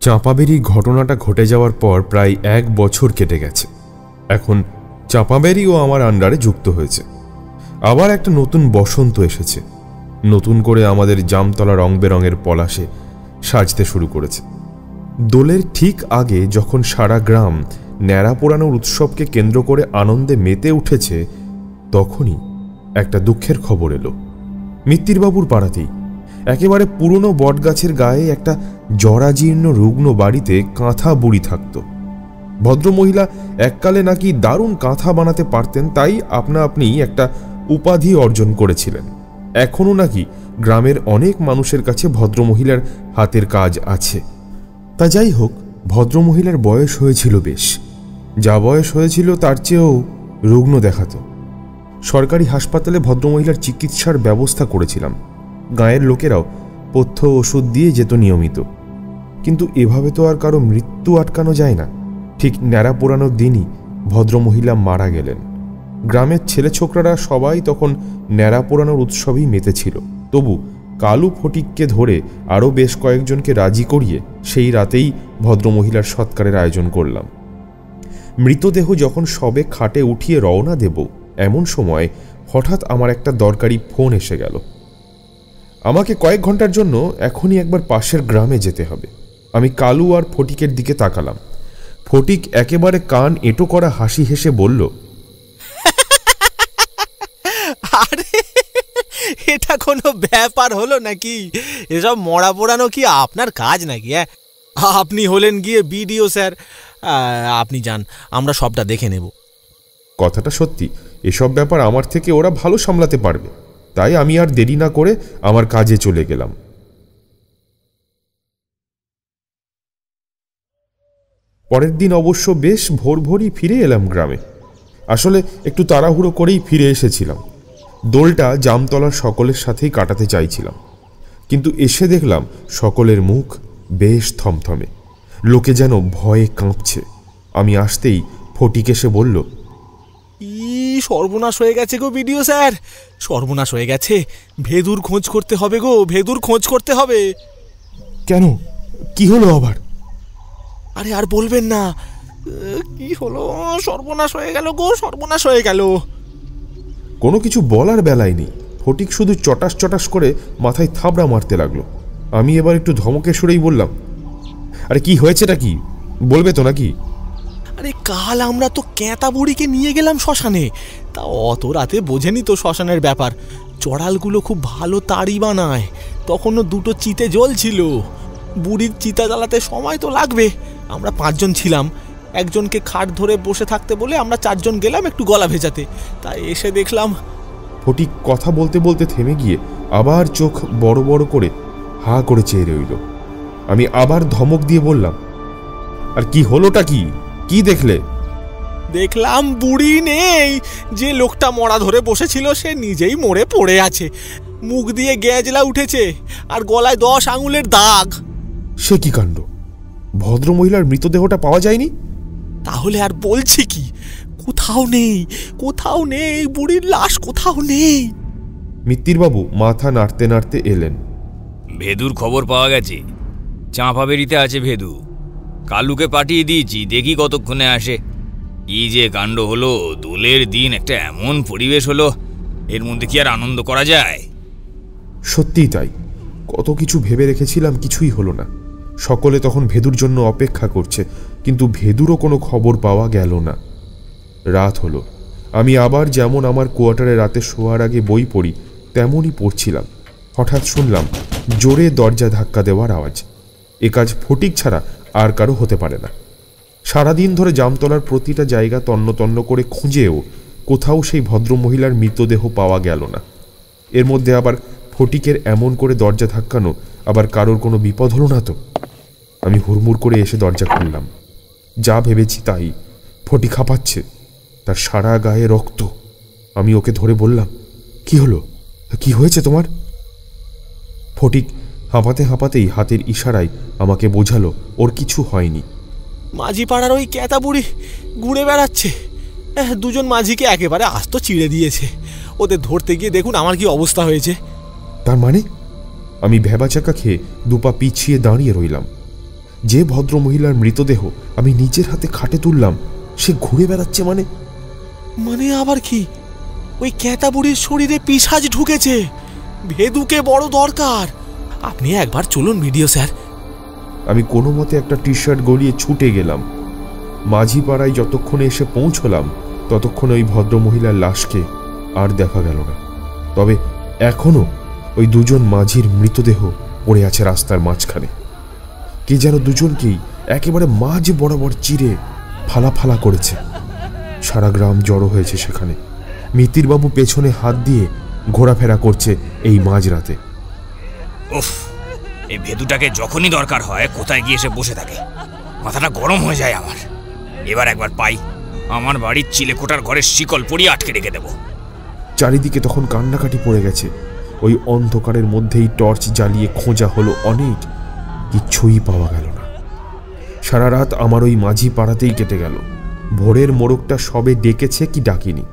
চাঁপাবেরি ঘটনাটা ঘটে যাওয়ার পর প্রায় 1 বছর কেটে গেছে। এখন চাঁপাবেরিও আমার আন্ডারে যুক্ত হয়েছে। আবার একটা নতুন বসন্ত এসেছে। নতুন করে আমাদের জামতলা রং বেরঙের পলাশে সাজতে শুরু করেছে। দোলের ঠিক আগে যখন সারা গ্রাম ন্যাড়া পোড়ানোর উৎসবকে কেন্দ্র করে আনন্দে মেতে উঠেছে, তখনই একটা দুঃখের খবর এলো। মিত্তিরবাবুর পাড়াতেই একেবারে পুরনো বটগাছের গায়ে একটা জরাজীর্ণ রুগ্ন বাড়িতে কাঁথা বুড়ি থাকত। ভদ্রমহিলা এককালে নাকি দারুণ কাঁথা বানাতে পারতেন, তাই আপনা আপনি একটা উপাধি অর্জন করেছিলেন। এখনও নাকি গ্রামের অনেক মানুষের কাছে ভদ্রমহিলার হাতের কাজ আছে। তা যাই হোক, ভদ্রমহিলার বয়স হয়েছিল বেশ। যা বয়স হয়েছিল তার চেয়েও রুগ্ন দেখাতো। সরকারি হাসপাতালে ভদ্রমহিলার চিকিৎসার ব্যবস্থা করেছিলাম। গাঁয়ের লোকেরাও পথ্য ওষুধ দিয়ে যেত নিয়মিত। কিন্তু এভাবে তো আর কারো মৃত্যু আটকানো যায় না। ঠিক ন্যাড়া পোড়ানোর দিনই ভদ্রমহিলা মারা গেলেন। গ্রামের ছেলে ছোকরারা সবাই তখন ন্যাড়া পোড়ানোর উৎসবেই মেতেছিল। তবু কালু ফটিককে ধরে আরও বেশ কয়েকজনকে রাজি করিয়ে সেই রাতেই ভদ্রমহিলার সৎকারের আয়োজন করলাম। মৃতদেহ যখন সবে খাটে উঠিয়ে রওনা দেব, এমন সময় হঠাৎ আমার একটা দরকারি ফোন এসে গেল। আমাকে কয়েক ঘন্টার জন্য এখনই একবার পাশের গ্রামে যেতে হবে। আমি কালু আর ফটিকের দিকে তাকালাম। ফটিক একেবারে কান এঁটো করা হাসি হেসে বলল, আরে এটা কোনো ব্যাপার হলো নাকি? এসব মরা পোড়ানো কি আপনার কাজ নাকি? আপনি হলেন গিয়ে বিডিও স্যার। আপনি যান, আমরা সবটা দেখে নেব। কথাটা সত্যি। এসব ব্যাপার আমার থেকে ওরা ভালো সামলাতে পারবে, তাই আমি আর দেরি না করে আমার কাজে চলে গেলাম। পরের দিন অবশ্য বেশ ভোরভোরই ফিরে এলাম গ্রামে। আসলে একটু তাড়াহুড়ো করেই ফিরে এসেছিলাম। দোলটা জামতলার সকলের সাথেই কাটাতে চাইছিলাম, কিন্তু এসে দেখলাম সকলের মুখ বেশ থমথমে। লোকে যেন ভয়ে কাঁপছে। আমি আসতেই ফটিক এসে বলল, সর্বনাশ হয়ে গেছে গো বিডিও স্যার, সর্বনাশ হয়ে গেছে। ভেদুর খোঁজ করতে হবে গো, ভেদুর খোঁজ করতে হবে। কেন, কি হলো আবার? আরে আর বলবেন না, কি হলো? সর্বনাশ হয়ে গেল গো, সর্বনাশ হয়ে গেল। কোনো কিছু বলার বেলায় নেই। ফটিক শুধু চটাস চটাস করে মাথায় থাবড়া মারতে লাগলো। আমি এবার একটু ধমকে সুরেই বললাম, আরে কি হয়েছেটা কি, বলবে তো নাকি? আরে কাল আমরা তো ক্যাঁতা বুড়িকে নিয়ে গেলাম শ্মশানে। তা অত রাতে বোঝেনি তো শ্মশানের ব্যাপার। চড়ালগুলো খুব ভালো তাড়ি বানায়। তখনও 2টো চিতে জ্বলছিল। বুড়ির চিতা জ্বালাতে সময় তো লাগবে। আমরা 5 জন ছিলাম। একজনকে খাট ধরে বসে থাকতে বলে আমরা 4 জন গেলাম একটু গলা ভেজাতে। তাই এসে দেখলাম। ফটিক কথা বলতে বলতে থেমে গিয়ে আবার চোখ বড় বড় করে হা করে চেয়ে রইল। আমি আবার ধমক দিয়ে বললাম, আর কি হলোটা কি, কি দেখলে? দেখলাম বুড়ি নেই। যে লোকটা মরা ধরে বসেছিল সে নিজেই মরে পড়ে আছে। মুখ দিয়ে গ্যাজলা উঠেছে আর গলায় 10 আঙুলের দাগ। সে কি কাণ্ড! ভদ্রমহিলার মৃতদেহটা পাওয়া যায়নি? তাহলে আর বলছি কি, কোথাও নেই, কোথাও নেই, বুড়ির লাশ কোথাও নেই। মিত্তিরবাবু মাথা নাড়তে নাড়তে এলেন। ভেদুর খবর পাওয়া গেছে। চাঁপাবেরিতে আছে ভেদু। কালুকে পাঠিয়ে দিয়েছি, দেখি কতক্ষণে আসে। কি যে কাণ্ড হলো! দোলের দিন একটা এমন পরিবেশ হলো, এর মধ্যে কি আর আনন্দ করা যায়? সত্যিই তাই। কত কিছু ভেবে রেখেছিলাম, কিছুই হলো না। সকলে তখন ভেদুর জন্য অপেক্ষা করছে, কিন্তু ভেদুরও কোনো খবর পাওয়া গেল না। রাত হলো। আমি আবার যেমন আমার কোয়ার্টারে রাতে শোয়ার আগে বই পড়ি তেমনই পড়ছিলাম। হঠাৎ শুনলাম জোরে দরজা ধাক্কা দেওয়ার আওয়াজ। এ কাজ ফটিক ছাড়া আর কারো হতে পারে না। সারাদিন ধরে জামতলার প্রতিটা জায়গা তন্ন তন্ন করে খুঁজেও কোথাও সেই ভদ্রমহিলার মৃতদেহ পাওয়া গেল না। এর মধ্যে আবার ফটিকের এমন করে দরজা ধাক্কানো, আবার কারোর কোনো বিপদ হলো না তো? আমি হুড়মুড় করে এসে দরজা খুললাম। যা ভেবেছি তাই। ফটিক হাঁপাচ্ছে, তার সারা গায়ে রক্ত। আমি ওকে ধরে বললাম, কি হলো, কি হয়েছে তোমার? ফটিক হাঁপাতে হাঁপাতেই হাতের ইশারায় আমাকে বোঝালো ওর কিছু হয়নি। মাঝি পাড়ার ওই ক্যাঁতা বুড়ি ঘুরে বেড়াচ্ছে। 2 জন মাঝিকে একেবারে আস্ত চিড়ে দিয়েছে। ওদের ধরতে গিয়ে দেখুন আমার কি অবস্থা হয়েছে। তার মানে? আমি ভেবাচাকা খেয়ে 2 পা পিছিয়ে দাঁড়িয়ে রইলাম। যে ভদ্রমহিলার মৃতদেহ আমি নিজের হাতে খাটে তুললাম সে ঘুরে বেড়াচ্ছে মানে আবার কি? ওই ক্যাঁতা বুড়ির শরীরে পিশাচ ঢুকেছে। ভেদুকে বড় দরকার। আপনি একবার চলুন ভিডিও স্যার। আমি কোনো মতে একটা টি শার্ট গড়িয়ে ছুটে গেলাম। মাঝিপাড়ায় যতক্ষণে এসে পৌঁছলাম ততক্ষণে ওই ভদ্রমহিলার লাশকে আর দেখা গেল না। তবে এখনো ওই দুজন মাঝির মৃতদেহ পড়ে আছে রাস্তার মাঝখানে। কে যেন দুজনকেই একেবারে মাঝ বরাবর চিরে ফালা ফালা করেছে। সারা গ্রাম জড়ো হয়েছে সেখানে। মিতিরবাবু পেছনে হাত দিয়ে ঘোরাফেরা করছে এই মাঝরাতে। উফ, এই ভেদুটাকে যখনই দরকার হয় কোথায় গিয়ে এসে বসে থাকে। মাথাটা গরম হয়ে যায় আমার। এবার একবার পাই আমার বাড়ির চিলেকোটার ঘরের শিকল পরিয়ে আটকে রেখে দেব। চারিদিকে তখন কান্নাকাটি পড়ে গেছে। ওই অন্ধকারের মধ্যেই টর্চ জ্বালিয়ে খোঁজা হলো অনেক, কিচ্ছুই পাওয়া গেল না। সারা রাত আমার ওই মাঝি পাড়াতেই কেটে গেল। ভোরের মোড়কটা সবে ডেকেছে কি ডাকিনি,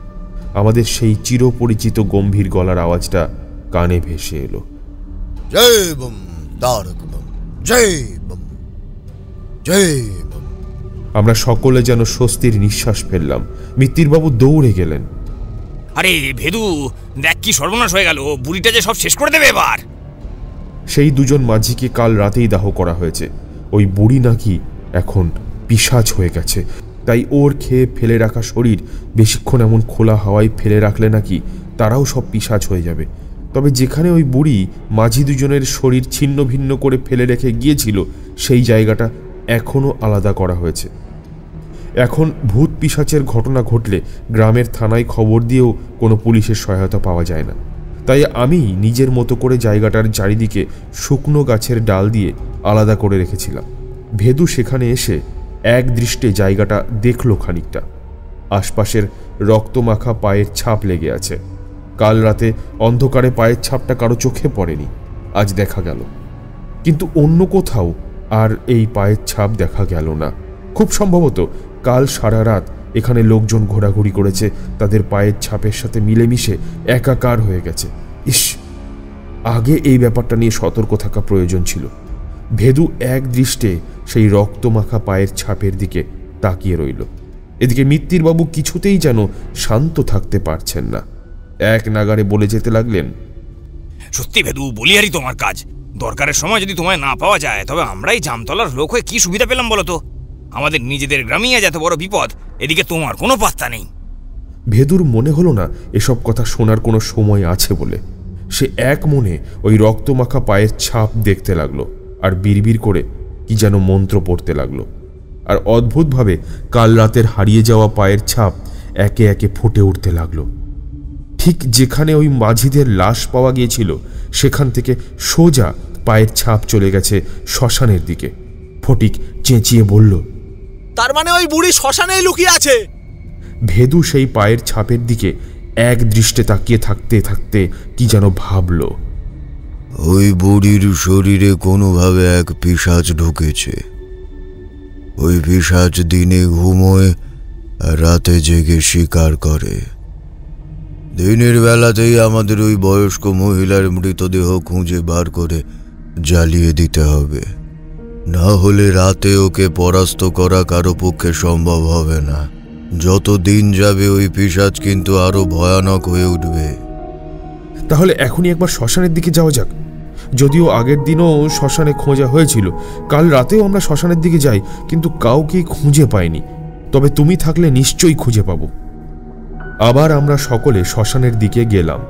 আমাদের সেই চিরপরিচিত গম্ভীর গলার আওয়াজটা কানে ভেসে এলো। জয় বম তারক বম, জয় বম, জয় বম। আমরা সকলে যেন স্বস্তির নিঃশ্বাস ফেললাম। মিত্তিরবাবু দৌড়ে গেলেন। আরে ভেদু, দেখ কি সর্বনাশ হয়ে গেল। বুড়িটা যে সব শেষ করে দেবে এবার। সেই দুজন মাঝিকে কাল রাতেই দাহ করা হয়েছে। ওই বুড়ি নাকি এখন পিশাচ হয়ে গেছে। তাই ওর খেয়ে ফেলে রাখা শরীর বেশিক্ষণ এমন খোলা হাওয়ায় ফেলে রাখলে নাকি তারাও সব পিশাচ হয়ে যাবে। তবে যেখানে ওই বুড়ি মাঝি দুজনের শরীর ছিন্ন ভিন্ন করে ফেলে রেখে গিয়েছিল সেই জায়গাটা এখনও আলাদা করা হয়েছে। এখন ভূত পিশাচের ঘটনা ঘটলে গ্রামের থানায় খবর দিয়েও কোনো পুলিশের সহায়তা পাওয়া যায় না। তাই আমি নিজের মতো করে জায়গাটার চারিদিকে শুকনো গাছের ডাল দিয়ে আলাদা করে রেখেছিলাম। ভেদু সেখানে এসে এক দৃষ্টে জায়গাটা দেখল খানিকটা। আশপাশের রক্তমাখা পায়ের ছাপ লেগে আছে। কাল রাতে অন্ধকারে পায়ের ছাপটা কারো চোখে পড়েনি, আজ দেখা গেল। কিন্তু অন্য কোথাও আর এই পায়ের ছাপ দেখা গেল না। খুব সম্ভবত কাল সারা রাত এখানে লোকজন ঘোরাঘুরি করেছে, তাদের পায়ের ছাপের সাথে মিলেমিশে একাকার হয়ে গেছে। ইস, আগে এই ব্যাপারটা নিয়ে সতর্ক থাকা প্রয়োজন ছিল। ভেদু এক দৃষ্টে সেই রক্তমাখা পায়ের ছাপের দিকে তাকিয়ে রইল। এদিকে মিত্তিরবাবু কিছুতেই যেন শান্ত থাকতে পারছেন না। এক নাগারে বলে যেতে লাগলেন, সত্যি ভেদু, বলিয়ারই তোমার কাজ। দরকারের সময় যদি তোমায় না পাওয়া যায় তবে আমরাই জামতলার লোক হয়ে কি সুবিধা পেলাম বলো তো? আমাদের নিজেদের গ্রামে আজ এত বড় বিপদ, এদিকে তোমার কোনো পাত্তা নেই। ভেদুর মনে হলো না এসব কথা শোনার কোনো সময় আছে বলে। সে এক মনে ওই রক্তমাখা পায়ের ছাপ দেখতে লাগলো আর বিড়বিড় করে কি যেন মন্ত্র পড়তে লাগলো। আর অদ্ভুতভাবে কাল রাতের হারিয়ে যাওয়া পায়ের ছাপ একে একে ফুটে উঠতে লাগলো। ঠিক যেখানে ওই মাঝিদের লাশ পাওয়া গিয়েছিল সেখান থেকে সোজা পায়ের ছাপ চলে গেছে শ্মশানের দিকে। ফটিক চেঁচিয়ে বলল, তার মানে ওই বুড়ি শ্মশানেই লুকিয়ে আছে। ভেদু সেই পায়ের ছাপের দিকে এক দৃষ্টে তাকিয়ে থাকতে থাকতে কি যেন ভাবল। ওই বুড়ির শরীরে কোনোভাবে এক পিশাচ ঢুকেছে। ওই পিশাচ দিনে ঘুমোয় আর রাতে জেগে শিকার করে। দিনের বেলাতেই আমাদের ওই বয়স্ক মহিলার মৃতদেহ খুঁজে বার করে জ্বালিয়ে দিতে হবে, না হলে রাতে ওকে পরাস্ত করা কারো পক্ষে সম্ভব হবে না। যত দিন যাবে ওই পিশাচ কিন্তু আরো ভয়ানক হয়ে উঠবে। তাহলে এখনই একবার শ্মশানের দিকে যাওয়া যাক। যদিও আগের দিনও শ্মশানে খোঁজা হয়েছিল, কাল রাতেও আমরা শ্মশানের দিকে যাই, কিন্তু কাউকেই খুঁজে পাইনি। তবে তুমি থাকলে নিশ্চয়ই খুঁজে পাবো। আবার আমরা সকলে শ্মশানের দিকে গেলাম।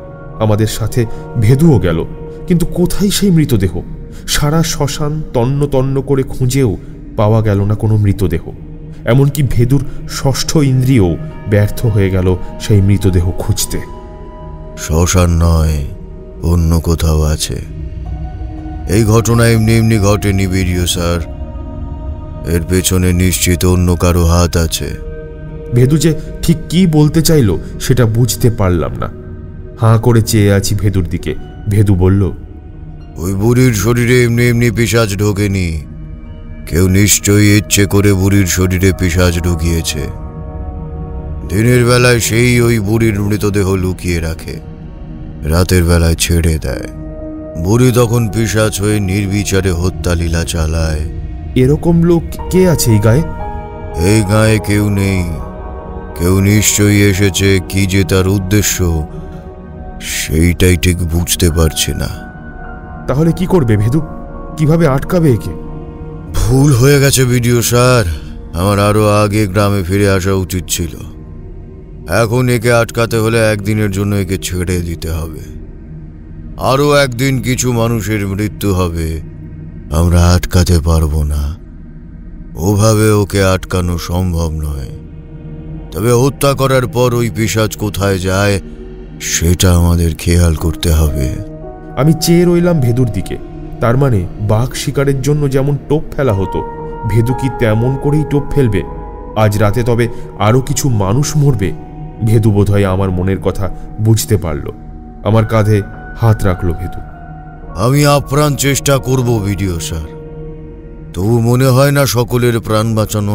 আমাদের সাথে ভেদুও গেল। কিন্তু কোথায় সেই মৃতদেহ? সারা শ্মশান তন্ন তন্ন করে খুঁজেও পাওয়া গেল না কোনো মৃতদেহ। এমনকি ভেদুর ষষ্ঠ ইন্দ্রিয়ও ব্যর্থ হয়ে গেল সেই মৃতদেহ খুঁজতে। শ্মশান নয়, অন্য কোথাও আছে। এই ঘটনা এমনি এমনি ঘটেনি বিডিও স্যার। এর পেছনে নিশ্চিত অন্য কারো হাত আছে। ভেদু যে ঠিক কি বলতে চাইল সেটা বুঝতে পারলাম না। হাঁ করে চেয়ে আছি ভেদুর দিকে। ভেদু বলল, ওই বুড়ির শরীরে এমনি এমনি পিশাচ ঢোকেনি। কেউ নিশ্চয়ই ইচ্ছে করে বুড়ির শরীরে পিশাচ ঢুকিয়েছে। দিনের বেলায় সেই ওই বুড়ির মৃতদেহ লুকিয়ে রাখে, রাতের বেলায় ছেড়ে দেয়। বুড়ি তখন পিশাচ হয়ে নির্বিচারে হত্যা লীলা চালায়। এরকম লোক কে আছে এই গায়ে? এই গায়ে কেউ নেই। কেউ নিশ্চয়ই এসেছে, কি যে তার উদ্দেশ্য সেইটাই ঠিক বুঝতে পারছি না। তাহলে কি করবে ভেদু? কিভাবে আটকাবে একে? ভুল হয়ে গেছে বিডিও স্যার, আমার আরো আগে গ্রামে ফিরে আসা উচিত ছিল। এখন একে আটকাতে হলে একদিনের জন্য একে ছেড়ে দিতে হবে। আরো একদিন কিছু মানুষের মৃত্যু হবে, আমরা আটকাতে পারবো না। ওভাবে ওকে আটকানো সম্ভব নয়। তবে হত্যা করার পর ওই পিশাচ কোথায় যায় সেটা আমাদের খেয়াল করতে হবে। আমি চেয়ে রইলাম ভেদুর দিকে। তার মানে বাঘ শিকারের জন্য যেমন টোপ ফেলা হতো, ভেদু কি তেমন করেই টোপ ফেলবে? আজ রাতে তবে আরো কিছু মানুষ মরবে। ভেদু বোধহয় আমার মনের কথা বুঝতে পারল। আমার কাঁধে হাত রাখলো ভেদু। আমি আপ্রাণ চেষ্টা করব বিডিও স্যার, তবু মনে হয় না সকলের প্রাণ বাঁচানো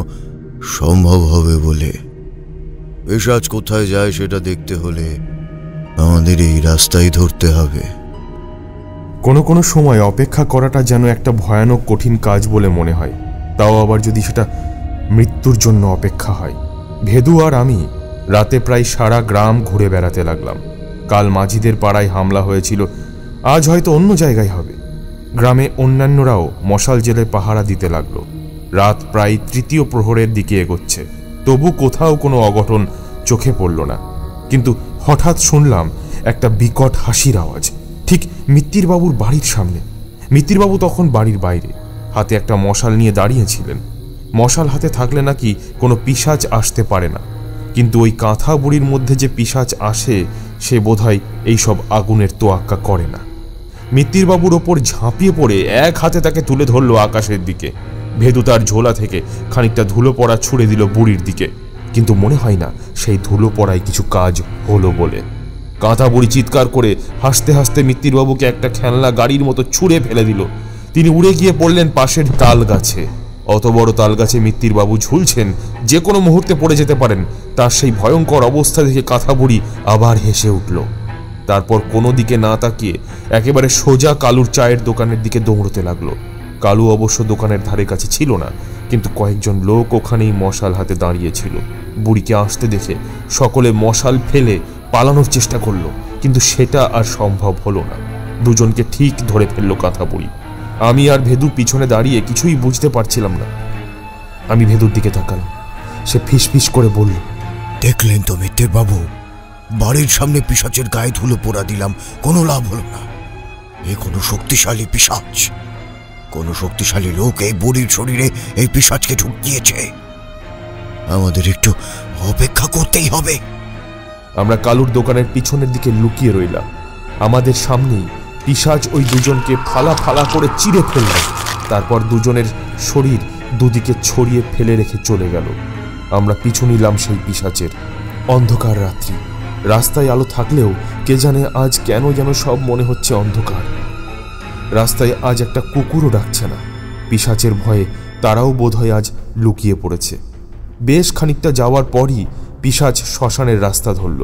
সম্ভব হবে বলে। পিশাচ কোথায় যায় সেটা দেখতে হলে আমাদের এই রাস্তায় ধরতে হবে। কোনো কোনো সময় অপেক্ষা করাটা যেন একটা ভয়ানক কঠিন কাজ বলে মনে হয়, তাও আবার যদি সেটা মৃত্যুর জন্য অপেক্ষা হয়। ভেদু আর আমি রাতে প্রায় সারা গ্রাম ঘুরে বেড়াতে লাগলাম। কাল মাঝিদের পাড়ায় হামলা হয়েছিল, আজ হয়তো অন্য জায়গায় হবে। গ্রামে অন্যান্যরাও মশাল জেলে পাহারা দিতে লাগলো। রাত প্রায় তৃতীয় প্রহরের দিকে এগোচ্ছে, তবু কোথাও কোনো অঘটন চোখে পড়ল না। কিন্তু হঠাৎ শুনলাম একটা বিকট হাসির আওয়াজ, ঠিক মিত্তিরবাবুর বাড়ির সামনে। মিত্তিরবাবু তখন বাড়ির বাইরে হাতে একটা মশাল নিয়ে দাঁড়িয়েছিলেন। মশাল হাতে থাকলে নাকি কোনো পিশাচ আসতে পারে না, কিন্তু ওই কাঁথা বুড়ির মধ্যে যে পিশাচ আসে সে বোধহয় এইসব আগুনের তোয়াক্কা করে না। মিত্তিরবাবুর ওপর ঝাঁপিয়ে পড়ে এক হাতে তাকে তুলে ধরল আকাশের দিকে। ভেদু তার ঝোলা থেকে খানিকটা ধুলো পড়া ছুঁড়ে দিল বুড়ির দিকে, কিন্তু মনে হয় না সেই ধুলো পড়ায় কিছু কাজ হলো বলে। কাঁথা বুড়ি চিৎকার করে হাসতে হাসতে মিত্তিরবাবুকে একটা খেলনা গাড়ির মতো ছুঁড়ে ফেলে দিল। তিনি উড়ে গিয়ে পড়লেন পাশের তাল গাছে। অত বড় তাল গাছে মিত্তিরবাবু ঝুলছেন, যে কোনো মুহূর্তে পড়ে যেতে পারেন। তার সেই ভয়ঙ্কর অবস্থা দেখে কাঁথা বুড়ি আবার হেসে উঠল। তারপর কোনো দিকে না তাকিয়ে একেবারে সোজা কালুর চায়ের দোকানের দিকে দৌড়তে লাগলো। কালু অবশ্য দোকানের ধারে কাছে ছিল না, কিন্তু কয়েকজন লোক ওখানেই মশাল হাতে দাঁড়িয়েছিল। বুড়িকে আসতে দেখে সকলে মশাল ফেলে পালানোর চেষ্টা করলো, কিন্তু সেটা আর সম্ভব হলো না। দুজনকে ঠিক ধরে ফেললো কাঁথা বুড়ি। আমি আর ভেদু পিছনে দাঁড়িয়ে কিছুই বুঝতে পারছিলাম না। আমি ভেদুর দিকে তাকালাম। সে ফিসফিস করে বলল, দেখলেন তো মিত্তির বাবু, বাড়ির সামনে পিশাচের গায়ে ধুলো পোড়া দিলাম, কোনো লাভ হলো না। এ কোনো শক্তিশালী পিশাচ, কোনো শক্তিশালী লোক এই বুড়ির শরীরে এই পিশাচকে ঢুকিয়েছে। আমাদের একটু অপেক্ষা করতেই হবে। আমরা কালুর দোকানের পিছনের দিকে লুকিয়ে রইলাম। আমাদের সামনেই পিশাচ ওই দুজনকে ফালা ফালা করে চিরে ফেলল। তারপর দুজনের শরীর দুদিকে ছড়িয়ে ফেলে রেখে চলে গেল। আমরা পিছু নিলাম সেই পিশাচের। অন্ধকার রাত্রি, রাস্তায় আলো থাকলেও কে জানে আজ কেন যেন সব মনে হচ্ছে অন্ধকার। রাস্তায় আজ একটা কুকুরও ডাকছে না। পিশাচের ভয়ে তারাও বোধহয় আজ লুকিয়ে পড়েছে। বেশ খানিকটা যাওয়ার পরই পিশাচ শ্মশানের রাস্তা ধরল।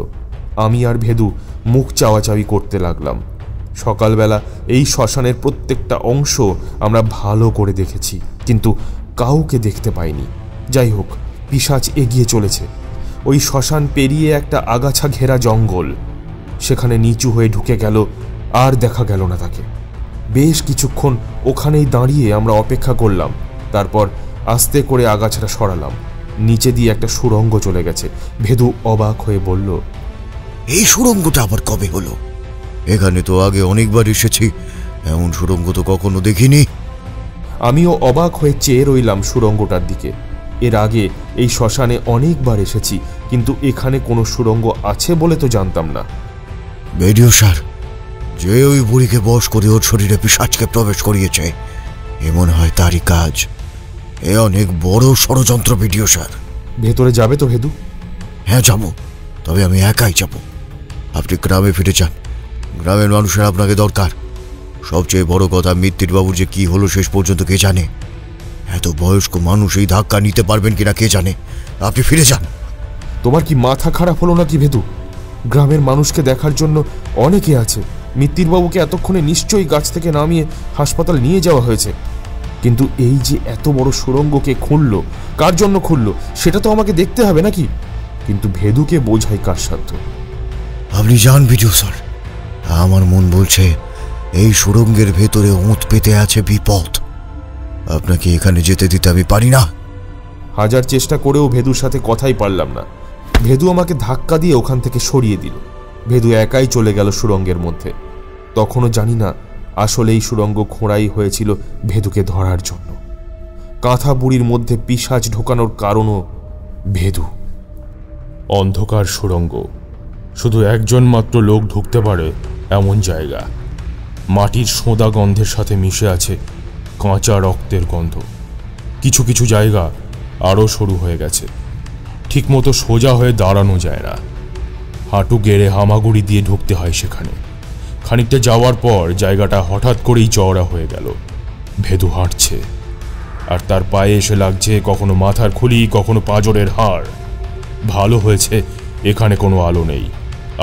আমি আর ভেদু মুখ চাওয়াচাওয়ি করতে লাগলাম। সকালবেলা এই শ্মশানের প্রত্যেকটা অংশ আমরা ভালো করে দেখেছি, কিন্তু কাউকে দেখতে পাইনি। যাই হোক, পিশাচ এগিয়ে চলেছে। ওই শ্মশান পেরিয়ে একটা আগাছা ঘেরা জঙ্গল, সেখানে নিচু হয়ে ঢুকে গেল, আর দেখা গেল না তাকে। বেশ কিছুক্ষণ ওখানেই দাঁড়িয়ে আমরা অপেক্ষা করলাম। তারপর আস্তে করে আগাছাটা সরালাম। নিচে দিয়ে একটা সুড়ঙ্গ চলে গেছে। ভেদু অবাক হয়ে বলল, এই সুড়ঙ্গটা আবার কবে হলো? এখানে তো আগে অনেকবার এসেছি, এমন সুড়ঙ্গ তো কখনো দেখিনি। আমিও অবাক হয়ে চেয়ে রইলাম সুড়ঙ্গটার দিকে। এর আগে এই শ্মশানে অনেকবার এসেছি, কিন্তু এখানে কোনো সুড়ঙ্গ আছে বলে তো জানতাম না। ভিডিও স্যার, যে ওই বুড়িকে বশ করে ওর শরীরে পিশাচকে প্রবেশ করিয়েছে, এ মনে হয় তারই কাজ। এ অনেক বড় ষড়যন্ত্র ভিডিও স্যার। ভেতরে যাবে তো ভেদু? হ্যাঁ যাব, তবে আমি একাই যাব। আপনি গ্রামে ফিরে যান, গ্রামের মানুষের আপনাকে দরকার। সবচেয়ে বড় কথা, মিত্তিরবাবুর যে কি হলো শেষ পর্যন্ত কে জানে। এত বয়স্ক মানুষ এই ধাক্কা নিতে পারবেন কিনা কে জানে। আপনি ফিরে যান। তোমার কি মাথা খারাপ হলো নাকি ভেদু? গ্রামের মানুষকে দেখার জন্য অনেকে আছে। মিত্তিরবাবুকে এতক্ষণে নিশ্চয়ই গাছ থেকে নামিয়ে হাসপাতাল নিয়ে যাওয়া হয়েছে। কিন্তু এই যে এত বড় সুড়ঙ্গকে খুঁড়ল, কার জন্য খুঁড়ল সেটা তো আমাকে দেখতে হবে নাকি? কিন্তু ভেদুকে বোঝাই কার সাধ্য? আপনি যান বিডিও স্যার, আমার মন বলছে এই সুড়ঙ্গের ভেতরে ওঁত পেতে আছে বিপদ। আপনাকে এখানে যেতে দিতে আমি পারি না। হাজার চেষ্টা করেও ভেদুর সাথে কথাই পারলাম না। ভেদু আমাকে ধাক্কা দিয়ে ওখান থেকে সরিয়ে দিল। ভেদু একাই চলে গেল সুড়ঙ্গের মধ্যে। তখনও জানি না আসলে এই সুড়ঙ্গ খোঁড়াই হয়েছিল ভেদুকে ধরার জন্য। কাঁথা বুড়ির মধ্যে পিশাচ ঢোকানোর কারণও ভেদু। অন্ধকার সুড়ঙ্গ, শুধু একজন মাত্র লোক ঢুকতে পারে এমন জায়গা। মাটির সোঁদা গন্ধের সাথে মিশে আছে কাঁচা রক্তের গন্ধ। কিছু কিছু জায়গা আরও সরু হয়ে গেছে, ঠিকমতো সোজা হয়ে দাঁড়ানো যায় না। হাঁটু গেড়ে হামাগুড়ি দিয়ে ঢুকতে হয় সেখানে। খানিকটা যাওয়ার পর জায়গাটা হঠাৎ করেই চওড়া হয়ে গেল। ভেদু হাঁটছে, আর তার পায়ে এসে লাগছে কখনো মাথার খুলি, কখনো পাঁজরের হাড়। ভালো হয়েছে এখানে কোনো আলো নেই।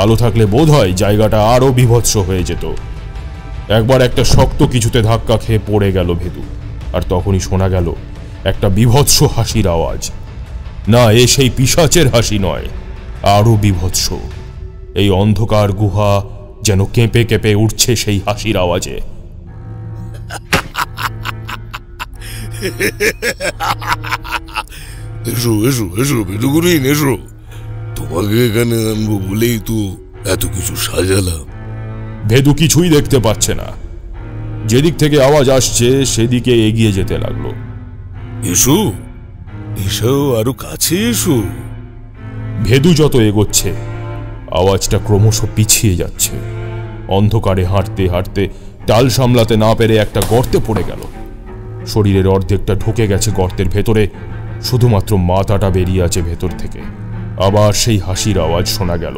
আলো থাকলে বোধ হয় জায়গাটা আরও বীভৎস হয়ে যেত। একবার একটা শক্ত কিছুতে ধাক্কা খেয়ে পড়ে গেল ভেদু, আর তখনই শোনা গেল একটা বীভৎস হাসির আওয়াজ। না, এ সেই পিশাচের হাসি নয়, আরও বীভৎস। এই অন্ধকার গুহা যেন কেঁপে কেঁপে উঠছে সেই হাসির আওয়াজে। এসো এসো এসো ভেদুগুরিন, এসো। তোমাকে এখানে আনবো বলেই তো এত কিছু সাজালাম। ভেদু কিছুই দেখতে পাচ্ছে না। যেদিক থেকে আওয়াজ আসছে সেদিকে এগিয়ে যেতে লাগলো। এসো এসো, আরো কাছে এসো। ভেদু যত এগোচ্ছে আওয়াজটা ক্রমশ পিছিয়ে যাচ্ছে। অন্ধকারে হাঁটতে হাঁটতে টাল সামলাতে না পেরে একটা গর্তে পড়ে গেল। শরীরের অর্ধেকটা ঢুকে গেছে গর্তের ভেতরে, শুধুমাত্র মাথাটা বেরিয়ে আছে ভেতর থেকে। আবার সেই হাসির আওয়াজ শোনা গেল।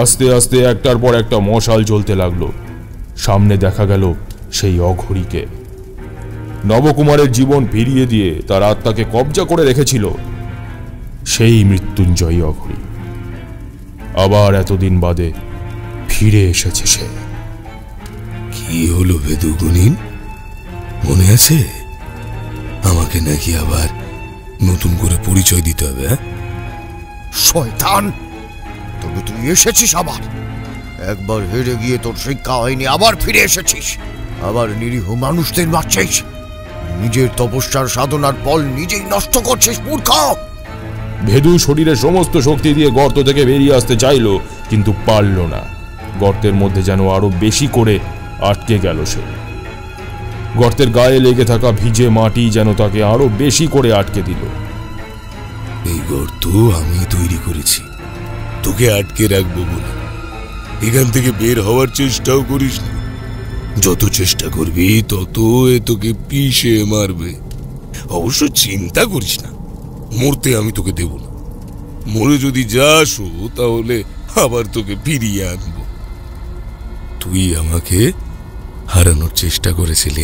আস্তে আস্তে একটার পর একটা মশাল জ্বলতে লাগলো। সামনে দেখা গেল সেই অঘরীকে। নবকুমারের জীবন ফিরিয়ে দিয়ে তার আত্মাকে কবজা করে রেখেছিল সেই মৃত্যুঞ্জয়ী অঘরী। আবার এতদিন বাদে ফিরে এসেছে সে। কি হলো ভেদুগুরিন, মনে আছে? আমাকে নাকি আবার নতুন করে পরিচয় দিতে হবে? শয়তান, তবে তুই এসেছিস আবার। একবার হেরে গিয়ে তোর শিক্ষা হয়নি, আবার ফিরে এসেছিস। আবার নিরীহ মানুষদের মারছিস। নিজের তপস্যার সাধনার ফল নিজেই নষ্ট করছিস, মূর্খ। ভেদু শরীরের সমস্ত শক্তি দিয়ে গর্ত থেকে বেরিয়ে আসতে চাইল, কিন্তু পারল না। গর্তের মধ্যে যেন আরো বেশি করে আটকে গেল সে। গর্তের গায়ে লেগে থাকা ভিজে মাটি যেন তাকে আরো বেশি করে আটকে দিল। এই গর্ত আমি তৈরি করেছি তোকে আটকে রাখবো বলে। এখান থেকে বের হওয়ার চেষ্টাও করিস না। যত চেষ্টা করবি তত এ তোকে পিষে মারবে। অবশ্য চিন্তা করিস না, মরতে আমি তোকে দেব না। মরে যদি যাসও তাহলে আবার তোকে ফিরিয়ে আনবো। তুই আমাকে হারানোর চেষ্টা করেছিলি,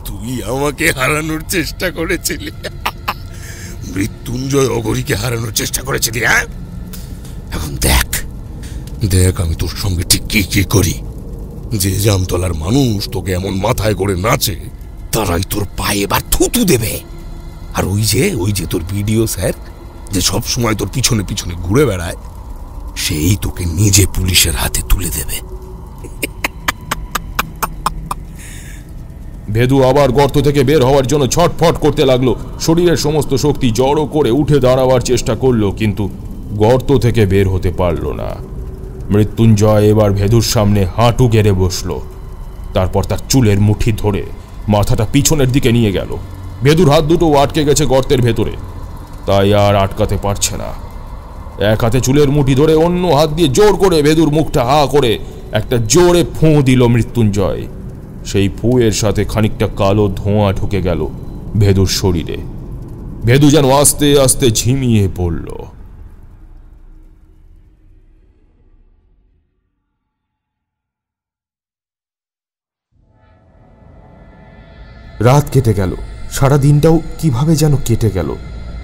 তুই আমাকে হারানোর চেষ্টা করেছিলি, মৃত্যুঞ্জয় অঘরীকে হারানোর চেষ্টা করেছিলি। হ্যাঁ, এখন দেখ দেখ আমি তোর সঙ্গে ঠিক কি কি করি। যে জামতলার মানুষ তোকে এমন মাথায় করে নাচে, তারাই তোর পায়ে এবার থুতু দেবে। আর ওই যে তোর বিডিও স্যার, যে সব সময় তোর পিছনে পিছনে ঘুরে বেড়ায়, সেই তোকে নিজে পুলিশের হাতে তুলে দেবে। ভেদু আবার গর্ত থেকে বের হওয়ার জন্য ছটফট করতে লাগলো। শরীরের সমস্ত শক্তি জড়ো করে উঠে দাঁড়াবার চেষ্টা করলো, কিন্তু গর্ত থেকে বের হতে পারল না। মৃত্যুঞ্জয় এবার ভেদুর সামনে হাঁটু গেড়ে বসলো। তারপর তার চুলের মুঠি ধরে মাথাটা পিছনের দিকে নিয়ে গেল। ভেদুর হাত দুটো আটকে গেছে গর্তের ভেতরে, তাই আর আটকাতে পারছে না। এক হাতে চুলের মুঠি ধরে অন্য হাত দিয়ে জোর করে ভেদুর মুখটা হা করে একটা জোরে ফোঁ দিল মৃত্যুঞ্জয়। সেই ফুঁয়ের সাথে খানিকটা কালো ধোঁয়া ঢুকে গেল ভেদুর শরীরে। ভেদু যেন আস্তে আস্তে ঝিমিয়ে পড়ল। রাত কেটে গেল, সারা দিনটাও কিভাবে যেন কেটে গেল।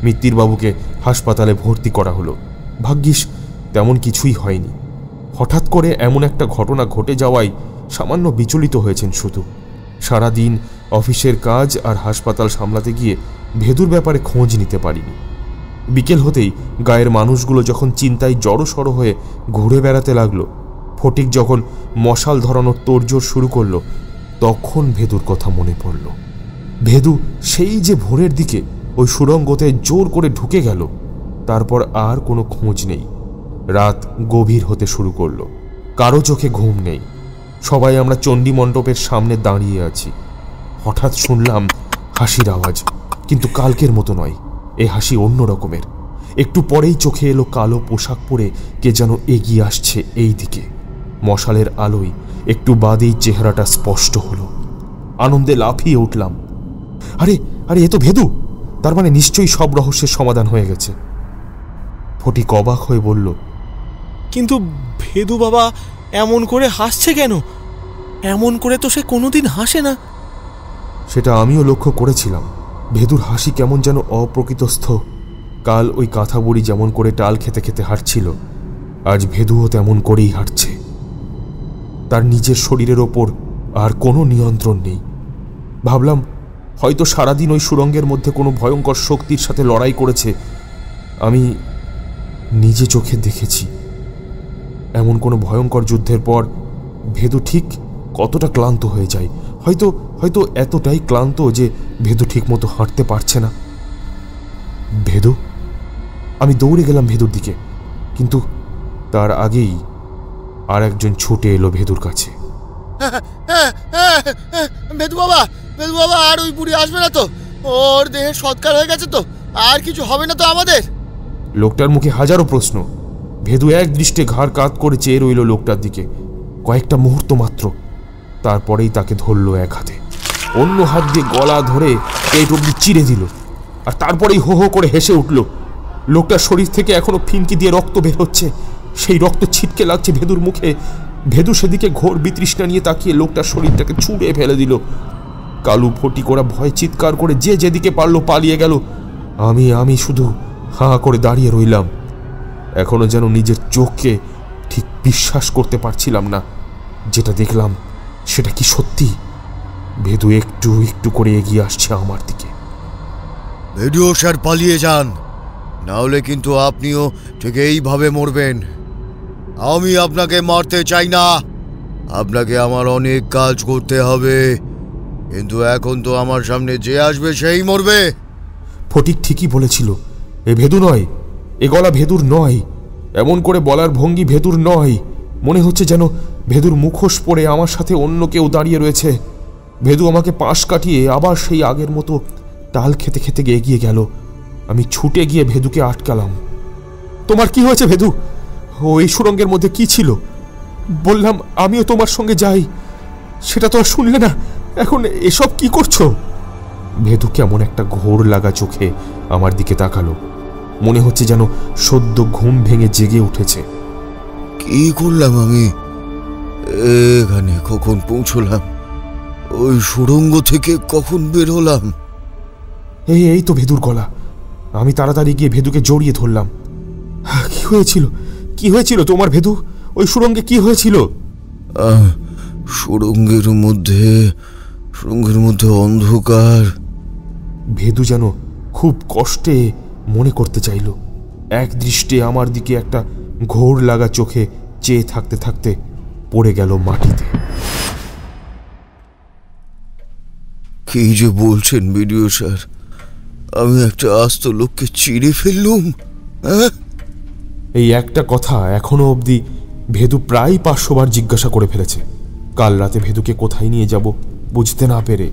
মিত্তির বাবুকে হাসপাতালে ভর্তি করা হলো। ভাগ্যিস তেমন কিছুই হয়নি। হঠাৎ করে এমন একটা ঘটনা ঘটে যাওয়ায় সামান্য বিচলিত হয়েছেন শুধু। সারাদিন অফিসের কাজ আর হাসপাতাল সামলাতে গিয়ে ভেদুর ব্যাপারে খোঁজ নিতে পারিনি। বিকেল হতেই গায়ের মানুষগুলো যখন চিন্তায় জড়সড় হয়ে ঘুরে বেড়াতে লাগলো, ফটিক যখন মশাল ধরানোর তোড়জোড় শুরু করলো, তখন ভেদুর কথা মনে পড়ল। ভেদু সেই যে ভোরের দিকে ওই সুড়ঙ্গতে জোর করে ঢুকে গেল, তারপর আর কোনো খোঁজ নেই। রাত গভীর হতে শুরু করলো, কারো চোখে ঘুম নেই। সবাই আমরা চণ্ডী মণ্ডপের সামনে দাঁড়িয়ে আছি। হঠাৎ শুনলাম হাসির আওয়াজ, কিন্তু কালকের মতো নয়, এ হাসি অন্য রকমের। একটু পরেই চোখে এলো কালো পোশাক পরে কে যেন এগিয়ে আসছে এই দিকে। মশালের আলোয় একটু বাদেই চেহারাটা স্পষ্ট হলো। আনন্দে লাফিয়ে উঠলাম, আরে আরে, এ তো ভেদু! তার মানে নিশ্চয়ই সব রহস্যের সমাধান হয়ে গেছে। ফটিক অবাক হয়ে বলল, কিন্তু ভেদু বাবা এমন করে হাসছে কেন? এমন করে তো সে কোনোদিন হাসে না। সেটা আমিও লক্ষ্য করেছিলাম। ভেদুর হাসি কেমন যেন অপ্রকৃতস্থ। কাল ওই কাঁথা বুড়ি যেমন করে টাল খেতে খেতে হাঁটছিল, আজ ভেদুও তেমন করেই হাঁটছে। তার নিজের শরীরের ওপর আর কোনো নিয়ন্ত্রণ নেই। ভাবলাম হয়তো সারাদিন ওই সুড়ঙ্গের মধ্যে কোনো ভয়ঙ্কর শক্তির সাথে লড়াই করেছে। আমি নিজে চোখে দেখেছি। এমন কোনো ভয়ঙ্কর যুদ্ধের পর ভেদু ঠিক কতটা ক্লান্ত হয়ে যায়। হয়তো হয়তো এতটাই ক্লান্ত যে ভেদু ঠিক মতো হাঁটতে পারছে না। ভেদু! আমি দৌড়ে গেলাম ভেদুর দিকে, কিন্তু তার আগেই আর একজন ছুটে এলো ভেদুর কাছে। ভেদু বাবা, ভেদু বাবা, আর ওই বুড়ি আসবে না তো? ওর দেহে সৎকার হয়ে গেছে তো? আর কিছু হবে না তো আমাদের? লোকটার মুখে হাজারো প্রশ্ন। ভেদু এক দৃষ্টে ঘাড় কাত করে চেয়ে রইল লোকটার দিকে কয়েকটা মুহূর্ত মাত্র। তারপরেই তাকে ধরল এক হাতে, অন্য হাত দিয়ে গলা ধরে পেট অব্দি চিরে দিল, আর তারপরেই হো হো করে হেসে উঠল। লোকটার শরীর থেকে এখনো ফিনকি দিয়ে রক্ত বের হচ্ছে। সেই রক্ত ছিটকে লাগছে ভেদুর মুখে। ভেদু সেদিকে ঘোর বিতৃষ্ণা নিয়ে তাকিয়ে লোকটার শরীরটাকে ছুঁড়ে ফেলে দিল। কালু ফটিক ওরা ভয় চিৎকার করে যে যেদিকে পারলো পালিয়ে গেল। আমি শুধু হাঁ করে দাঁড়িয়ে রইলাম। এখনো যেন নিজের চোখকে ঠিক বিশ্বাস করতে পারছিলাম না। যেটা দেখলাম সেটা কি সত্যি? ভেদু একটু একটু করে এগিয়ে আসছে আমার দিকে। ভিডিও স্যার, পালিয়ে যান, না হলে কিন্তু আপনিও ঠিক এইভাবে মরবেন। আমি আপনাকে মারতে চাই না, আপনাকে আমার অনেক কাজ করতে হবে, কিন্তু এখন তো আমার সামনে যে আসবে সেই মরবে। ফটিক ঠিকই বলেছিল, এ ভেদু নয়, এ গলা ভেদুর নয়। এমন করে বলার ভঙ্গি ভেদুর নয়। মনে হচ্ছে যেন ভেদুর মুখোশ পরে আমার সাথে অন্য কেউ দাঁড়িয়ে রয়েছে। ভেদু আমাকে পাশ কাটিয়ে আবার সেই আগের মতো টাল খেতে খেতে এগিয়ে গেল। আমি ছুটে গিয়ে ভেদুকে আটকালাম। তোমার কি হয়েছে ভেদু? ওই সুড়ঙ্গের মধ্যে কি ছিল? বললাম আমিও তোমার সঙ্গে যাই, সেটা তো আর শুনলে না। এখন এসব কি করছো? ভেদু কেমন একটা ঘোর লাগা চোখে আমার দিকে তাকালো। মনে হচ্ছে যেন সদ্য ঘুম ভেঙে জেগে উঠেছে। কি করলাম আমি? এখানে কখন পৌঁছলাম? ওই সুড়ঙ্গ থেকে কখন বের হলাম? এই তো ভেদুর গলা। আমি তাড়াতাড়ি গিয়ে ভেদুকে জড়িয়ে ধরলাম। কি হয়েছিল? কি হয়েছিল তোমার ভেদু? ওই সুড়ঙ্গে কি হয়েছিল? সুড়ঙ্গের মধ্যে অন্ধকার। ভেদু যেন খুব কষ্টে মনে করতে চাইল। এক দৃষ্টে আমার দিকে একটা ঘোর লাগা চোখে চেয়ে থাকতে থাকতে পড়ে গেল মাটিতে। কি যে বলছেন বিডিও স্যার? আমি একটা আস্ত লোককে চিড়ে ফেললুম? এই একটা কথা এখনো অবধি ভেদু প্রায় 500 বার জিজ্ঞাসা করে ফেলেছে। কাল রাতে ভেদুকে কোথায় নিয়ে যাব বুঝতে না পেরে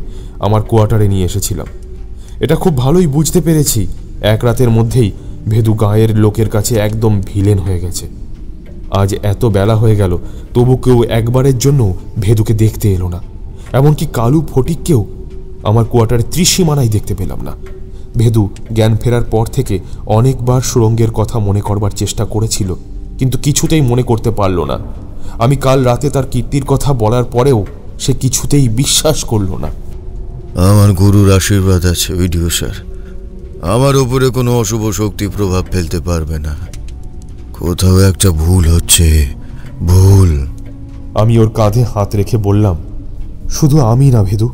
আমার কোয়ার্টারে নিয়ে এসেছিলাম। এটা খুব ভালোই বুঝতে পেরেছি, এক রাতের মধ্যেই ভেদু গাঁয়ের লোকের কাছে একদম ভিলেন হয়ে গেছে। আজ এত বেলা হয়ে গেল, তবু কেউ একবারের জন্য ভেদুকে দেখতে এলো না। এমনকি কালু ফটিককেও আমার কোয়ার্টারে ত্রিসীমানায় দেখতে পেলাম না। ভেদু জ্ঞান ফেরার পর থেকে অনেকবার সুড়ঙ্গের কথা মনে করবার চেষ্টা করেছিল, কিন্তু কিছুতেই মনে করতে পারল না। আমি কাল রাতে তার কীর্তির কথা বলার পরেও সে কিছুতেই বিশ্বাস করল না। আমার গুরুর আশীর্বাদ আছে বিডিও স্যার, আমার উপরে কোনো অশুভ শক্তি প্রভাব ফেলতে পারবে না। কোথাও একটা ভুল হচ্ছে, ভুল। আমি ওর কাঁধে হাত রেখে বললাম, শুধু আমি না ভেদু,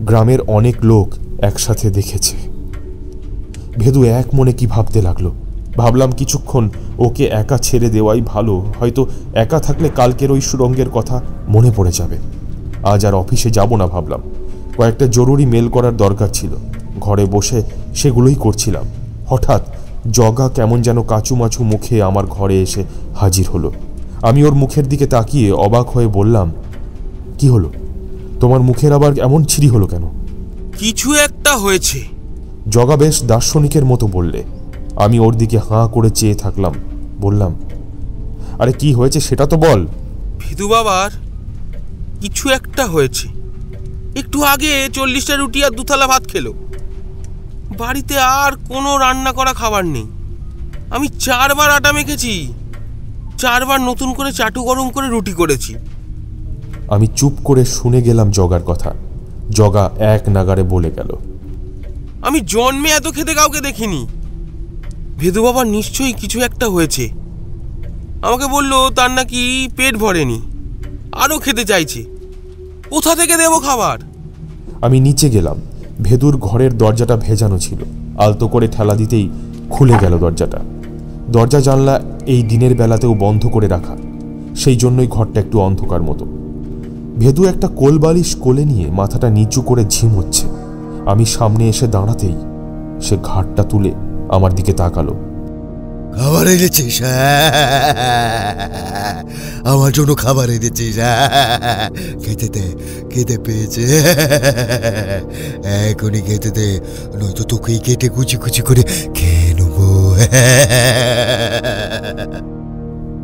গ্রামের অনেক লোক একসাথে দেখেছে। ভেদু এক মনে কি ভাবতে লাগলো। ভাবলাম কিছুক্ষণ ওকে একা ছেড়ে দেওয়াই ভালো, হয়তো একা থাকলে কালকের ওই সুরঙ্গের কথা মনে পড়ে যাবে। আজ আর অফিসে যাব না ভাবলাম, কয়েকটা জরুরি মেল করার দরকার ছিল। ঘরে বসে সেগুলোই করছিলাম। হঠাৎ জগা কেমন যেন কাচুমাচু মুখে আমার ঘরে এসে হাজির হলো। আমি ওর মুখের দিকে তাকিয়ে অবাক হয়ে বললাম, কি হলো তোমার মুখের আবার এমন ছিরি হলো কেন? কিছু একটা হয়েছে। জগা বেশ দার্শনিকের মতো বললে। আমি ওর দিকে হাঁ করে চেয়ে থাকলাম। বললাম, আরে কি হয়েছে সেটা তো বল। ভেদু বাবার কিছু একটা হয়েছে। একটু আগে 40টা রুটি আর 2 থালা ভাত খেলো। বাড়িতে আর কোনো রান্না করা খাবার নেই। আমি 4 বার আটা মেখেছি, 4 বার নতুন করে চাটু গরম করে রুটি করেছি। আমি চুপ করে শুনে গেলাম জগার কথা। জগা এক নাগারে বলে গেল, আমি জন্মে এত খেতে কাউকে দেখিনি। ভেদু বাবার নিশ্চয়ই কিছু একটা হয়েছে। আমাকে বলল তার নাকি পেট ভরেনি, আরও খেতে চাইছে। কোথা থেকে দেবো খাবার? আমি নিচে গেলাম। ভেদুর ঘরের দরজাটা ভেজানো ছিল। আলতো করে ঠেলা দিতেই খুলে গেল দরজাটা। দরজা জানলা এই দিনের বেলাতেও বন্ধ করে রাখা, সেই জন্যই ঘরটা একটু অন্ধকার মতো। ভেদু একটা কোলবালিশ কোলে নিয়ে মাথাটা নিচু করে ঝিমোচ্ছে। আমি সামনে এসে দাঁড়াতেই সে ঘাটটা তুলে আমার দিকে তাকালো। খাবার এনেছিস? আমার জন্য খাবার এনেছিস? খেতে দে, খেতে পেয়েছে। এখনই খেতে দে, নয়তো তোকেই কেটে কুচি কুচি করে খেয়ে নেবো।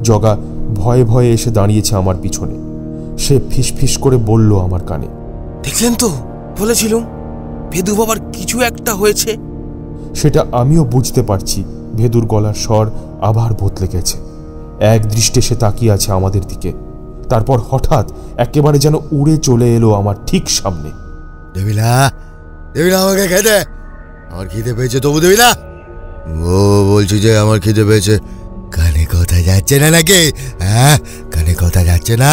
জগা ভয়ে ভয়ে এসে দাঁড়িয়েছে আমার পিছনে। সে ফিসফিস করে বলল আমার কানে, দেখলেন তো, বলেছিলুম ভেদু বাবার কিছু একটা হয়েছে। সেটা আমিও বুঝতে পারছি। ভেদুর গলার স্বর আবার বদলে গেছে। এক দৃষ্টে সে তাকিয়ে আছে আমাদের দিকে। তারপর হঠাৎ একেবারে যেন উড়ে চলে এলো আমার ঠিক সামনে। দেবিলা, দেবিলা আমাকে খেতে, আমার খিদে পেয়েছে। তবু দেবিলা, ও বলছি যে আমার খিদে পেয়েছে। কানে কথা যাচ্ছে না নাকি? হ্যাঁ, কানে কথা যাচ্ছে না?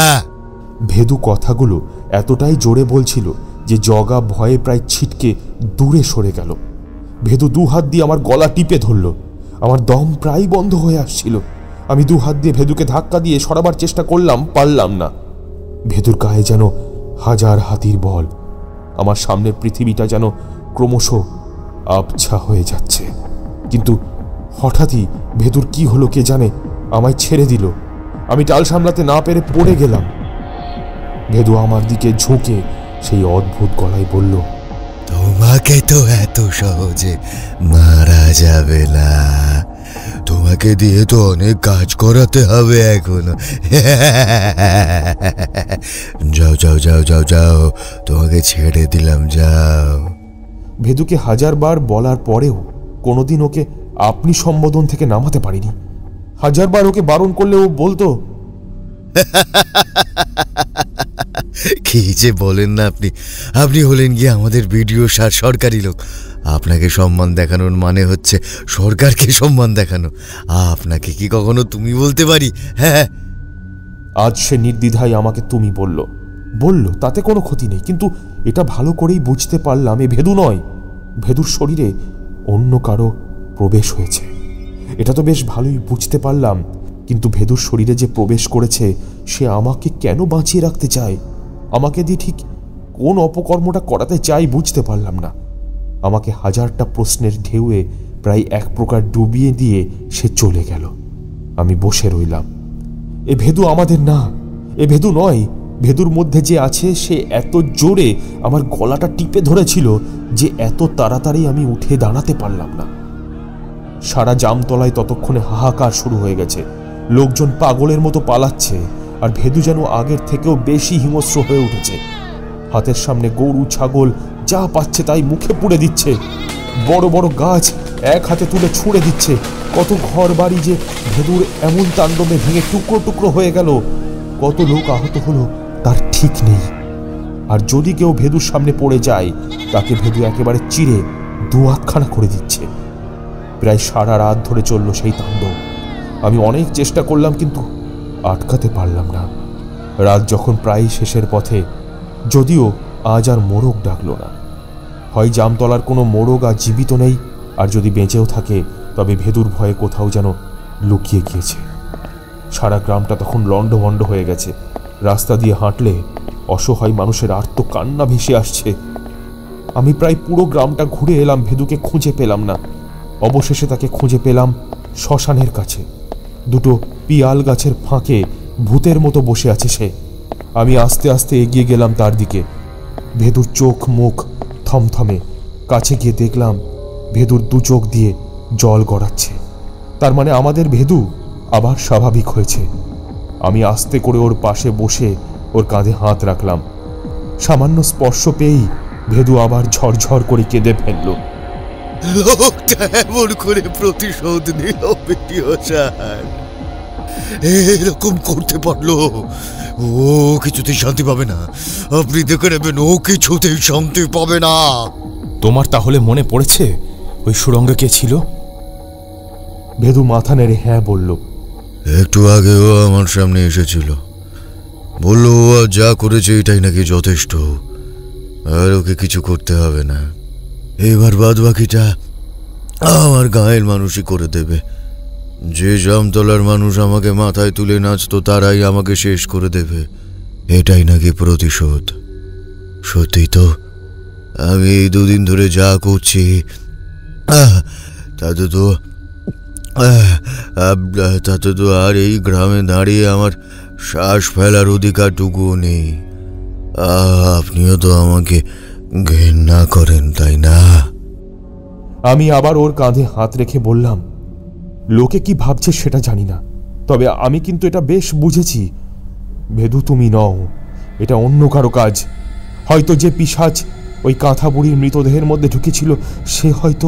ভেদু কথাগুলো এতটাই জোরে বলছিল যে জগা ভয়ে প্রায় ছিটকে দূরে সরে গেল। ভেদু 2 হাত দিয়ে আমার গলা টিপে ধরল। আমার দম প্রায় বন্ধ হয়ে আসছিল। আমি 2 হাত দিয়ে ভেদুকে ধাক্কা দিয়ে সরাবার চেষ্টা করলাম, পারলাম না। ভেদুর গায়ে যেন হাজার হাতির বল। আমার সামনের পৃথিবীটা যেন ক্রমশ আবছা হয়ে যাচ্ছে। কিন্তু হঠাৎই ভেদুর কি হলো কে জানে, আমায় ছেড়ে দিল। আমি টাল সামলাতে না পেরে পড়ে গেলাম। ভেদু আমার দিকে ঝুঁকে সেই অদ্ভুত গলায় বলল, তোমাকে তো এত সহজে মারা যাবে না। তোমাকে দিয়ে তো অনেক কাজ করাতে হবে এখনো। যাও যাও যাও যাও যাও, তোমাকে ছেড়ে দিলাম, যাও। ভেদুকে 1000 বার বলার পরেও কোনোদিন ওকে আপনি সম্বোধন থেকে নামাতে পারিনি। 1000 বার ওকে বারণ করলে ও বলতো। কি যে বলেন না আপনি! আপনি হলেন গিয়ে আমাদের ভিডিও সরকারি লোক। আপনাকে সম্মান দেখানোর মানে হচ্ছে সরকারকে সম্মান দেখানো। আপনাকে কি কখনো তুমি বলতে পারি? হ্যাঁ, আজ সে নির্দ্বিধায় আমাকে তুমি বলল, তাতে কোনো ক্ষতি নেই। কিন্তু এটা ভালো করেই বুঝতে পারলাম এ ভেদু নয়। ভেদুর শরীরে অন্য কারো প্রবেশ হয়েছে। এটা তো বেশ ভালোই বুঝতে পারলাম। কিন্তু ভেদুর শরীরে যে প্রবেশ করেছে সে আমাকে কেন বাঁচিয়ে রাখতে চায়, আমাকে দিয়ে ঠিক কোন অপকর্মটা করাতে চাই বুঝতে পারলাম না। আমাকে 1000টা প্রশ্নের ঢেউয়ে প্রায় এক প্রকার ডুবিয়ে দিয়ে সে চলে গেল। আমি বসে রইলাম। এ ভেদু আমাদের না, এ ভেদু নয়। ভেদুর মধ্যে যে আছে সে এত জোরে আমার গলাটা টিপে ধরেছিল যে এত তাড়াতাড়ি আমি উঠে দাঁড়াতে পারলাম না। সারা জামতলায় ততক্ষণে হাহাকার শুরু হয়ে গেছে। লোকজন পাগলের মতো পালাচ্ছে, আর ভেদু যেন আগের থেকেও বেশি হিংস্র হয়ে উঠেছে। হাতের সামনে গরু ছাগল যা পাচ্ছে তাই মুখে পুড়ে দিচ্ছে। বড় বড় গাছ এক হাতে তুলে ছুঁড়ে দিচ্ছে। কত ঘর বাড়ি যে ভেদুর এমন তাণ্ডবে ভেঙে টুকরো টুকরো হয়ে গেল। কত লোক আহত হলো তার ঠিক নেই। আর যদি কেউ ভেদুর সামনে পড়ে যায় তাকে ভেদু একেবারে চিরে 2 হাতখানা করে দিচ্ছে। প্রায় সারা রাত ধরে চলল সেই তাণ্ডব। আমি অনেক চেষ্টা করলাম কিন্তু আটকাতে পারলাম না। রাত যখন প্রায় শেষের পথে, যদিও আজ আর মোরগ ডাকলো না। হয় জামতলার কোনো মোরগ আর জীবিত নেই, আর যদি বেঁচেও থাকে তবে ভেদুর ভয়ে কোথাও যেন লুকিয়ে গিয়েছে। সারা গ্রামটা তখন লণ্ডভণ্ড হয়ে গেছে। রাস্তা দিয়ে হাঁটলে অসহায় মানুষের আর্ত কান্না ভেসে আসছে। আমি প্রায় পুরো গ্রামটা ঘুরে এলাম, ভেদুকে খুঁজে পেলাম না। অবশেষে তাকে খুঁজে পেলাম শ্মশানের কাছে। দুটো পিয়াল গাছের ফাঁকে ভূতের মতো বসে আছে সে। আমি আস্তে আস্তে এগিয়ে গেলাম তার দিকে। ভেদুর চোখ মুখ থমথমে। কাছে গিয়ে দেখলাম ভেদুর দু চোখ দিয়ে জল গড়াচ্ছে। তার মানে আমাদের ভেদু আবার স্বাভাবিক হয়েছে। আমি আস্তে করে ওর পাশে বসে ওর কাঁধে হাত রাখলাম। সামান্য স্পর্শ পেয়েই ভেদু আবার ঝরঝর করে কেঁদে ফেলল। লোকটা এমন করে প্রতিশোধ নিল স্যার, এরকম করতে পারলো? ও কিছুতেই শান্তি পাবে না। আপনি দেখে নেবেন, ও কিছুতেই শান্তি পাবে না। তোমার তাহলে মনে পড়েছে ওই সুরঙ্গে কে ছিল? ভেদু মাথা নেড়ে হ্যাঁ বলল। একটু আগে ও আমার সামনে এসেছিল, বলল ও যা করেছে এটাই নাকি যথেষ্ট, আর ওকে কিছু করতে হবে না। এবার বাদ বাকিটা আমার গায়ের মানুষই করে দেবে। যে জামতলার মানুষ আমাকে মাথায় তুলে নাচতো তারাই আমাকে শেষ করে দেবে, এটাই নাকি প্রতিশোধ। সত্যি তো, আমি এই দুদিন ধরে যা করছি তাতে তো আর এই গ্রামে দাঁড়িয়ে আমার শ্বাস ফেলার অধিকারটুকুও নেই। আপনিও তো আমাকে ঘেন্না করেন, তাই না? আমি আবার ওর কাঁধে হাত রেখে বললাম, লোকে কি ভাবছে সেটা জানি না, তবে আমি কিন্তু এটা বেশ বুঝেছি। ভেদু তুমি নও, এটা অন্য কারো কাজ। হয়তো যে পিশাচ ওই কাঁথা বুড়ির মৃতদেহের মধ্যে ঢুকেছিল সে হয়তো।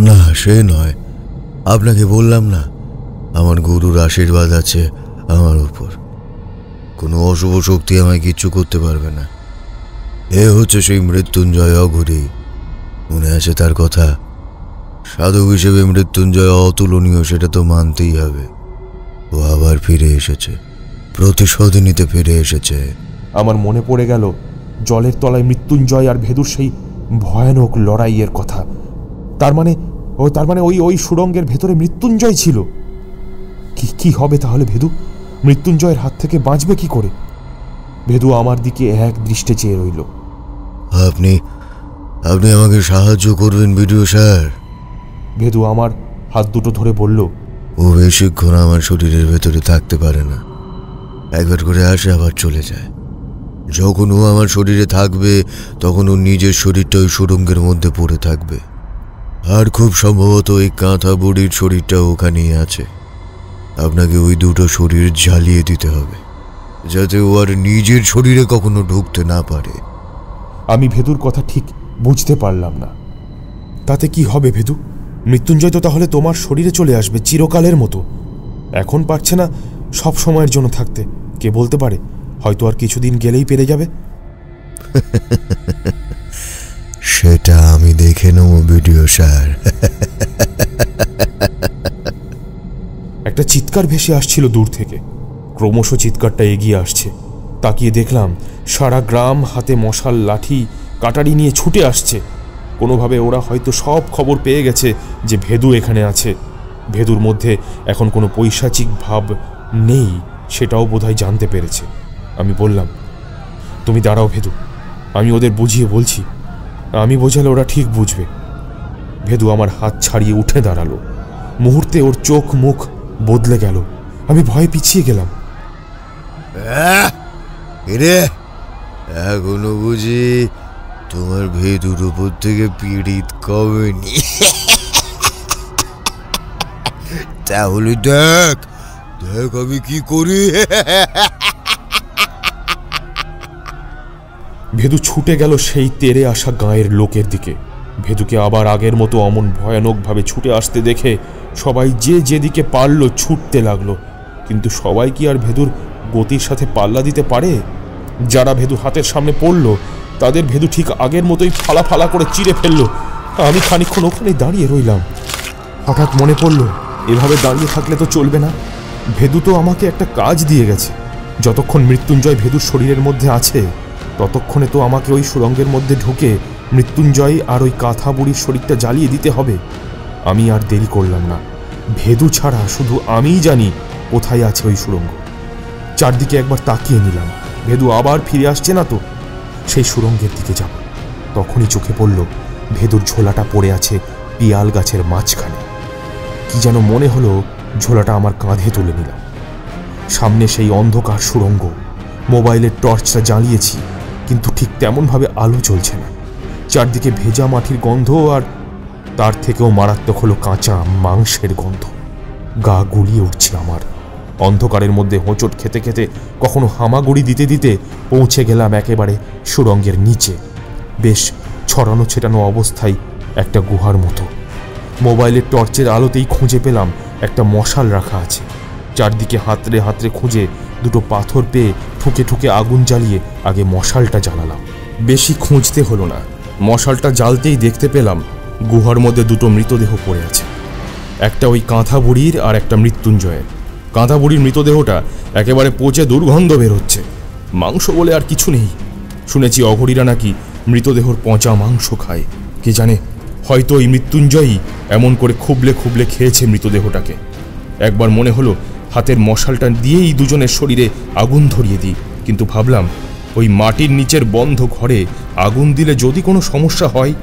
না, সে নয়। আপনাকে বললাম না, আমার গুরুর আশীর্বাদ আছে আমার উপর। কোনো অশুভ শক্তি আমায় কিচ্ছু করতে পারবে না। এ হচ্ছে সেই মৃত্যুঞ্জয় অঘরী, মনে আছে তার কথা? সাধক হিসেবে মৃত্যুঞ্জয় অতুলনীয়, সেটা তো মানতেই হবে। ও আবার ফিরে এসেছে, প্রতিশোধ নিতে ফিরে এসেছে। আমার মনে পড়ে গেল জলের তলায় মৃত্যুঞ্জয় আর ভেদুর সেই ভয়ানক লড়াইয়ের কথা। তার মানে ওই সুড়ঙ্গের ভেতরে মৃত্যুঞ্জয় ছিল। কি হবে তাহলে ভেদু? মৃত্যুঞ্জয়ের হাত থেকে বাঁচবে কি করে? ভেদু আমার দিকে এক দৃষ্টে চেয়ে রইল। আপনি আমাকে সাহায্য করবেন বিডিও স্যার? ভেদু আমার হাত দুটো ধরে বলল, ও বেশিক্ষণ আমার শরীরের ভেতরে থাকতে পারে না। একবার করে আসে আবার চলে যায়। যখন ও আমার শরীরে থাকবে তখন ওর নিজের শরীরটা ওই সুড়ঙ্গের মধ্যে পড়ে থাকবে, আর খুব সম্ভবত এই কাঁথা বুড়ির শরীরটা ওখানেই আছে। আপনাকে ওই দুটো শরীর জ্বালিয়ে দিতে হবে, যাতে ও আর নিজের শরীরে কখনো ঢুকতে না পারে। আমি ভেদুর কথা ঠিক বুঝতে পারলাম না। তাতে কি হবে ভেদু? মৃত্যুঞ্জয় তো তাহলে তোমার শরীরে চলে আসবে চিরকালের মতো। এখন পারছে না সব সময়ের জন্য থাকতে, কে বলতে পারে হয়তো আর কিছুদিন গেলেই পেরে যাবে। সেটা আমি দেখে নেব ভিডিও স্যার। একটা চিৎকার ভেসে আসছিল দূর থেকে। ক্রমশ চিৎকারটা এগিয়ে আসছে। তাকিয়ে দেখলাম সারা গ্রাম হাতে মশাল, লাঠি, কাটারি নিয়ে ছুটে আসছে। কোনোভাবে ওরা হয়তো সব খবর পেয়ে গেছে যে ভেদু এখানে আছে। ভেদুর মধ্যে এখন কোনো পৈশাচিক ভাব নেই, সেটাও বোধহয় জানতে পেরেছে। আমি বললাম, তুমি দাঁড়াও ভেদু, আমি ওদের বুঝিয়ে বলছি। আমি বোঝালে ওরা ঠিক বুঝবে। ভেদু আমার হাত ছাড়িয়ে উঠে দাঁড়ালো। মুহূর্তে ওর চোখ মুখ বদলে গেল। আমি ভয়ে পিছিয়ে গেলাম। এখনো বুঝি তোমার ভেদুর উপর থেকে পীড়িত কমেনি? তাহলে দেখ আমি কি করি। ভেদু ছুটে গেল সেই তেরে আসা গাঁয়ের লোকের দিকে। ভেদুকে আবার আগের মতো অমন ভয়ানকভাবে ছুটে আসতে দেখে সবাই যে যেদিকে পারল ছুটতে লাগলো। কিন্তু সবাই কি আর ভেদুর গতির সাথে পাল্লা দিতে পারে? যারা ভেদু হাতের সামনে পড়ল তাদের ভেদু ঠিক আগের মতোই ফালা ফালা করে চিড়ে ফেললো। আমি খানিকক্ষণ ওখানে দাঁড়িয়ে রইলাম। হঠাৎ মনে পড়ল, এভাবে দাঁড়িয়ে থাকলে তো চলবে না। ভেদু তো আমাকে একটা কাজ দিয়ে গেছে। যতক্ষণ মৃত্যুঞ্জয় ভেদুর শরীরের মধ্যে আছে ততক্ষণে তো আমাকে ওই সুড়ঙ্গের মধ্যে ঢুকে মৃত্যুঞ্জয় আর ওই কাঁথা বুড়ির শরীরটা জ্বালিয়ে দিতে হবে। আমি আর দেরি করলাম না। ভেদু ছাড়া শুধু আমিই জানি কোথায় আছে ওই সুড়ঙ্গ। চারদিকে একবার তাকিয়ে নিলাম, ভেদু আবার ফিরে আসছে না তো। সেই সুড়ঙ্গের দিকে যাব, তখনই চোখে পড়ল ভেদুর ঝোলাটা পড়ে আছে পিয়াল গাছের মাঝখানে। কি যেন মনে হলো ঝোলাটা আমার কাঁধে তুলে নিলাম। সামনে সেই অন্ধকার সুড়ঙ্গ। মোবাইলের টর্চটা জ্বালিয়েছি, কিন্তু ঠিক তেমনভাবে আলো জ্বলছে না। চারদিকে ভেজা মাটির গন্ধ, আর তার থেকেও মারাত্মক হলো কাঁচা মাংসের গন্ধ। গা গুলিয়ে উঠছে আমার। অন্ধকারের মধ্যে হোঁচট খেতে খেতে, কখনো হামাগুড়ি দিতে দিতে পৌঁছে গেলাম একেবারে সুড়ঙ্গের নিচে। বেশ ছড়ানো ছেটানো অবস্থায় একটা গুহার মতো। মোবাইলের টর্চের আলোতেই খুঁজে পেলাম একটা মশাল রাখা আছে। চারদিকে হাতড়ে হাতড়ে খুঁজে দুটো পাথর পেয়ে ঠুকে ঠুকে আগুন জ্বালিয়ে আগে মশালটা জ্বালালাম। বেশি খুঁজতে হলো না, মশালটা জ্বালতেই দেখতে পেলাম গুহার মধ্যে দুটো মৃতদেহ পড়ে আছে। একটা ওই কাঁথা বুড়ির আর একটা মৃত্যুঞ্জয়ের। কাঁথা বুড়ির মৃতদেহটা একেবারে পচে দুর্গন্ধ বের হচ্ছে। মাংস বলে আর কিছু নেই। শুনেছি অঘরীরা নাকি মৃতদেহর পচা মাংস খায়। কে জানে, হয়তো ওই মৃত্যুঞ্জয়ই এমন করে খুবলে খুবলে খেয়েছে মৃতদেহটাকে। একবার মনে হলো হাতের মশালটা দিয়েই দুজনের শরীরে আগুন ধরিয়ে দিই, কিন্তু ভাবলাম ওই মাটির নিচের বন্ধ ঘরে আগুন দিলে যদি কোনো সমস্যা হয়,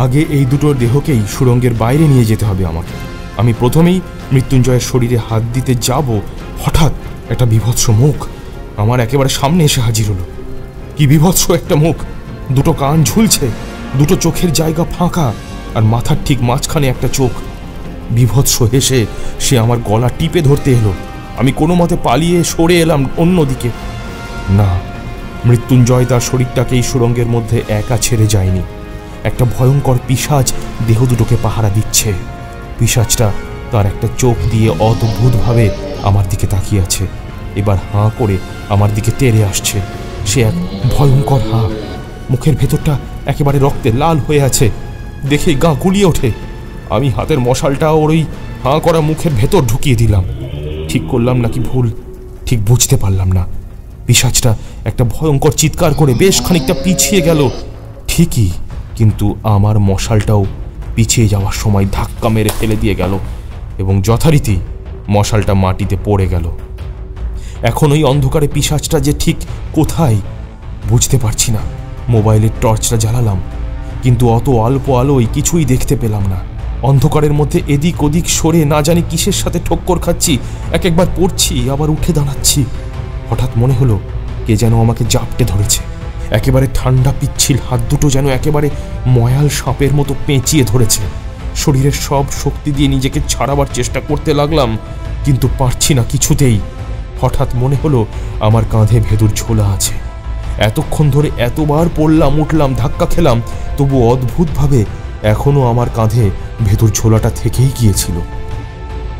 আগে এই দুটো দেহকেই সুড়ঙ্গের বাইরে নিয়ে যেতে হবে আমাকে। আমি প্রথমেই মৃত্যুঞ্জয়ের শরীরে হাত দিতে যাব, হঠাৎ একটা বিভৎস মুখ আমার একেবারে সামনে এসে হাজির হলো। কি বিভৎস একটা মুখ! দুটো কান ঝুলছে, দুটো চোখের জায়গা ফাঁকা, আর মাথার ঠিক মাঝখানে একটা চোখ। বিভৎস হেসে সে আমার গলা টিপে ধরতে এলো। আমি কোনো মতে পালিয়ে সরে এলাম অন্যদিকে। না, মৃত্যুঞ্জয় তার শরীরটাকে এই সুড়ঙ্গের মধ্যে একা ছেড়ে যায়নি। একটা ভয়ঙ্কর পিশাচ দেহ দুটোকে পাহারা দিচ্ছে। পিশাচটা তার একটা চোখ দিয়ে অদ্ভুতভাবে আমার দিকে তাকিয়ে আছে। এবার হাঁ করে আমার দিকে তেড়ে আসছে। সে এক ভয়ঙ্কর হাঁ। মুখের ভেতরটা একেবারে রক্তে লাল হয়ে আছে। দেখে গা গুলিয়ে ওঠে। আমি হাতের মশালটা ওর ওই হাঁ করা মুখের ভেতর ঢুকিয়ে দিলাম। ঠিক করলাম নাকি ভুল ঠিক বুঝতে পারলাম না। পিশাচটা একটা ভয়ঙ্কর চিৎকার করে বেশ খানিকটা পিছিয়ে গেল ঠিকই, কিন্তু আমার মশালটাও পিছিয়ে যাওয়ার সময় ধাক্কা মেরে ফেলে দিয়ে গেল এবং যথারীতি মশালটা মাটিতে পড়ে গেল। এখন ওই অন্ধকারে পিশাচটা যে ঠিক কোথায় বুঝতে পারছি না। মোবাইলের টর্চটা জ্বালালাম, কিন্তু অত অল্প আলোয় কিছুই দেখতে পেলাম না। অন্ধকারের মধ্যে এদিক ওদিক সরে না জানি কিসের সাথে ঠক্কর খাচ্ছি। একবার পড়ছি, আবার উঠে দাঁড়াচ্ছি। হঠাৎ মনে হলো কে যেন আমাকে জাপটে ধরেছে। একেবারে ঠান্ডা পিচ্ছিল হাত দুটো যেন একেবারে ময়াল সাপের মতো পেঁচিয়ে ধরেছে। শরীরের সব শক্তি দিয়ে নিজেকে ছাড়াবার চেষ্টা করতে লাগলাম, কিন্তু পারছি না কিছুতেই। হঠাৎ মনে হলো আমার কাঁধে ভেদুর ঝোলা আছে। এতক্ষণ ধরে এতবার পড়লাম, উঠলাম, ধাক্কা খেলাম, তবু অদ্ভুতভাবে এখনো আমার কাঁধে ভেদুর ঝোলাটা থেকেই গিয়েছিল।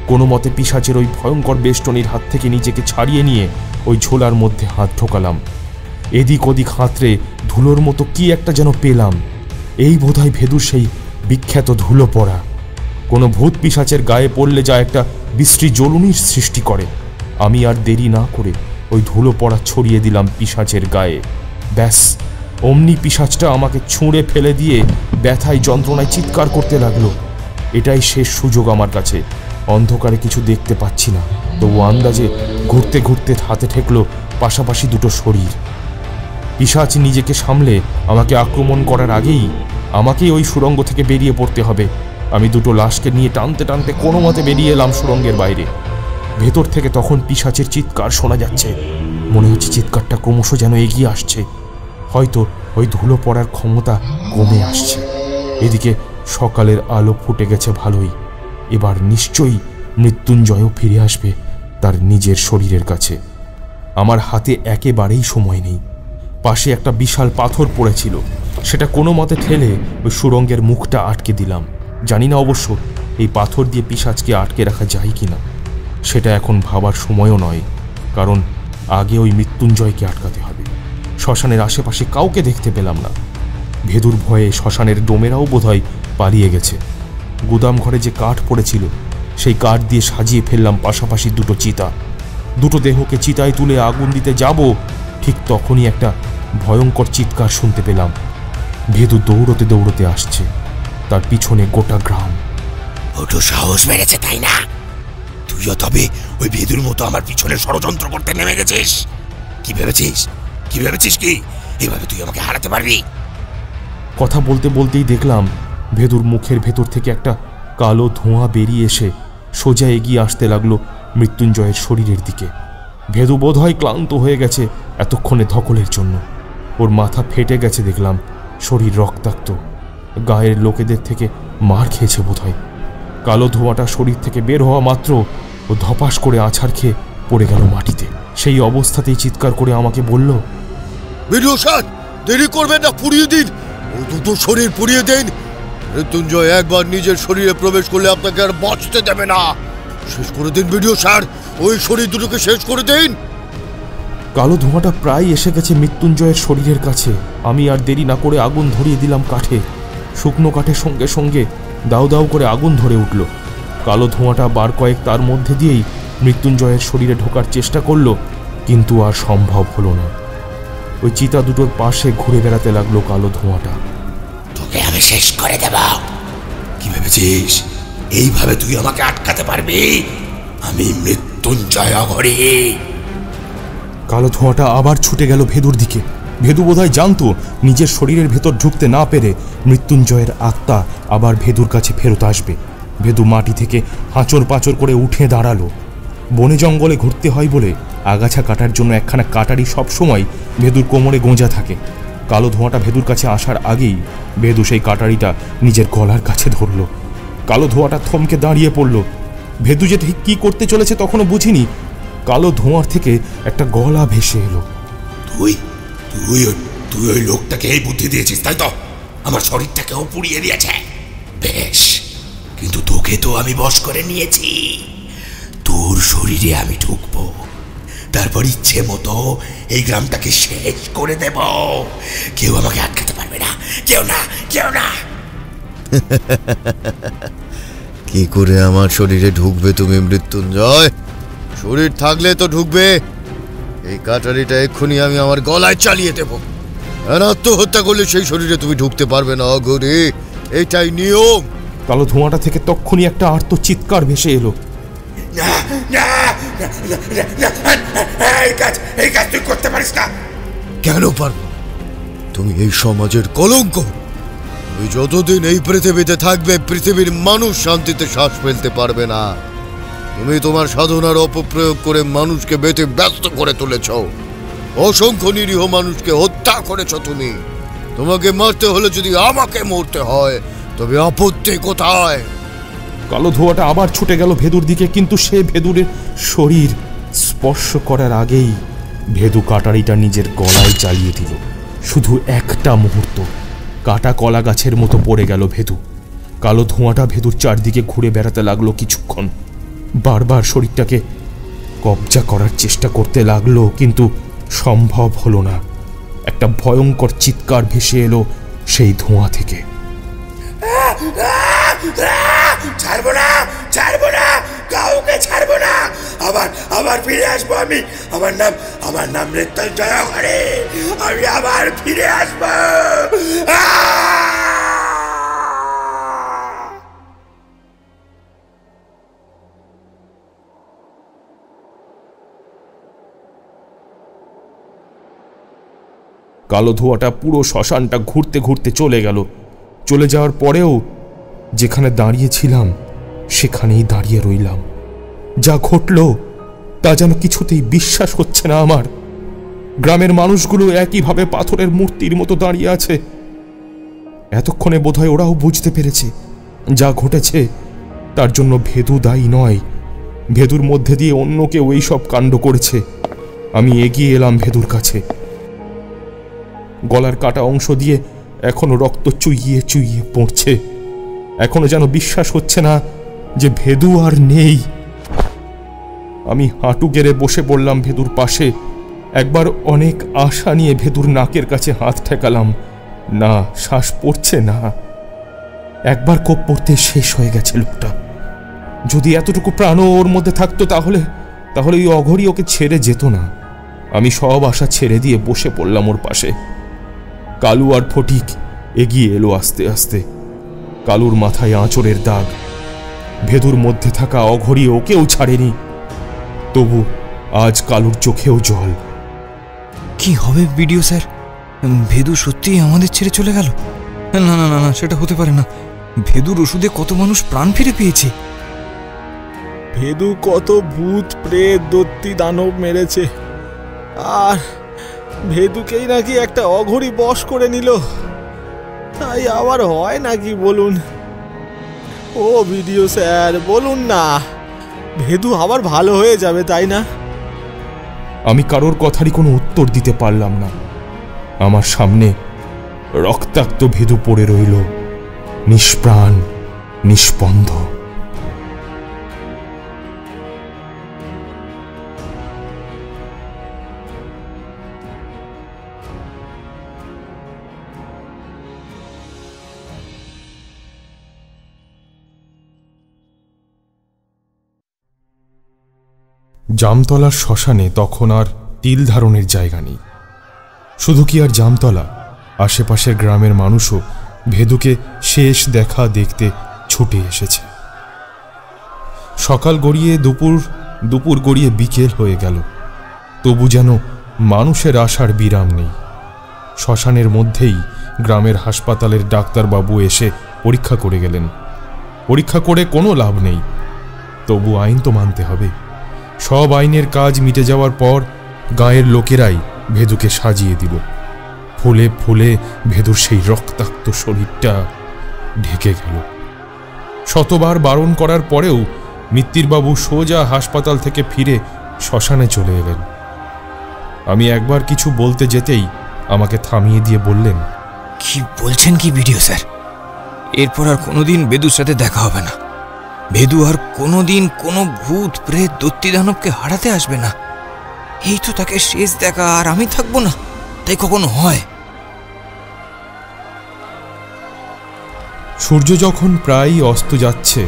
কোনো মতে পিশাচের ওই ভয়ঙ্কর বেষ্টনীর হাত থেকে নিজেকে ছাড়িয়ে নিয়ে ওই ঝোলার মধ্যে হাত ঢোকালাম। এদিক ওদিক হাতড়ে ধুলোর মতো কি একটা যেন পেলাম। এই বোধহয় ভেদুর সেই বিখ্যাত ধুলো পড়া। কোনো ভূত পিশাচের গায়ে পড়লে যা একটা বিশ্রী জ্বলুনির সৃষ্টি করে। আমি আর দেরি না করে ওই ধুলো পড়া ছড়িয়ে দিলাম পিশাচের গায়ে। ব্যাস, অমনি পিশাচটা আমাকে ছুঁড়ে ফেলে দিয়ে ব্যথায় যন্ত্রণায় চিৎকার করতে লাগলো। এটাই শেষ সুযোগ আমার কাছে। অন্ধকারে কিছু দেখতে পাচ্ছি না, তবু আন্দাজে ঘুরতে ঘুরতে হাতে ঠেকলো পাশাপাশি দুটো শরীর। পিশাচ নিজেকে সামলে আমাকে আক্রমণ করার আগেই আমাকেই ওই সুড়ঙ্গ থেকে বেরিয়ে পড়তে হবে। আমি দুটো লাশকে নিয়ে টানতে টানতে কোনো মতে বেরিয়ে এলাম সুড়ঙ্গের বাইরে। ভেতর থেকে তখন পিশাচের চিৎকার শোনা যাচ্ছে। মনে হচ্ছে চিৎকারটা ক্রমশ যেন এগিয়ে আসছে। হয়তো ওই ধুলো পড়ার ক্ষমতা কমে আসছে। এদিকে সকালের আলো ফুটে গেছে ভালোই। এবার নিশ্চয়ই মৃত্যুঞ্জয়ও ফিরে আসবে তার নিজের শরীরের কাছে। আমার হাতে একেবারেই সময় নেই। পাশে একটা বিশাল পাথর পড়েছিল, সেটা কোনো মতে ঠেলে ওই সুড়ঙ্গের মুখটা আটকে দিলাম। জানি না অবশ্য এই পাথর দিয়ে পিশাচকে আটকে রাখা যায় কিনা। সেটা এখন ভাবার সময়ও নয়, কারণ আগে ওই মৃত্যুঞ্জয়কে আটকাতে হবে। শ্মশানের আশেপাশে কাউকে দেখতে পেলাম না। ভেদুর ভয়ে শ্মশানের ডোমেরাও বোধহয় পালিয়ে গেছে। গুদাম ঘরে যে কাঠ পড়েছিল সেই কাঠ দিয়ে সাজিয়ে ফেললাম পাশাপাশি দুটো চিতা। দুটো দেহকে চিতায় তুলে আগুন দিতে যাব, ঠিক তখনই একটা ভয়ঙ্কর চিৎকার শুনতে পেলাম। ভেদু দৌড়তে দৌড়তে আসছে, তার পিছনে গোটা গ্রাম। ওটো সাহস বেড়েছে তাই না? তুইও তবে ওই ভেদুর মতো আমার পিছনে ষড়যন্ত্র করতে নেমে গেছিস? কি ভেবেছিস কি এভাবে তুই আমাকে হারাতে পারবি? কথা বলতে বলতেই দেখলাম ভেদুর মুখের ভেতর থেকে একটা কালো ধোঁয়া বেরিয়ে এসে সোজা এগিয়ে আসতে লাগলো মৃত্যুঞ্জয়ের শরীরের দিকে। ভেদু বোধহয় ক্লান্ত হয়ে গেছে এতক্ষণে ধকলের জন্য। ওর মাথা ফেটে গেছে দেখলাম, শরীর রক্তাক্ত, গায়ের লোকেদের থেকে মার খেয়েছে বোধহয়। কালো ধোঁয়াটা শরীর থেকে বের হওয়া মাত্র ও ধপাস করে আছাড় খেয়ে পড়ে গেল মাটিতে। সেই অবস্থাতেই চিৎকার করে আমাকে বলল, ভিডিও স্যার, দেরি করবেন না, পুড়িয়ে দিন, ও দুটো শরীর পুড়িয়ে দিন। মৃত্যুঞ্জয় একবার নিজের শরীরে প্রবেশ করলে আপনাকে আর বাঁচতে দেবে না। শেষ করে দিন ভিডিও স্যার, ওই শরীর দুটোকে শেষ করে দিন। কালো ধোঁয়াটা প্রায় এসে গেছে মৃত্যুঞ্জয়ের শরীরের কাছে। আমি আর দেরি না করে আগুন ধরিয়ে দিলাম কাঠে। শুকনো কাঠের সঙ্গে সঙ্গে দাউ দাউ করে আগুন ধরে উঠল। কালো ধোঁয়াটা বার কয়েক তার মধ্যে দিয়েই মৃত্যুঞ্জয়ের শরীরে ঢোকার চেষ্টা করলো, কিন্তু আর সম্ভব হলো না। ওই চিতা দুটোর পাশে ঘুরে বেড়াতে লাগলো কালো ধোঁয়াটা। তোকে আমি শেষ করে দেব। কি ভেবেছিস এইভাবে তুই আমাকে আটকাতে পারবি? আমি মৃত্যুঞ্জয় অঘরী। কালো ধোঁয়াটা আবার ছুটে গেল ভেদুর দিকে। ভেদু বোধহয় জানতো নিজের শরীরের ভেতর ঢুকতে না পেরে মৃত্যুঞ্জয়ের আত্মা আবার ভেদুর কাছে ফেরত আসবে। ভেদু মাটি থেকে হাঁচড় পাঁচড় করে উঠে দাঁড়ালো। বনে জঙ্গলে ঘুরতে হয় বলে আগাছা কাটার জন্য একখানা কাটারি সবসময় ভেদুর কোমরে গোঁজা থাকে। কালো ধোঁয়াটা ভেদুর কাছে আসার আগেই ভেদু সেই কাটারিটা নিজের গলার কাছে ধরল। কালো ধোঁয়াটা থমকে দাঁড়িয়ে পড়ল। ভেদু যে ঠিক কী করতে চলেছে তখনও বুঝিনি। কালো ধোঁয়ার থেকে একটা গলা ভেসে এলো। তুই তুই তুই ওই লোকটাকে এই বুদ্ধি দিয়েছিস তাই তো? আমার শরীরটাকেও পুড়িয়ে দিয়েছে। বেশ, কিন্তু তোকে তো আমি বশ করে নিয়েছি। তোর শরীরে আমি ঢুকবো, তারপর ইচ্ছে মতো এই গ্রামটাকে শেষ করে দেব। কেউ আমাকে আটকাতে পারবে না, কেউ না। কি করে আমার শরীরে ঢুকবে তুমি মৃত্যুঞ্জয়? শরীর থাকলে তো ঢুকবে। এই কাটারিটা এক্ষুনি আমি আমার গলায় চালিয়ে দেব। আর আত্মহত্যা করলে সেই শরীরে তুমি ঢুকতে পারবে না অঘরী, এটাই নিয়ম। কালো ধোঁয়াটা থেকে তক্ষুনি একটা আর্ত চিৎকার ভেসে এলো। এই কাজ তুই করতে পারিস না। কেন পারবো? তুমি এই সমাজের কলঙ্ক। তুমি যতদিন এই পৃথিবীতে থাকবে পৃথিবীর মানুষ শান্তিতে শ্বাস ফেলতে পারবে না। তুমি তোমার সাধনার অপপ্রয়োগ করে মানুষকে বেঁধে ব্যস্ত করে তুলেছ। অসংখ্য নিরীহ মানুষকে হত্যা করেছ তুমি। তোমাকে মারতে হলে যদি আমাকে মরতে হয় তবে আপত্তি কোথায়? কালো ধোঁয়াটা আবার ছুটে গেল ভেদুর দিকে, কিন্তু সে ভেদুরের শরীর স্পর্শ করার আগেই ভেদু কাটারিটা নিজের গলায় চালিয়ে দিল। শুধু একটা মুহূর্ত, কাটা কলা গাছের মতো পড়ে গেল ভেদু। কালো ধোঁয়াটা ভেদুর চারদিকে ঘুরে বেড়াতে লাগলো কিছুক্ষণ। বারবার শরীরটাকে কবজা করার চেষ্টা করতে লাগলো, কিন্তু সম্ভব হলো না। একটা ভয়ঙ্কর চিৎকার ভেসে এলো সেই ধোঁয়া থেকে। ছাড়বো না, কাউকে ছাড়বো না। আবার ফিরে আসবো আমি। আমার নাম মৃত্যুঞ্জয় অঘরী। আমি আবার ফিরে আসবো। কালো ধোঁয়াটা পুরো শ্মশানটা ঘুরতে ঘুরতে চলে গেল। চলে যাওয়ার পরেও যেখানে দাঁড়িয়েছিলাম সেখানেই দাঁড়িয়ে রইলাম। যা ঘটল তা যেন কিছুতেই বিশ্বাস হচ্ছে না আমার। গ্রামের মানুষগুলো একইভাবে পাথরের মূর্তির মতো দাঁড়িয়ে আছে। এতক্ষণে বোধহয় ওরাও বুঝতে পেরেছে যা ঘটেছে তার জন্য ভেদু দায়ী নয়। ভেদুর মধ্যে দিয়ে অন্য কেউ এই সব কাণ্ড করেছে। আমি এগিয়ে এলাম ভেদুর কাছে। গলার কাটা অংশ দিয়ে এখনো রক্ত চুইয়ে চুইয়ে পড়ছে। এখনো যেন বিশ্বাস হচ্ছে না যে ভেদু আর নেই। আমি হাঁটু গেড়ে বসে পড়লাম ভেদুর পাশে। একবার অনেক আশা নিয়ে ভেদুর নাকের কাছে হাত ঠেকালাম। না, শ্বাস পড়ছে না। একবার কোপ পড়তে শেষ হয়ে গেছে লোকটা। যদি এতটুকু প্রাণ ওর মধ্যে থাকতো তাহলে ওই অঘরি ওকে ছেড়ে যেত না। আমি সব আশা ছেড়ে দিয়ে বসে পড়লাম ওর পাশে। কালু আর ফটিক এগিয়ে এলো আস্তে আস্তে। কালুর মাথায় আঁচড়ের দাগ। ভেদুর মধ্যে থাকা অঘরি ওকেও ছাড়েনি। তবু আজ কালুর চোখেও জল। কি হবে বিডিও স্যার? ভেদু সত্যিই আমাদের ছেড়ে চলে গেল? না না না না, সেটা হতে পারে না। ভেদুর ওষুধে কত মানুষ প্রাণ ফিরে পেয়েছে। ভেদু কত ভূত প্রেত দত্তি দানব মেরেছে, আর ভেদুকেই নাকি একটা অঘরি বশ করে নিল। তাই আবার হয় নাকি বলুন? ও ভিডিও স্যার, বলুন না, ভেদু আবার ভালো হয়ে যাবে, তাই না? আমি কারোর কথারই কোনো উত্তর দিতে পারলাম না। আমার সামনে রক্তাক্ত ভেদু পড়ে রইল, নিষ্প্রাণ, নিস্পন্দ। জামতলার শ্মশানে তখন আর তিল ধারণের জায়গা নেই। শুধু কি আর জামতলা, আশেপাশের গ্রামের মানুষও ভেদুকে শেষ দেখা দেখতে ছুটে এসেছে। সকাল গড়িয়ে দুপুর গড়িয়ে বিকেল হয়ে গেল, তবু যেন মানুষের আশার বিরাম নেই। শ্মশানের মধ্যেই গ্রামের হাসপাতালের ডাক্তারবাবু এসে পরীক্ষা করে গেলেন। পরীক্ষা করে কোনো লাভ নেই, তবু আইন তো মানতে হবে। সব আইনের কাজ মিটে যাওয়ার পর গাঁয়ের লোকেরাই ভেদুকে সাজিয়ে দিল। ফুলে ফুলে ভেদুর সেই রক্তাক্ত শরীরটা ঢেকে গেল। শতবার বারণ করার পরেও মিত্তিরবাবু সোজা হাসপাতাল থেকে ফিরে শ্মশানে চলে এলেন। আমি একবার কিছু বলতে যেতেই আমাকে থামিয়ে দিয়ে বললেন, কি বলছেন কি বিডিও স্যার? এরপর আর কোনোদিন ভেদুর সাথে দেখা হবে না। ভেদু আর কোনোদিন কোনো ভূত প্রেত দত্তি দানবকে হারাতে আসবে না। এই তো তাকে শেষ দেখা, আর আমি থাকবো না, তাই কখনো হয়? সূর্য যখন প্রায় অস্ত যাচ্ছে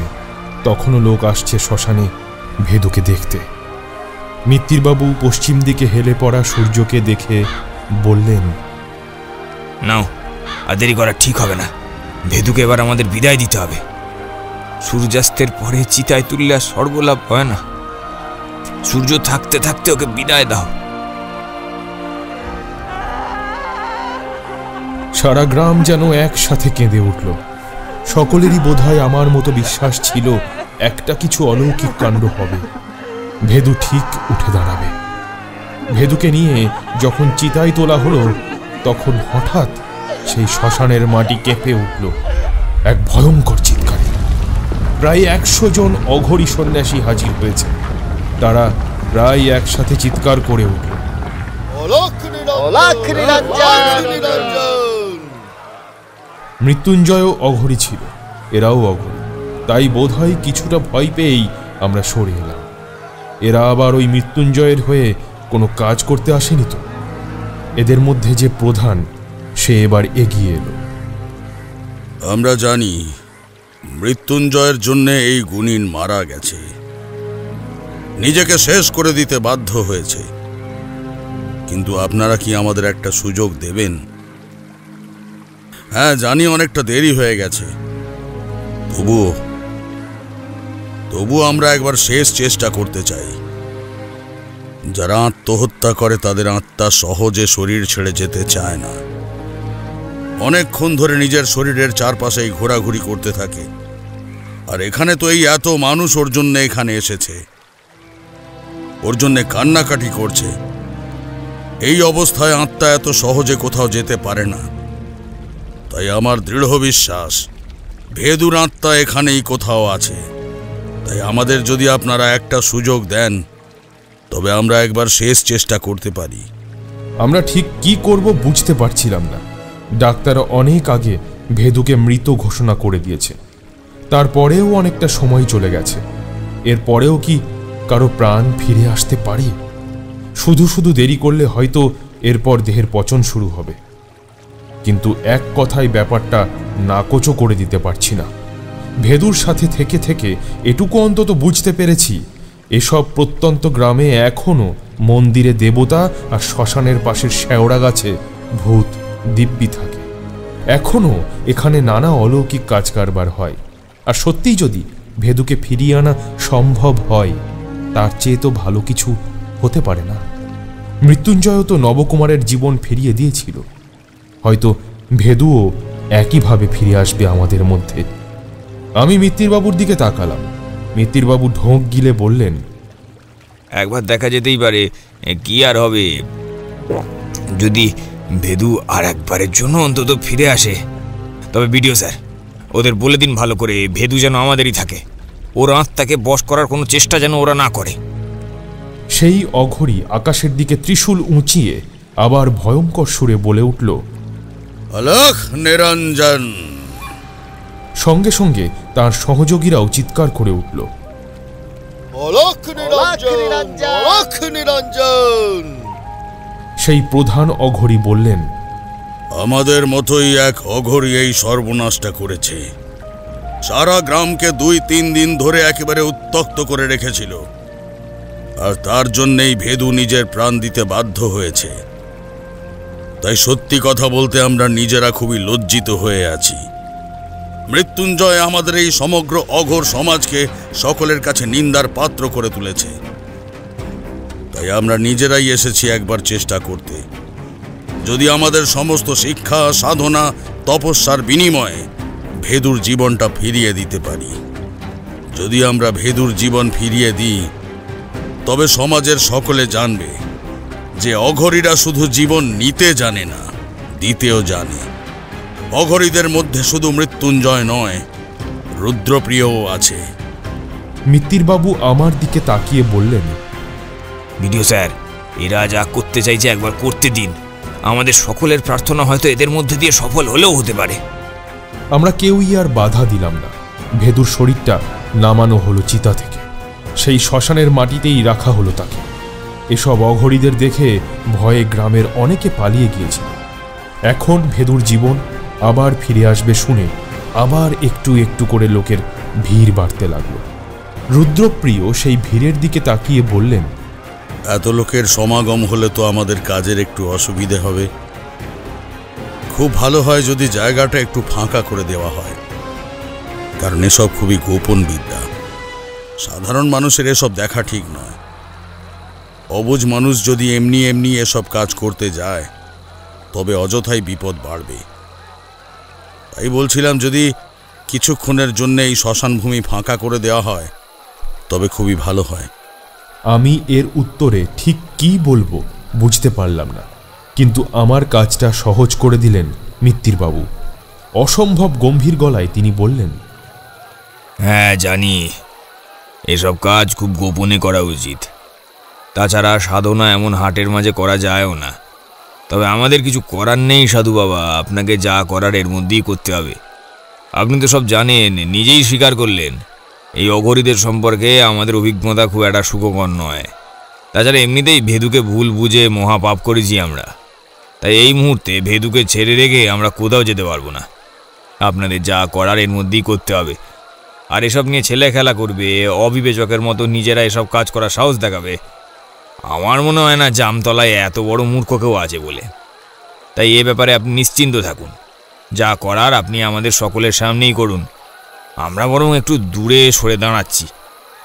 তখনও লোক আসছে শ্মশানে ভেদুকে দেখতে। মিত্তিরবাবু পশ্চিম দিকে হেলে পড়া সূর্যকে দেখে বললেন, নাও, আর দেরি করা ঠিক হবে না। ভেদুকে এবার আমাদের বিদায় দিতে হবে। সূর্যাস্তের পরে চিতায় তুললে আর স্বর্গলাভ হয় না। সূর্য থাকতে থাকতে ওকে বিদায় দাও। সারা গ্রাম যেন একসাথে কেঁদে উঠল। সকলেরই বোধহয় আমার মতো বিশ্বাস ছিল একটা কিছু অলৌকিক কাণ্ড হবে, ভেদু ঠিক উঠে দাঁড়াবে। ভেদুকে নিয়ে যখন চিতায় তোলা হলো তখন হঠাৎ সেই শ্মশানের মাটি কেঁপে উঠল এক ভয়ঙ্কর চিৎকারে। প্রায় 100 জন অঘরি সন্ন্যাসী হাজির হয়েছে। তারা প্রায় একসাথে চিৎকার করে উঠল, মৃত্যুঞ্জয়ও অঘরি ছিল, এরাও অঘরি। তাই বোধহয় কিছুটা ভয় পেয়েই আমরা সরে এলাম। এরা আবার ওই মৃত্যুঞ্জয়ের হয়ে কোনো কাজ করতে আসেনি তো? এদের মধ্যে যে প্রধান, সে এবার এগিয়ে এলো। আমরা জানি মৃত্যুঞ্জয়ের জন্য এই গুণিন মারা গেছে, নিজেকে শেষ করে দিতে বাধ্য হয়েছে। কিন্তু আপনারা কি আমাদের একটা সুযোগ দেবেন? হ্যাঁ, জানি অনেকটা দেরি হয়ে গেছে, তবু আমরা একবার শেষ চেষ্টা করতে চাই। যারা আত্মহত্যা করে তাদের আত্মা সহজে শরীর ছেড়ে যেতে চায় না। অনেকক্ষণ ধরে নিজের শরীরের চারপাশেই ঘোরাঘুরি করতে থাকে। আর এখানে তো এই এত মানুষ ওর জন্য এখানে এসেছে, ওর জন্য কান্নাকাটি করছে। এই অবস্থায় আত্মা এত সহজে কোথাও যেতে পারে না। তাই আমার দৃঢ় বিশ্বাস ভেদুর আত্মা এখানেই কোথাও আছে। তাই আমাদের যদি আপনারা একটা সুযোগ দেন, তবে আমরা একবার শেষ চেষ্টা করতে পারি। আমরা ঠিক কি করব বুঝতে পারছিলাম না। ডাক্তার অনেক আগে ভেদুকে মৃত ঘোষণা করে দিয়েছে। তারপরেও অনেকটা সময় চলে গেছে। এরপরেও কি কারো প্রাণ ফিরে আসতে পারে? শুধু শুধু দেরি করলে হয়তো এরপর দেহের পচন শুরু হবে। কিন্তু এক কথায় ব্যাপারটা নাকচো করে দিতে পারছি না। ভেদুর সাথে থেকে থেকে এটুকু অন্তত বুঝতে পেরেছি, এসব প্রত্যন্ত গ্রামে এখনো মন্দিরে দেবতা আর শ্মশানের পাশের শেওড়া গাছে ভূত দিব্যি থাকে। এখনো এখানে নানা অলৌকিক কাজ কারবার হয়। আর সত্যিই যদি ভেদুকে ফিরিয়ে আনা সম্ভব হয়, তার চেয়ে তো ভালো কিছু হতে পারে না। মৃত্যুঞ্জয় তো নবকুমারের জীবন ফিরিয়ে দিয়েছিল, হয়তো ভেদুও একইভাবে ফিরে আসবে আমাদের মধ্যে। আমি মিত্তিরবাবুর দিকে তাকালাম। মিত্তিরবাবু ঢোক গিলে বললেন, একবার দেখা যেতেই পারে, কি আর হবে। যদি ভেদু আর একবারের জন্য অন্তত ফিরে আসে। তবে বিডিও স্যার, ওদের বলে দিন ভালো করে, ভেদু যেন আমাদেরই থাকে। ওর আত্মাকে বশ করার কোনো চেষ্টা যেন ওরা না করে। সেই অঘরী আকাশের দিকে ত্রিশূল উঁচিয়ে আবার ভয়ঙ্কর সুরে বলে উঠল, অলখ নিরঞ্জন। সঙ্গে সঙ্গে তার সহযোগীরাও চিৎকার করে উঠল, অলখ নিরঞ্জন, অলখ নিরঞ্জন। সেই প্রধান অঘরী বললেন, আমাদের মতোই এক অঘরী এই সর্বনাশটা করেছে। সারা গ্রামকে 2-3 দিন ধরে একেবারে উত্তক্ত করে রেখেছিল, আর তার জন্যেই ভেদু নিজের প্রাণ দিতে বাধ্য হয়েছে। তাই সত্যি কথা বলতে আমরা নিজেরা খুবই লজ্জিত হয়ে আছি। মৃত্যুঞ্জয় আমাদের এই সমগ্র অঘোর সমাজকে সকলের কাছে নিন্দার পাত্র করে তুলেছে। তাই আমরা নিজেরাই এসেছি একবার চেষ্টা করতে, যদি আমাদের সমস্ত শিক্ষা, সাধনা, তপস্যার বিনিময়ে ভেদুর জীবনটা ফিরিয়ে দিতে পারি। যদি আমরা ভেদুর জীবন ফিরিয়ে দিই, তবে সমাজের সকলে জানবে যে অঘরীরা শুধু জীবন নিতে জানে না, দিতেও জানে। অঘরীদের মধ্যে শুধু মৃত্যুঞ্জয় নয়, রুদ্রপ্রিয়ও আছে। মিত্তিরবাবু আমার দিকে তাকিয়ে বললেন, বিডিও স্যার, এরা যা করতে চাইছে একবার করতে দিন। আমাদের সকলের প্রার্থনা হয়তো এদের মধ্যে দিয়ে সফল হলেও হতে পারে। আমরা কেউই আর বাধা দিলাম না। ভেদুর শরীরটা নামানো হলো চিতা থেকে, সেই শ্মশানের মাটিতেই রাখা হলো তাকে। এসব অঘরীদের দেখে ভয়ে গ্রামের অনেকে পালিয়ে গিয়েছিল। এখন ভেদুর জীবন আবার ফিরে আসবে শুনে আবার একটু একটু করে লোকের ভিড় বাড়তে লাগলো। রুদ্রপ্রিয় সেই ভিড়ের দিকে তাকিয়ে বললেন, এত লোকের সমাগম হলে তো আমাদের কাজের একটু অসুবিধে হবে। খুব ভালো হয় যদি জায়গাটা একটু ফাঁকা করে দেওয়া হয়, কারণ এসব খুবই গোপন বিদ্যা। সাধারণ মানুষের এসব দেখা ঠিক নয়। অবুঝ মানুষ যদি এমনি এমনি এসব কাজ করতে যায়, তবে অযথাই বিপদ বাড়বে। তাই বলছিলাম, যদি কিছুক্ষণের জন্য এই শ্মশানভূমি ফাঁকা করে দেওয়া হয়, তবে খুবই ভালো হয়। আমি এর উত্তরে ঠিক কি বলবো বুঝতে পারলাম না, কিন্তু আমার কাজটা সহজ করে দিলেন মিত্তিরবাবু। অসম্ভব গম্ভীর গলায় তিনি বললেন, হ্যাঁ জানি, এসব কাজ খুব গোপনে করা উচিত। তাছাড়া সাধনা এমন হাটের মাঝে করা যায়ও না। তবে আমাদের কিছু করার নেই সাধু বাবা, আপনাকে যা করার এর মধ্যেই করতে হবে। আপনি তো সব জানেন, নিজেই স্বীকার করলেন এই অঘরীদের সম্পর্কে আমাদের অভিজ্ঞতা খুব একটা সুখকর নয়। তাছাড়া এমনিতেই ভেদুকে ভুল বুঝে মহাপাপ করেছি আমরা। তাই এই মুহূর্তে ভেদুকে ছেড়ে রেখে আমরা কোথাও যেতে পারবো না। আপনাদের যা করার এর মধ্যেই করতে হবে। আর এসব নিয়ে ছেলে খেলা করবে, অবিবেচকের মতো নিজেরা এসব কাজ করার সাহস দেখাবে, আমার মনে হয় না জামতলায় এত বড় মূর্খ কেউ আছে বলে। তাই এ ব্যাপারে আপনি নিশ্চিন্ত থাকুন। যা করার আপনি আমাদের সকলের সামনেই করুন। আমরা বরং একটু দূরে সরে দাঁড়াচ্ছি।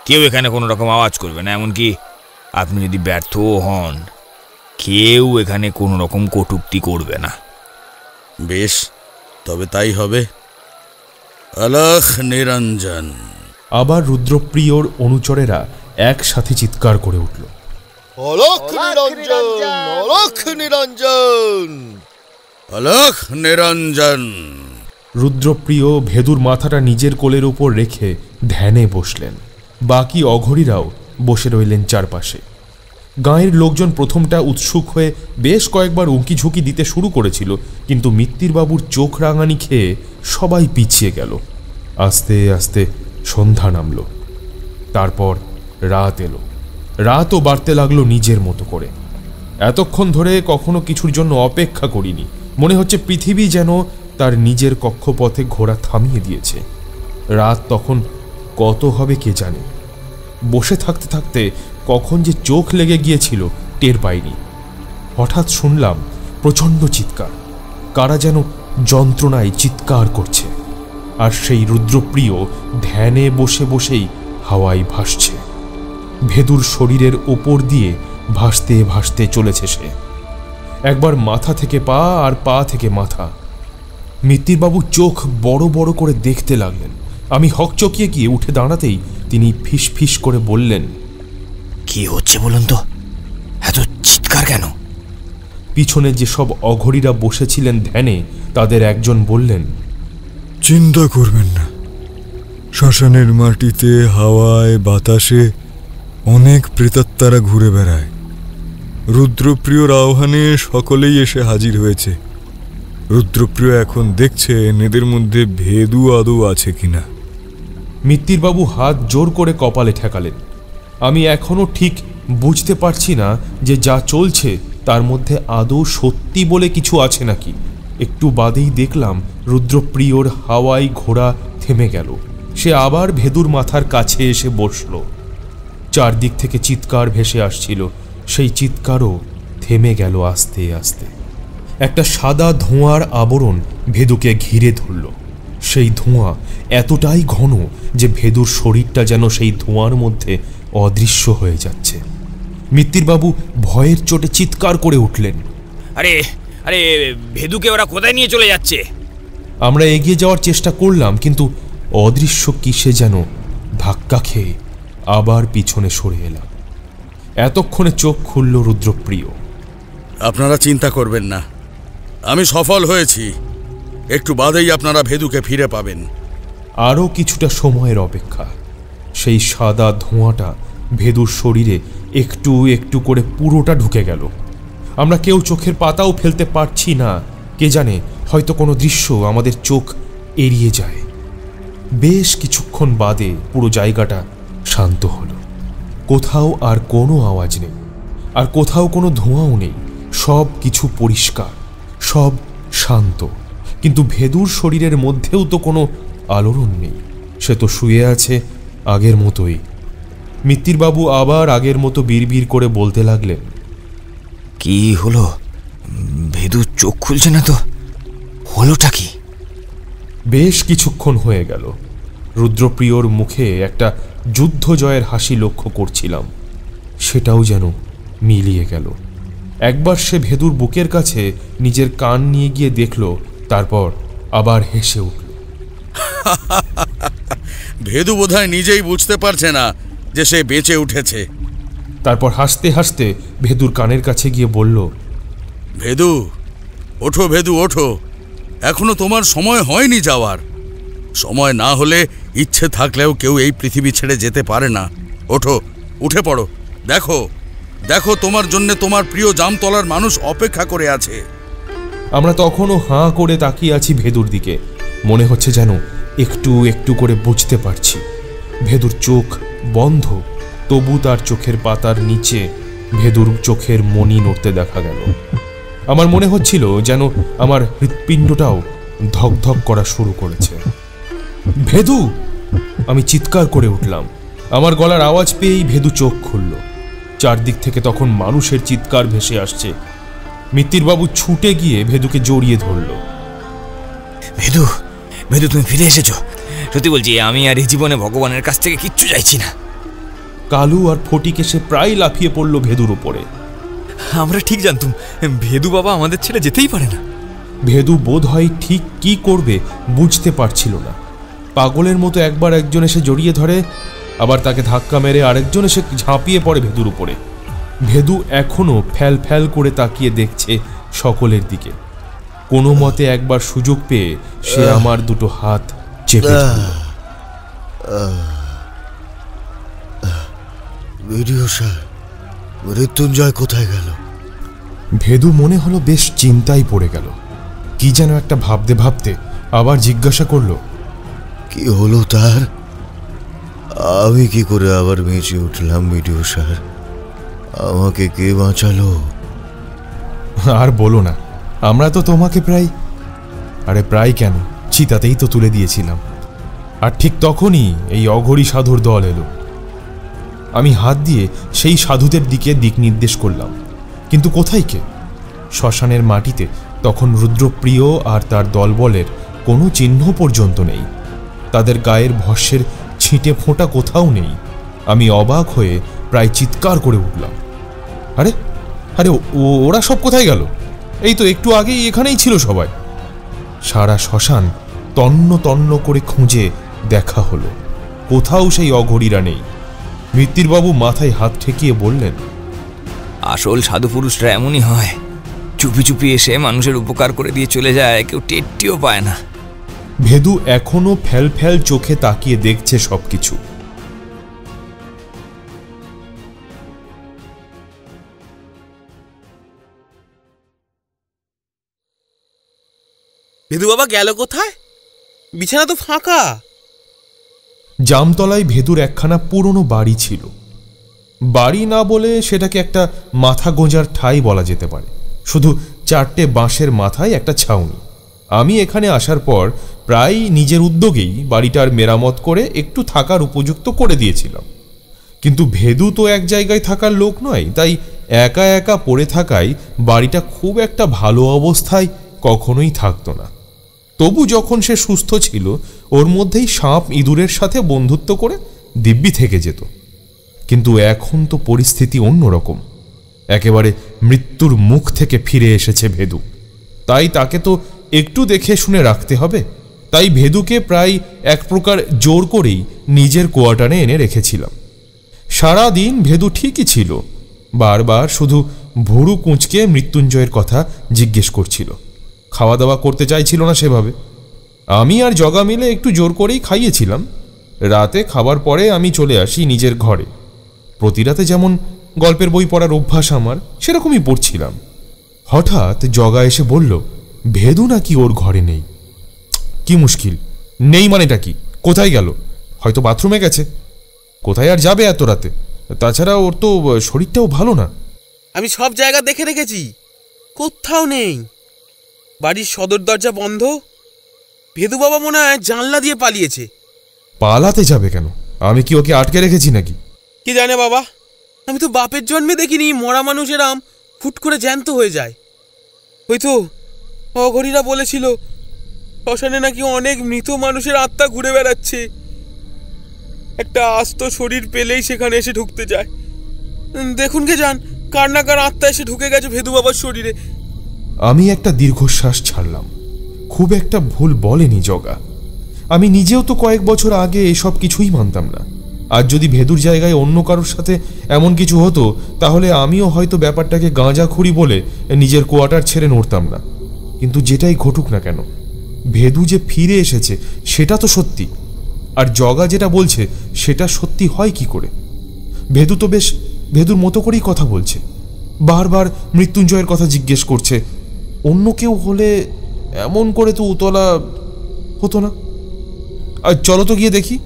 কেউ এখানে কোনো রকম আওয়াজ করবে না। এমনকি আপনি যদি ব্যর্থও হন, কেউ এখানে কোনো রকম কটূক্তি করবে না। বেশ, তবে তাই হবে। অলখ নিরঞ্জন। আবার রুদ্রপ্রিয়র অনুচরেরা একসাথে চিৎকার করে উঠল, অলখ নিরঞ্জন, অলখ নিরঞ্জন, অলখ নিরঞ্জন। রুদ্রপ্রিয় ভেদুর মাথাটা নিজের কোলের উপর রেখে ধ্যানে বসলেন। বাকি অঘরীরাও বসে রইলেন চারপাশে। গাঁয়ের লোকজন প্রথমটা উৎসুক হয়ে বেশ কয়েকবার উঁকি ঝুঁকি দিতে শুরু করেছিল, কিন্তু মিত্তিরবাবুর চোখ রাঙানি খেয়ে সবাই পিছিয়ে গেল। আস্তে আস্তে সন্ধ্যা নামল, তারপর রাত এলো। রাতও বাড়তে লাগলো নিজের মতো করে। এতক্ষণ ধরে কখনো কিছুর জন্য অপেক্ষা করিনি। মনে হচ্ছে পৃথিবী যেন তার নিজের কক্ষপথে ঘোড়া থামিয়ে দিয়েছে। রাত তখন কত হবে কে জানে। বসে থাকতে থাকতে কখন যে চোখ লেগে গিয়েছিল টের পাইনি। হঠাৎ শুনলাম প্রচণ্ড চিৎকার, কারা যেন যন্ত্রণায় চিৎকার করছে, আর সেই রুদ্রপ্রিয় ধ্যানে বসে বসেই হাওয়ায় ভাসছে। ভেদুর শরীরের ওপর দিয়ে ভাসতে ভাসতে চলেছে সে, একবার মাথা থেকে পা আর পা থেকে মাথা। মিত্তিরবাবু চোখ বড় বড় করে দেখতে লাগলেন। আমি হকচকিয়ে গিয়ে উঠে দাঁড়াতেই তিনি ফিস ফিস করে বললেন, কি হচ্ছে বলুন তো, এত চিৎকার কেন? পিছনে যেসব অঘরীরা বসেছিলেন ধ্যানে তাদের একজন বললেন, চিন্তা করবেন না, শ্মশানের মাটিতে হাওয়ায় বাতাসে অনেক প্রেতাত্মারা ঘুরে বেড়ায়। রুদ্রপ্রিয়র আহ্বানে সকলেই এসে হাজির হয়েছে। রুদ্রপ্রিয় এখন দেখছে এদের মধ্যে ভেদু আদৌ আছে কিনা। মিত্তিরবাবু হাত জোর করে কপালে ঠেকালেন। আমি এখনো ঠিক বুঝতে পারছি না যে যা চলছে তার মধ্যে আদৌ সত্যি বলে কিছু আছে নাকি। একটু বাদেই দেখলাম রুদ্রপ্রিয়র হাওয়ায় ঘোড়া থেমে গেল। সে আবার ভেদুর মাথার কাছে এসে বসল। চারদিক থেকে চিৎকার ভেসে আসছিল, সেই চিৎকারও থেমে গেল আস্তে আস্তে। একটা সাদা ধোঁয়ার আবরণ ভেদুকে ঘিরে ধরল। সেই ধোঁয়া এতটাই ঘন যে ভেদুর শরীরটা যেন সেই ধোঁয়ার মধ্যে অদৃশ্য হয়ে যাচ্ছে। মিত্তিরবাবু ভয়ের চোটে চিৎকার করে উঠলেন, আরে আরে ভেদুকে ওরা কোথায় নিয়ে চলে যাচ্ছে? আমরা এগিয়ে যাওয়ার চেষ্টা করলাম, কিন্তু অদৃশ্য কিসে যেন ধাক্কা খেয়ে আবার পিছনে সরে এলাম। এতক্ষণে চোখ খুলল রুদ্রপ্রিয়। আপনারা চিন্তা করবেন না, আমি সফল হয়েছি। একটু বাদেই আপনারা ভেদুকে ফিরে পাবেন। আরও কিছুটা সময়ের অপেক্ষা। সেই সাদা ধোঁয়াটা ভেদুর শরীরে একটু একটু করে পুরোটা ঢুকে গেল। আমরা কেউ চোখের পাতাও ফেলতে পারছি না। কে জানে, হয়তো কোনো দৃশ্য আমাদের চোখ এড়িয়ে যায়। বেশ কিছুক্ষণ বাদে পুরো জায়গাটা শান্ত হলো। কোথাও আর কোনো আওয়াজ নেই, আর কোথাও কোনো ধোঁয়াও নেই। সব কিছু পরিষ্কার, সব শান্ত। কিন্তু ভেদুর শরীরের মধ্যেও তো কোনো আলোড়ন নেই। সে তো শুয়ে আছে আগের মতোই। মিত্তিরবাবু আবার আগের মতো বিড়বিড় করে বলতে লাগলেন, কি হলো? ভেদু চোখ খুলছে না তো, হলোটা কি? বেশ কিছুক্ষণ হয়ে গেল। রুদ্রপ্রিয়র মুখে একটা যুদ্ধ জয়ের হাসি লক্ষ্য করছিলাম, সেটাও যেন মিলিয়ে গেল। একবার সে ভেদুর বুকের কাছে নিজের কান নিয়ে গিয়ে দেখল, তারপর আবার হেসে উঠল। ভেদু বোধহয় নিজেই বুঝতে পারছে না যে সে বেঁচে উঠেছে। তারপর হাসতে হাসতে ভেদুর কানের কাছে গিয়ে বলল, ভেদু ওঠো, ভেদু ওঠো, এখনো তোমার সময় হয়নি যাওয়ার। সময় না হলে ইচ্ছে থাকলেও কেউ এই পৃথিবী ছেড়ে যেতে পারে না। ওঠো, উঠে পড়ো। দেখো দেখো, তোমার জন্য তোমার প্রিয় জামতলার মানুষ অপেক্ষা করে আছে। আমরা তখনও হাঁ করে তাকিয়ে আছি ভেদুর দিকে। মনে হচ্ছে যেন একটু একটু করে বুঝতে পারছি। ভেদুর চোখ বন্ধ, তবু তার চোখের পাতার নিচে ভেদুর চোখের মণি নড়তে দেখা গেল। আমার মনে হচ্ছিল যেন আমার হৃৎপিণ্ডটাও ধকধক করা শুরু করেছে। ভেদু! আমি চিৎকার করে উঠলাম। আমার গলার আওয়াজ পেয়েই ভেদু চোখ খুলল। চারদিক থেকে তখন মানুষের চিৎকার ভেসে আসছে। মিত্তিরবাবু ছুটে গিয়ে ভেদুকে জড়িয়ে ধরল। ভেদু, ভেদু তুমি ফিরে এসেছো। সত্যি বলছি, আমি আর এই জীবনে ভগবানের কাছ থেকে কিচ্ছু চাইছি না। কালু আর ফটিক এসে প্রায় লাফিয়ে পড়ল ভেদুর উপরে। আমরা ঠিক জানতুম ভেদু বাবা আমাদের ছেড়ে যেতেই পারে না। ভেদু বোধ হয় ঠিক কি করবে বুঝতে পারছিল না। পাগলের মতো একবার একজন এসে জড়িয়ে ধরে, আবার তাকে ধাক্কা মেরে আরেকজন এসে ঝাঁপিয়ে পড়ে ভেদুর উপরে। ভেদু এখনো ফ্যাল ফ্যাল করে তাকিয়ে দেখছে সকলের দিকে। কোনো মতে একবার সুযোগ পেয়ে সে আমার দুটো হাত চেপে ধরল। ভিডিও স্যার, মৃত্যুঞ্জয় কোথায় গেল? ভেদু মনে হলো বেশ চিন্তায় পড়ে গেল। কি যেন একটা ভাবতে ভাবতে আবার জিজ্ঞাসা করলো, কি হলো তার? আমি কি করে আবার বেঁচে উঠলাম ভিডিও স্যার? আমাকে কে বাঁচালো? আর বলো না, আমরা তো তোমাকে প্রায় কেন, চিতাতেই তো তুলে দিয়েছিলাম। আর ঠিক তখনই এই অঘরী সাধুর দল এলো। আমি হাত দিয়ে সেই সাধুদের দিকে দিক নির্দেশ করলাম, কিন্তু কোথায় কে? শ্মশানের মাটিতে তখন রুদ্রপ্রিয় আর তার দলবলের কোনো চিহ্ন পর্যন্ত নেই। তাদের গায়ের ভস্যের ছিটে ফোঁটা কোথাও নেই। আমি অবাক হয়ে প্রায় চিৎকার করে উঠলাম, আরে আরে ওরা সব কোথায় গেল? এই তো একটু আগেই এখানেই ছিল সবাই। সারা শ্মশান তন্ন তন্ন করে খুঁজে দেখা হলো, কোথাও সেই অঘরীরা নেই। মৃত্যুবাবু মাথায় হাত ঠেকিয়ে বললেন, আসল সাধু পুরুষরা এমনই হয়, চুপি চুপি এসে মানুষের উপকার করে দিয়ে চলে যায়, কেউ টেরটিও পায় না। ভেদু এখনো ফ্যাল ফ্যাল চোখে তাকিয়ে দেখছে সবকিছু। ভেদু বাবা গেল কোথায়? বিছানা তো ফাঁকা। জামতলায় ভেদুর একখানা পুরনো বাড়ি ছিল। বাড়ি না বলে সেটাকে একটা মাথা গোঁজার ঠাঁই বলা যেতে পারে। শুধু 4টে বাঁশের মাথায় একটা ছাউনি। আমি এখানে আসার পর প্রায় নিজের উদ্যোগেই বাড়িটার মেরামত করে একটু থাকার উপযুক্ত করে দিয়েছিলাম। কিন্তু ভেদু তো এক জায়গায় থাকার লোক নয়, তাই একা একা পড়ে থাকায় বাড়িটা খুব একটা ভালো অবস্থায় কখনোই থাকতো না। তবু যখন সে সুস্থ ছিল, ওর মধ্যেই সাপ ইঁদুরের সাথে বন্ধুত্ব করে দিব্যি থেকে যেত। কিন্তু এখন তো পরিস্থিতি অন্যরকম। একেবারে মৃত্যুর মুখ থেকে ফিরে এসেছে ভেদু, তাই তাকে তো একটু দেখে শুনে রাখতে হবে। তাই ভেদুকে প্রায় এক প্রকার জোর করেই নিজের কোয়ার্টারে এনে রেখেছিলাম। সারা দিন ভেদু ঠিকই ছিল, বারবার শুধু ভুরু কুঁচকে মৃত্যুঞ্জয়ের কথা জিজ্ঞেস করছিল। খাওয়া দাওয়া করতে চাইছিল না সেভাবে। আমি আর জগা মিলে একটু জোর করেই খাইয়েছিলাম। রাতে খাবার পরে আমি চলে আসি নিজের ঘরে। প্রতি রাতে যেমন গল্পের বই পড়ার অভ্যাস আমার, সেরকমই পড়ছিলাম। হঠাৎ জগা এসে বলল, ভেদু নাকি ওর ঘরে নেই। কি মুশকিল, নেই মানেটা কি? কোথায় গেল? হয়তো বাথরুমে গেছে। কোথায় আর যাবে এত রাতে? তাছাড়া ওর তো শরীরটাও ভালো না। আমি সব জায়গা দেখে রেখেছি, কোথাও নেই। বাড়ির সদর দরজা বন্ধ। ভেদু বাবা মনে হয় জানলা দিয়ে পালিয়েছে। পালাতে যাবে কেন? আমি কি ওকে আটকে রেখেছি নাকি? কি জানে বাবা, আমি তো বাপের জন্মে দেখিনি মরা মানুষের আম ফুট করে জ্যান্ত হয়ে যায়। হয়তো অঘরীরা বলেছিল শ্মশানে নাকি অনেক মৃত মানুষের আত্মা ঘুরে বেড়াচ্ছে। একটা আস্ত শরীর পেলেই সেখানে এসে ঢুকতে যায়। দেখুন কে যান, কার না কার আত্মা এসে ঢুকে গেছে ভেদু বাবার শরীরে। আমি একটা দীর্ঘশ্বাস ছাড়লাম। খুব একটা ভুল বলেনি জগা। আমি নিজেও তো কয়েক বছর আগে এসব কিছুই মানতাম না। আর যদি ভেদুর জায়গায় অন্য কারোর সাথে এমন কিছু হতো, তাহলে আমিও হয়তো ব্যাপারটাকে গাঁজাখুরি বলে নিজের কোয়ার্টার ছেড়ে নড়তাম না। কিন্তু যেটাই ঘটুক না কেন, ভেদু যে ফিরে এসেছে সেটা তো সত্যি। আর জগা যেটা বলছে সেটা সত্যি হয় কি করে? ভেদু তো বেশ ভেদুর মতো করেই কথা বলছে, বারবার মৃত্যুঞ্জয়ের কথা জিজ্ঞেস করছে। অন্য কেউ হলে এমন করে তো উতলা হতো না। আর চলো তো গিয়ে দেখি।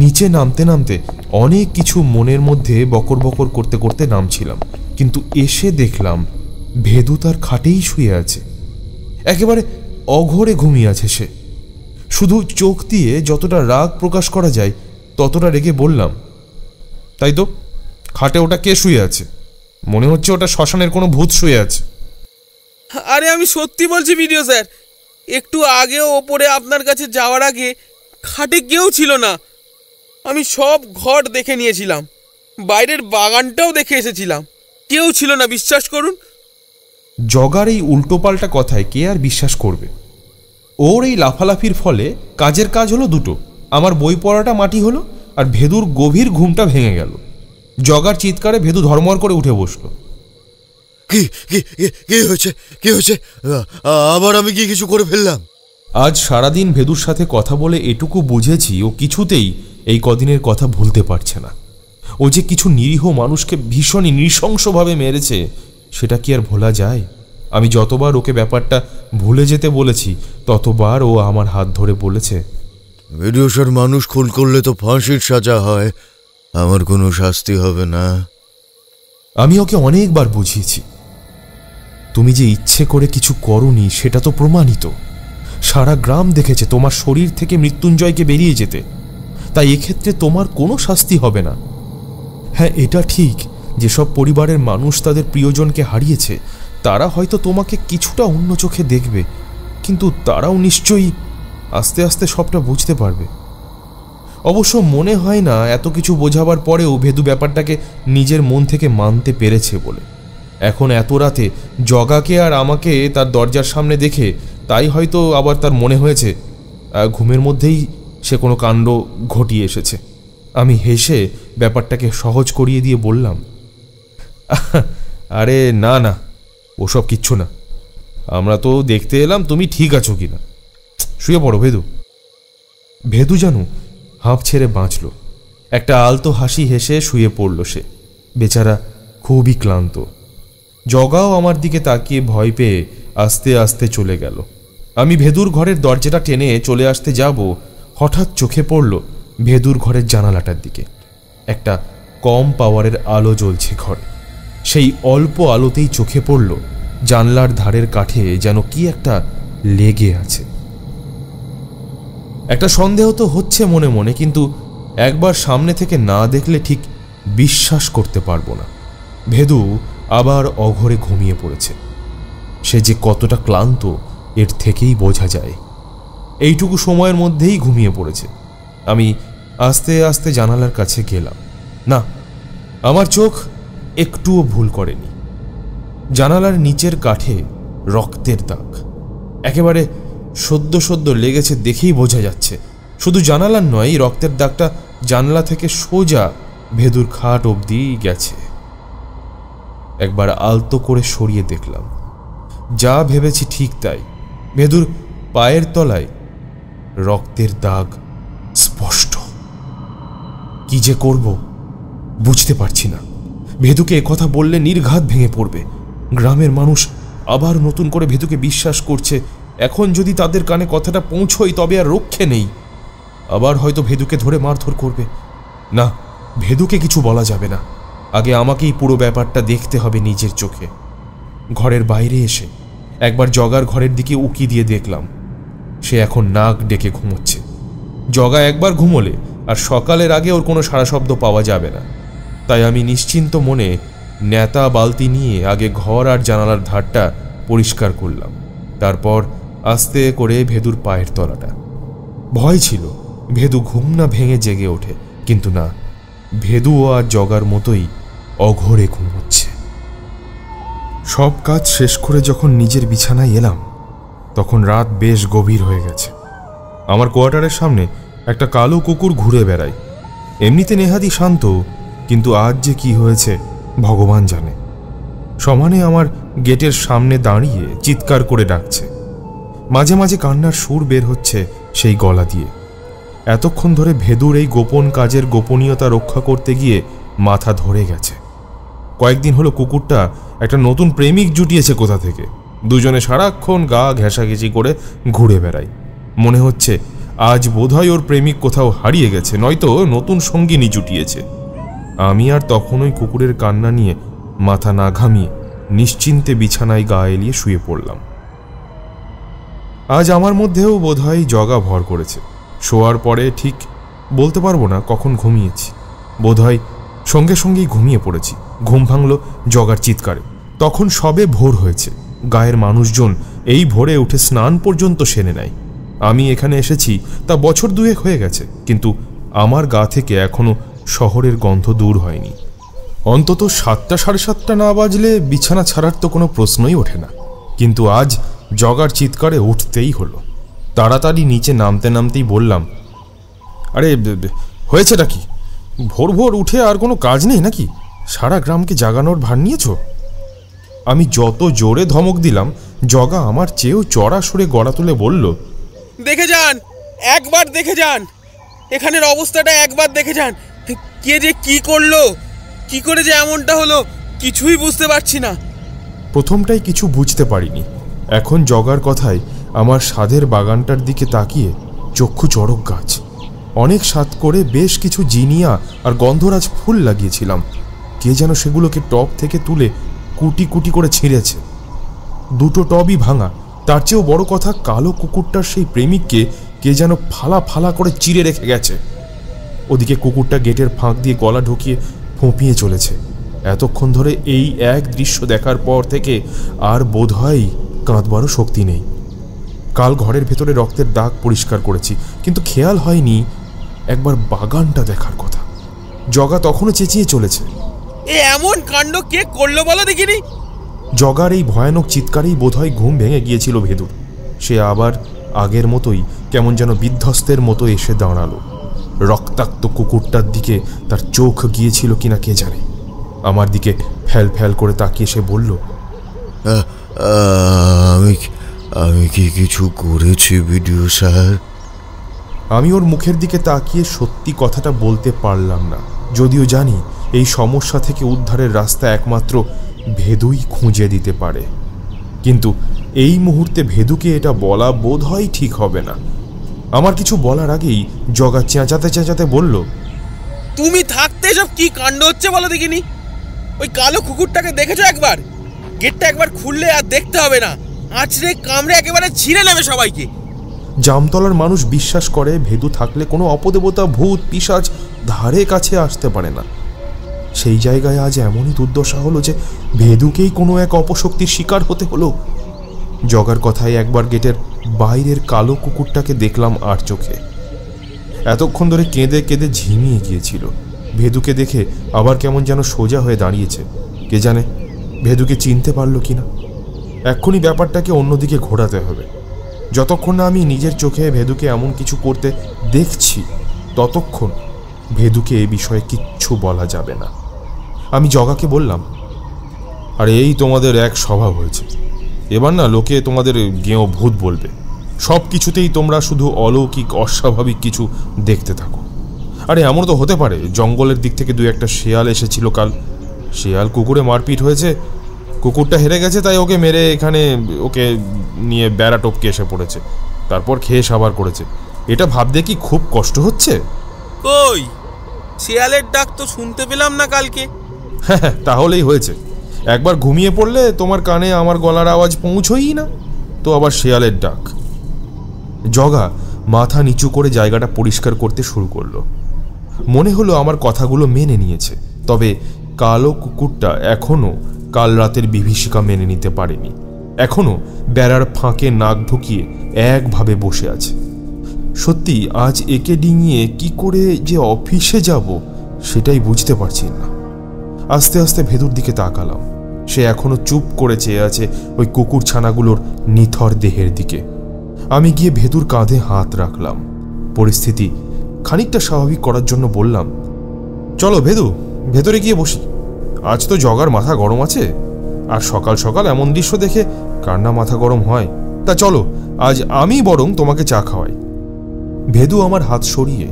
নিচে নামতে নামতে অনেক কিছু মনের মধ্যে বকর বকর করতে করতে নামছিলাম, কিন্তু এসে দেখলাম ভেদু তার খাটেই শুয়ে আছে। একেবারে অঘরে ঘুমিয়ে আছে সে। শুধু চোখ দিয়ে যতটা রাগ প্রকাশ করা যায় ততটা রেগে বললাম, তাই তো, খাটে ওটা কে শুয়ে আছে? মনে হচ্ছে ওটা শ্মশানের কোনো ভূত শুয়ে আছে। আরে আমি সত্যি বলছি ভিডিও স্যার, একটু আগেও ওপরে আপনার কাছে যাওয়ার আগে খাটে কেউ ছিল না। আমি সব ঘর দেখে নিয়েছিলাম, বাইরের বাগানটাও দেখে এসেছিলাম, কেউ ছিল না, বিশ্বাস করুন। জগার এই উল্টোপাল্টা কথায় কে আর বিশ্বাস করবে? ওর এই লাফালাফির ফলে কাজের কাজ হলো দুটো, আমার বই পড়াটা মাটি হলো, আর ভেদুর গভীর ঘুমটা ভেঙে গেল। জগার চিৎকারে ভেদু ধর্মর করে উঠে বসলো। কি হয়েছে? আবার আমি কি কিছু করে ফেললাম? আজ সারাদিন ভেদুর সাথে কথা বলে এটুকু বুঝেছি ও কিছুতেই এই কদিনের কথা ভুলতে পারছে না। ও যে কিছু নিরীহ মানুষকে ভীষণই নৃশংসভাবে মেরেছে, সেটা কি আর ভোলা যায়? আমি যতবার ওকে ব্যাপারটা ভুলে যেতে বলেছি, ততবার ও আমার হাত ধরে বলেছে, ভিডিওসার মানুষ খুন করলে তো ফাঁসির সাজা হয়, আমার কোনো শাস্তি হবে না। আমি ওকে অনেকবার বুঝিয়েছি, তুমি যে ইচ্ছে করে কিছু করোনি সেটা তো প্রমাণিত। সারা গ্রাম দেখেছে তোমার শরীর থেকে মৃত্যুঞ্জয়কে বেরিয়ে যেতে। তাই এক্ষেত্রে তোমার কোনো শাস্তি হবে না। হ্যাঁ, এটা ঠিক, যেসব পরিবারের মানুষ তাদের প্রিয়জনকে হারিয়েছে তারা হয়তো তোমাকে কিছুটা অন্য চোখে দেখবে, কিন্তু তারাও নিশ্চয়ই আস্তে আস্তে সবটা বুঝতে পারবে। অবশ্য মনে হয় না এত কিছু বোঝাবার পরেও ভেদু ব্যাপারটাকে নিজের মন থেকে মানতে পেরেছে বলে। এখন এত রাতে জগাকে আর আমাকে তার দরজার সামনে দেখে তাই হয়তো আবার তার মনে হয়েছে ঘুমের মধ্যেই সে কোনো কাণ্ড ঘটিয়ে এসেছে। আমি হেসে ব্যাপারটাকে সহজ করিয়ে দিয়ে বললাম, আরে না না, ওসব কিচ্ছু না, আমরা তো দেখতে এলাম তুমি ঠিক আছো কিনা। শুয়ে পড়ো ভেদু। ভেদু জানো হাঁপ ছেড়ে বাঁচল। একটা আলতো হাসি হেসে শুয়ে পড়ল সে। বেচারা খুবই ক্লান্ত। জগাও আমার দিকে তাকিয়ে ভয় পেয়ে আস্তে আস্তে চলে গেল। আমি ভেদুর ঘরের দরজাটা টেনে চলে আসতে যাব, হঠাৎ চোখে পড়ল ভেদুর ঘরের জানালাটার দিকে। একটা কম পাওয়ারের আলো জ্বলছে ঘরে। সেই অল্প আলোতেই চোখে পড়ল জানলার ধারের কাঠে যেন কি একটা লেগে আছে। একটা সন্দেহ তো হচ্ছে মনে মনে, কিন্তু একবার সামনে থেকে না দেখলে ঠিক বিশ্বাস করতে পারবো না। ভেদু আবার অঘরে ঘুমিয়ে পড়েছে। সে যে কতটা ক্লান্ত এর থেকেই বোঝা যায়। এইটুকু সময়ের মধ্যেই ঘুমিয়ে পড়েছে। আমি আস্তে আস্তে জানালার কাছে গেলাম। না, আমার চোখ একটুও ভুল করেনি। জানালার নিচের কাঠে রক্তের দাগ একেবারে সদ্য সদ্য লেগেছে দেখেই বোঝা যাচ্ছে। শুধু জানালার নয়, রক্তের দাগটা জানলা থেকে সোজা ভেদুর খাট অবধি গেছে। একবার আলতো করে সরিয়ে দেখলাম। যা ভেবেছি ঠিক তাই। ভেদুর পায়ের তলায় রক্তের দাগ স্পষ্ট। কি যে করব বুঝতে পারছি না। ভেদুকে একথা বললে নির্ঘাত ভেঙে পড়বে। গ্রামের মানুষ আবার নতুন করে ভেদুকে বিশ্বাস করছে। এখন যদি তাদের কানে কথাটা পৌঁছই তবে আর রক্ষে নেই। আবার হয়তো ভেদুকে ধরে মারধর করবে। না, ভেদুকে কিছু বলা যাবে না। আগে আমাকেই পুরো ব্যাপারটা দেখতে হবে নিজের চোখে। ঘরের বাইরে এসে একবার জগার ঘরের দিকে উকি দিয়ে দেখলাম। সে এখন নাক ডেকে ঘুমোচ্ছে। জগা একবার ঘুমোলে আর সকালের আগে ওর কোনো সাড়া শব্দ পাওয়া যাবে না। তাই আমি নিশ্চিন্ত মনে নেতা বালতি নিয়ে আগে ঘর আর জানালার ধারটা পরিষ্কার করলাম। তারপর আস্তে করে ভেদুর পায়ের তলাটা। ভয় ছিল ভেদু ঘুম না ভেঙে জেগে ওঠে, কিন্তু না, ভেদুও আর জগার মতোই অঘরে ঘুমোচ্ছে। সব কাজ শেষ করে যখন নিজের বিছানায় এলাম তখন রাত বেশ গভীর হয়ে গেছে। আমার কোয়ার্টারের সামনে একটা কালো কুকুর ঘুরে বেড়ায়। এমনিতে নেহাতি শান্ত, কিন্তু আজ যে কি হয়েছে ভগবান জানে। সমানে আমার গেটের সামনে দাঁড়িয়ে চিৎকার করে ডাকছে। মাঝে মাঝে কান্নার সুর বের হচ্ছে সেই গলা দিয়ে। এতক্ষণ ধরে ভেদুর এই গোপন কাজের গোপনীয়তা রক্ষা করতে গিয়ে মাথা ধরে গেছে। কয়েকদিন হলো কুকুরটা একটা নতুন প্রেমিক জুটিয়েছে কোথা থেকে। দুজনে সারাক্ষণ গা ঘেঁষাঘেঁষি করে ঘুরে বেড়ায়। মনে হচ্ছে আজ বোধহয় ওর প্রেমিক কোথাও হারিয়ে গেছে, নয়তো নতুন সঙ্গিনী জুটিয়েছে। আমি আর তখন ওই কুকুরের কান্না নিয়ে মাথা না ঘামিয়ে নিশ্চিন্তে বিছানায় গা এলিয়ে শুয়ে পড়লাম। আজ আমার মধ্যেও বোধহয় জগা ভর করেছে। শোয়ার পরে ঠিক বলতে পারবো না কখন ঘুমিয়েছি। বোধহয় সঙ্গে সঙ্গেই ঘুমিয়ে পড়েছি। ঘুম ভাঙল জগার চিৎকারে। তখন সবে ভোর হয়েছে। গায়ের মানুষজন এই ভোরে উঠে স্নান পর্যন্ত সেরে নেয়। আমি এখানে এসেছি তা বছর দুয়েক হয়ে গেছে, কিন্তু আমার গা থেকে এখনো শহরের গন্ধ দূর হয়নি। অন্তত 7টা সাড়ে 7টা না বাজলে বিছানা ছাড়ার তো কোনো প্রশ্নই ওঠে না। কিন্তু আজ জগার চিৎকারে উঠতেই হলো। তাড়াতাড়ি নিচে নামতে নামতেই বললাম, আরে হয়েছেটা কি? ভোর ভোর উঠে আর কোনো কাজ নেই নাকি? সারা গ্রামকে জাগানোর ভার নিয়েছ? আমি যত জোরে ধমক দিলাম জগা আমার চেয়েও চড়া সুরে গলা তুলে বলল, দেখে যান, একবার দেখে যান, এখানের অবস্থাটা একবার দেখে যান। কে যে কি করলো, কি করে যে এমনটা হলো কিছুই বুঝতে পারছি না। প্রথমটাই কিছু বুঝতে পারিনি। এখন জগার কথায় আমার সাধের বাগানটার দিকে তাকিয়ে চক্ষু চড়ক গাছ। অনেক স্বাদ করে বেশ কিছু জিনিয়া আর গন্ধরাজ ফুল লাগিয়েছিলাম। কে যেন সেগুলোকে টব থেকে তুলে কুটি কুটি করে ছিঁড়েছে। 2টো টবই ভাঙা। তার চেয়েও বড় কথা, কালো কুকুরটার সেই প্রেমিককে কে যেন ফালা ফালা করে চিড়ে রেখে গেছে। ওদিকে কুকুরটা গেটের ফাঁক দিয়ে গলা ঢুকিয়ে ফোঁপিয়ে চলেছে। এতক্ষণ ধরে এই এক দৃশ্য দেখার পর থেকে আর বোধহয় কাঁদবারও শক্তি নেই। কাল ঘরের ভেতরে রক্তের দাগ পরিষ্কার করেছি, কিন্তু খেয়াল হয়নি একবার বাগানটা দেখার কথা। জগা তখনও চেঁচিয়ে চলেছে, এ এমন কাণ্ড কে করলো বলো দেখিনি। জগার এই ভয়ানক চিৎকারেই বোধহয় ঘুম ভেঙে গিয়েছিল ভেদুর। সে আবার আগের মতোই কেমন যেন বিধ্বস্তের মতো এসে দাঁড়ালো। রক্তাক্ত কুকুরটার দিকে তার চোখ গিয়েছিল কিনা কে জানে। আমার দিকে ফ্যাল ফ্যাল করে তাকিয়ে সে বলল, আমি কি কিছু করেছি বিডিও স্যার? আমি ওর মুখের দিকে তাকিয়ে সত্যি কথাটা বলতে পারলাম না, যদিও জানি এই সমস্যা থেকে উদ্ধারের রাস্তা একমাত্র ভেদুই খুঁজে দিতে পারে। কিন্তু এই মুহূর্তে ভেদুকে এটা বলা বোধহয় ঠিক হবে না। আমার কিছু বলার আগেই জগা চেঁচাতে চেঁচাতে বলল, তুমি থাকতে সব কি কাণ্ড হচ্ছে বলো দেখিনি। ওই কালো কুকুরটাকে দেখেছো একবার? গেটটা একবার খুললে আর দেখতে হবে না, আছড়ে কামড়ে একেবারে ছিঁড়ে নেবে সবাইকে। জামতলার মানুষ বিশ্বাস করে ভেদু থাকলে কোনো অপদেবতা, ভূত, পিশাচ ধারে কাছে আসতে পারে না। সেই জায়গায় আজ এমনই দুর্দশা হলো যে ভেদুকেই কোনো এক অপশক্তির শিকার হতে হলো। জগার কথায় একবার গেটের বাইরের কালো কুকুরটাকে দেখলাম আর চোখে। এতক্ষণ ধরে কেঁদে কেঁদে ঝিমিয়ে গিয়েছিল। ভেদুকে দেখে আবার কেমন যেন সোজা হয়ে দাঁড়িয়েছে। কে জানে ভেদুকে চিনতে পারলো কিনা। এক্ষুনি ব্যাপারটাকে অন্যদিকে ঘোরাতে হবে। যতক্ষণ না আমি নিজের চোখে ভেদুকে এমন কিছু করতে দেখছি, ততক্ষণ ভেদুকে এ বিষয়ে কিচ্ছু বলা যাবে না। আমি জগাকে বললাম, আর এই তোমাদের এক স্বভাব হয়েছে, এবার না লোকে তোমাদের গেঁয়ো ভূত বলবে। সব কিছুতেই তোমরা শুধু অলৌকিক অস্বাভাবিক কিছু দেখতে থাকো। আরে এমন তো হতে পারে জঙ্গলের দিক থেকে দু একটা শেয়াল এসেছিল কাল, শেয়াল কুকুরে মারপিট হয়েছে, কুকুরটা হেরে গেছে, তাই ওকে মেরে এখানে ওকে নিয়ে বেড়া টপকে এসে পড়েছে, তারপর খেয়ে সাবার করেছে। এটা ভাবতে কি খুব কষ্ট হচ্ছে? কই শেয়ালের ডাক তো শুনতে পেলাম না কালকে। হ্যাঁ, তাহলেই হয়েছে। একবার ঘুমিয়ে পড়লে তোমার কানে আমার গলার আওয়াজ পৌঁছই না, তো আবার শেয়ালের ডাক। জগা মাথা নিচু করে জায়গাটা পরিষ্কার করতে শুরু করলো। মনে হলো আমার কথাগুলো মেনে নিয়েছে, তবে কালো কুকুরটা এখনো কাল রাতের বিভীষিকা মেনে নিতে পারেনি। এখনো বেড়ার ফাঁকে নাক ঢুকিয়ে একভাবে বসে আছে। সত্যি আজ একে ডিঙিয়ে কি করে যে অফিসে যাব সেটাই বুঝতে পারছি না। আস্তে আস্তে ভেদুর দিকে তাকালাম। সে এখনো চুপ করে চেয়ে আছে ওই কুকুর ছানাগুলোর নিথর দেহের দিকে। আমি গিয়ে ভেদুর কাঁধে হাত রাখলাম। পরিস্থিতি খানিকটা স্বাভাবিক করার জন্য বললাম, চলো ভেদু, ভেতরে গিয়ে বসি। আজ তো জগার মাথা গরম আছে, আর সকাল সকাল এমন দৃশ্য দেখে কার না মাথা গরম হয়। তা চলো আজ আমি বরং তোমাকে চা খাওয়াই। ভেদু আমার হাত সরিয়ে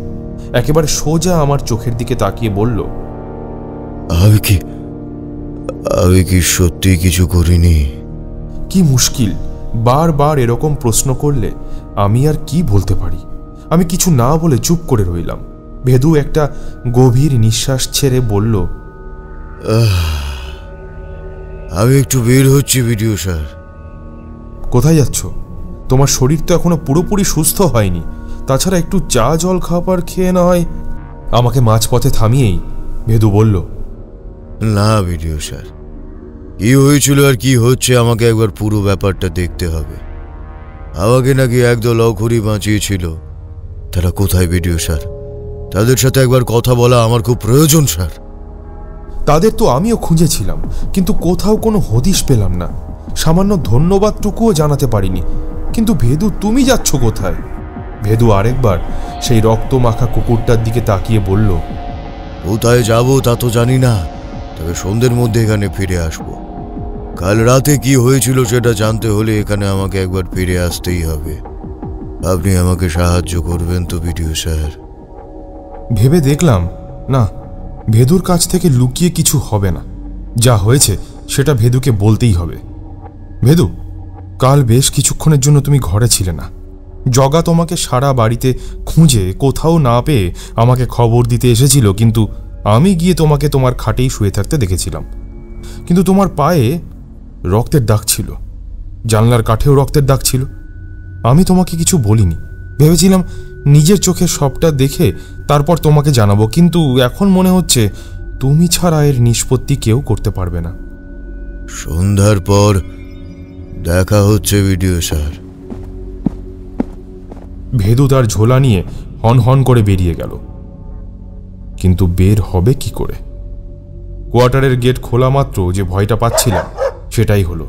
একেবারে সোজা আমার চোখের দিকে তাকিয়ে বলল, আমি কি সত্যি কিছু করিনি? কি মুশকিল, বারবার এরকম প্রশ্ন করলে আমি আর কি বলতে পারি। আমি কিছু না বলে চুপ করে রইলাম। ভেদু একটা গভীর নিঃশ্বাস ছেড়ে বলল, আমি একটু বের হচ্ছি বিডিও স্যার। কোথায় যাচ্ছ? তোমার শরীর তো এখনো পুরোপুরি সুস্থ হয়নি, তাছাড়া একটু চা জল খাবার খেয়ে না হয়। আমাকে মাঝপথে থামিয়েই ভেদু বলল, না বিডিও স্যার, কি হয়েছিল আর কি হচ্ছে আমাকে একবার পুরো ব্যাপারটা দেখতে হবে। আমাকে নাকি একদল অখুরি বাঁচিয়েছিল, তারা কোথায় বিডিও স্যার? তাদের সাথে একবার কথা বলা আমার খুব প্রয়োজন স্যার। তাদের তো আমিও খুঁজেছিলাম, কিন্তু কোথাও কোনো হদিশ পেলাম না। সামান্য ধন্যবাদটুকুও জানাতে পারিনি। কিন্তু ভেদু, তুমি যাচ্ছ কোথায়? ভেদু আরেকবার সেই রক্তমাখা কুকুরটার দিকে তাকিয়ে বলল, কোথায় যাব তা তো জানি না, তবে সন্ধ্যের মধ্যে এখানে ফিরে আসব। কাল রাতে কি হয়েছিল সেটা জানতে হলে এখানে আমাকে একবার ফিরে আসতেই হবে। আপনি আমাকে সাহায্য করবেন তো বিডিও স্যার? ভেবে দেখলাম না, ভেদুর কাছ থেকে লুকিয়ে কিছু হবে না। যা হয়েছে সেটা ভেদুকে বলতেই হবে। ভেদু, কাল বেশ কিছুক্ষণের জন্য তুমি ঘরে ছিলে না। জগা তোমাকে সারা বাড়িতে খুঁজে কোথাও না পেয়ে আমাকে খবর দিতে এসেছিল, কিন্তু আমি গিয়ে তোমাকে তোমার খাটেই শুয়ে থাকতে দেখেছিলাম। কিন্তু তোমার পায়ে রক্তের দাগ ছিল, জানলার কাঠেও রক্তের দাগ ছিল। আমি তোমাকে কিছু বলিনি, ভেবেছিলাম নিজের চোখে সবটা দেখে তারপর তোমাকে জানাবো, কিন্তু এখন মনে হচ্ছে তুমি ছাড়া এর নিষ্পত্তি কেউ করতে পারবে না। সন্ধ্যার পর দেখা হচ্ছে ভিডিও স্যার। ভেদু তার ঝোলা নিয়ে হন হন করে বেরিয়ে গেল। কিন্তু বের হবে কি করে? কোয়ার্টারের গেট খোলা মাত্র যে ভয়টা পাচ্ছিলাম সেটাই হলো।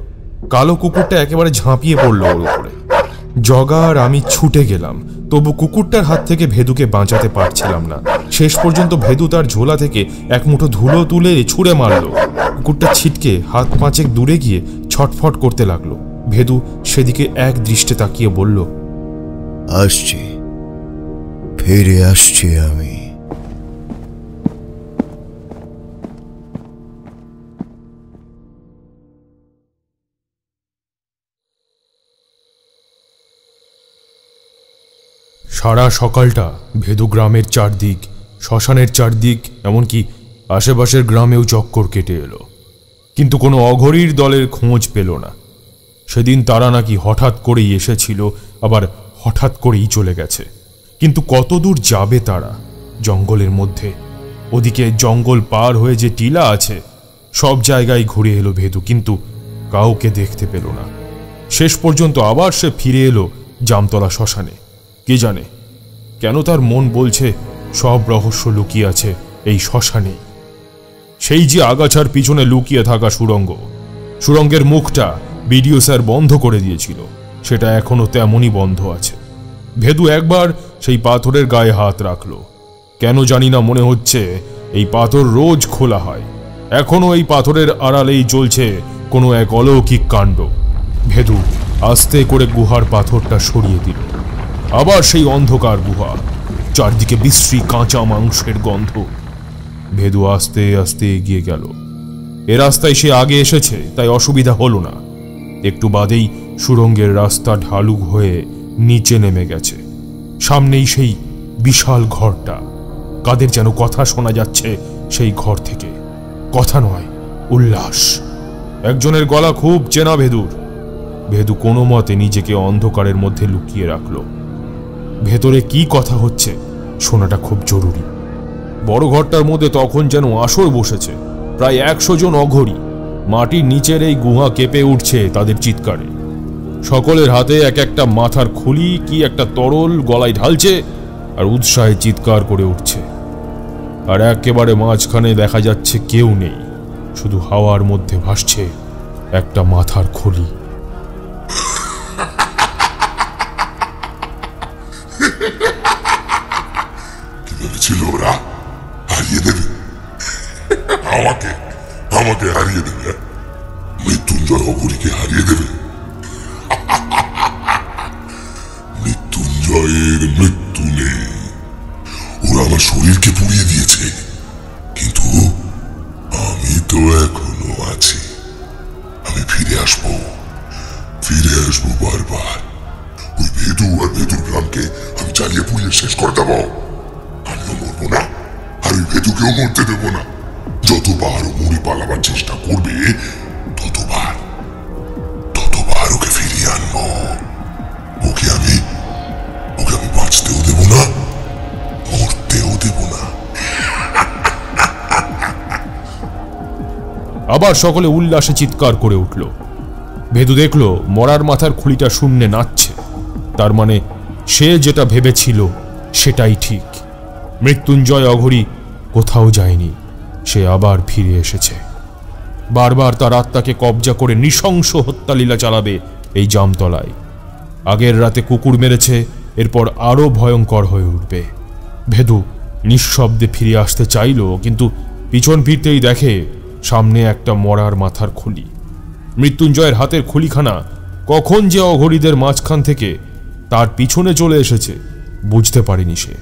কালো কুকুরটা একেবারে ঝাঁপিয়ে পড়লো ওর উপরে। জগা আর আমি ছুটে গেলাম, তবু কুকুরটার হাত থেকে ভেদুকে বাঁচাতে পারছিলাম না। শেষ পর্যন্ত ভেদু তার ঝোলা থেকে এক মুঠো ধুলো তুলে ছুঁড়ে মারল। কুকুরটা ছিটকে হাত পাঁচেক দূরে গিয়ে ছটফট করতে লাগলো। ভেদু সেদিকে এক দৃষ্টে তাকিয়ে বলল, আসছি, ফিরে আসছি আমি। সারা সকালটা ভেদু গ্রামের চারদিক, শ্মশানের চারদিক, এমনকি আশেপাশের গ্রামেও চক্কর কেটে এলো, কিন্তু কোনো অঘরীর দলের খোঁজ পেল না। সেদিন তারা নাকি হঠাৎ করেই এসেছিল, আবার হঠাৎ করেই চলে গেছে। কিন্তু কত দূর যাবে তারা? জঙ্গলের মধ্যে, ওদিকে জঙ্গল পার হয়ে যে টিলা আছে, সব জায়গায় ঘুরে এলো ভেদু, কিন্তু কাউকে দেখতে পেল না। শেষ পর্যন্ত আবার সে ফিরে এলো জামতলা শ্মশানে। কে জানে কেন তার মন বলছে সব রহস্য লুকিয়ে আছে এই শ্মশানেই। সেই যে আগাছার পিছনে লুকিয়ে থাকা সুড়ঙ্গের মুখটা বিডিও স্যার বন্ধ করে দিয়েছিল, সেটা এখনো তেমনই বন্ধ আছে। ভেদু একবার সেই পাথরের গায়ে হাত রাখলো। কেন জানি না মনে হচ্ছে এই পাথর রোজ খোলা হয়। এখনো এই পাথরের আড়ালেই চলছে কোনো এক অলৌকিক কাণ্ড। ভেদু আস্তে করে গুহার পাথরটা সরিয়ে দিল। আবার সেই অন্ধকার গুহা, চারদিকে বিশ্রী কাঁচা মাংসের গন্ধ। ভেদু আস্তে আস্তে এগিয়ে গেল। এ রাস্তায় সে আগে এসেছে, তাই অসুবিধা হলো না। একটু বাদেই সুড়ঙ্গের রাস্তা ঢালু হয়ে নিচে নেমে গেছে। সামনেই সেই বিশাল ঘরটা। কাদের যেন কথা শোনা যাচ্ছে সেই ঘর থেকে। কথা নয়, উল্লাস। একজনের গলা খুব চেনা ভেদুর। ভেদু কোনো মতে নিজেকে অন্ধকারের মধ্যে লুকিয়ে রাখল। ভেতরে কি কথা হচ্ছে শোনাটা খুব জরুরি। বড় ঘরটার মধ্যে তখন যেন আসর বসেছে। প্রায় 100 জন অঘরী। মাটির নিচের এই গুহা কেঁপে উঠছে তাদের চিৎকারে। সকলের হাতে এক একটা মাথার খুলি কি একটা তরল গলায় ঢালছে আর উৎসাহে চিৎকার করে উঠছে। আর একেবারে মাঝখানে দেখা যাচ্ছে কেউ নেই, শুধু হাওয়ার মধ্যে ভাসছে একটা মাথার খুলি। কি ভেবেছিল ওরা হারিয়ে দেবে? আমাকে হারিয়ে দেবে? মৃত্যুঞ্জয় অঘরীকে হারিয়ে দেবে? মৃত্যুঞ্জয়ের মৃত্যু নেই, ওরা আমার শরীরকে পুড়িয়ে দিয়েছে, কিন্তু আমি তো এখনো আছি। আমি ফিরে আসবো বারবার। ওই ভেদু আর ভেদুর গ্রামকে আমি জ্বালিয়ে পুড়িয়ে শেষ করে দেবো। আমিও মরবো না, আর ওই ভেদুকেও মরতে দেবো না। যতবার ও মরি পালাবার চেষ্টা করবে, ততবার ওকে ফিরিয়ে আনবো। ওকে আমি বাঁচতেও দেব না, মরতেও দেব না। আবার সকলে উল্লাসে চিৎকার করে উঠল। ভেদু দেখল মরার মাথার খুলিটা শূন্যে নাচছে। তার মানে সে যেটা ভেবেছিল সেটাই ঠিক। মৃত্যুঞ্জয় অঘরী কোথাও যায়নি, সে আবার ফিরে এসেছে। বারবার তার আত্মাকে কবজা করে নৃশংস হত্যালীলা চালাবে এই জামতলায়। আগের রাতে কুকুর মেরেছে, এরপর আরো ভয়ঙ্কর হয়ে উঠবে। ভেদু নিঃশব্দে ফিরে আসতে চাইল, কিন্তু পিছন ফিরতেই দেখে সামনে একটা মরার মাথার খুলি। মৃত্যুঞ্জয়ের হাতের খুলিখানা কখন যে অঘরীদের মাঝখান থেকে তার পিছনে চলে এসেছে বুঝতে পারেনি সে।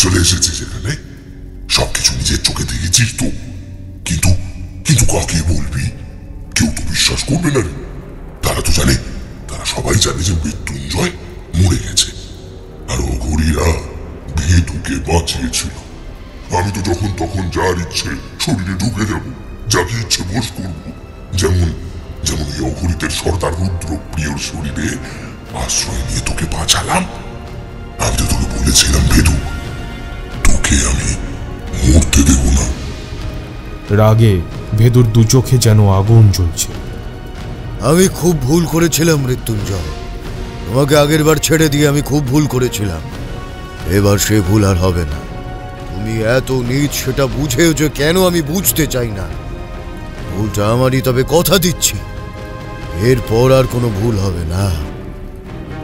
চলে এসেছিস এখানে? সবকিছু নিজের চোখে দেখেছিস তো, কিন্তু কাকে বলবি? কেউ তো বিশ্বাস করবে না রে। তারা সবাই জানে যে মৃত্যুঞ্জয় মরে গেছে, আর অঘরীরা ভেদুকে বাঁচিয়েছিল। আমি তো যখন তখন যার ইচ্ছে শরীরে ঢুকে যাব, যাকে ইচ্ছে বশ করবো। যেমন যেমন এই অঘরিতের সর্দার রুদ্রপ্রিয়র শরীরে আশ্রয় নিয়ে তোকে বাঁচালাম। আমি তো তোকে বলেছিলাম ভেদু, তোকে আমি মরতে দেব না। রাগে ভেদুর দু চোখে যেন আগুন জ্বলছে। আমি খুব ভুল করেছিলাম মৃত্যুঞ্জয়, তোমাকে আগের বার ছেড়ে দিয়ে আমি খুব ভুল করেছিলাম। এবার সে ভুল আর হবে না। তুমি এত নীচ সেটা বুঝেও যে কেন আমি বুঝতে চাই না। ভুলটা আমারই, তবে কথা দিচ্ছি এরপর আর কোনো ভুল হবে না।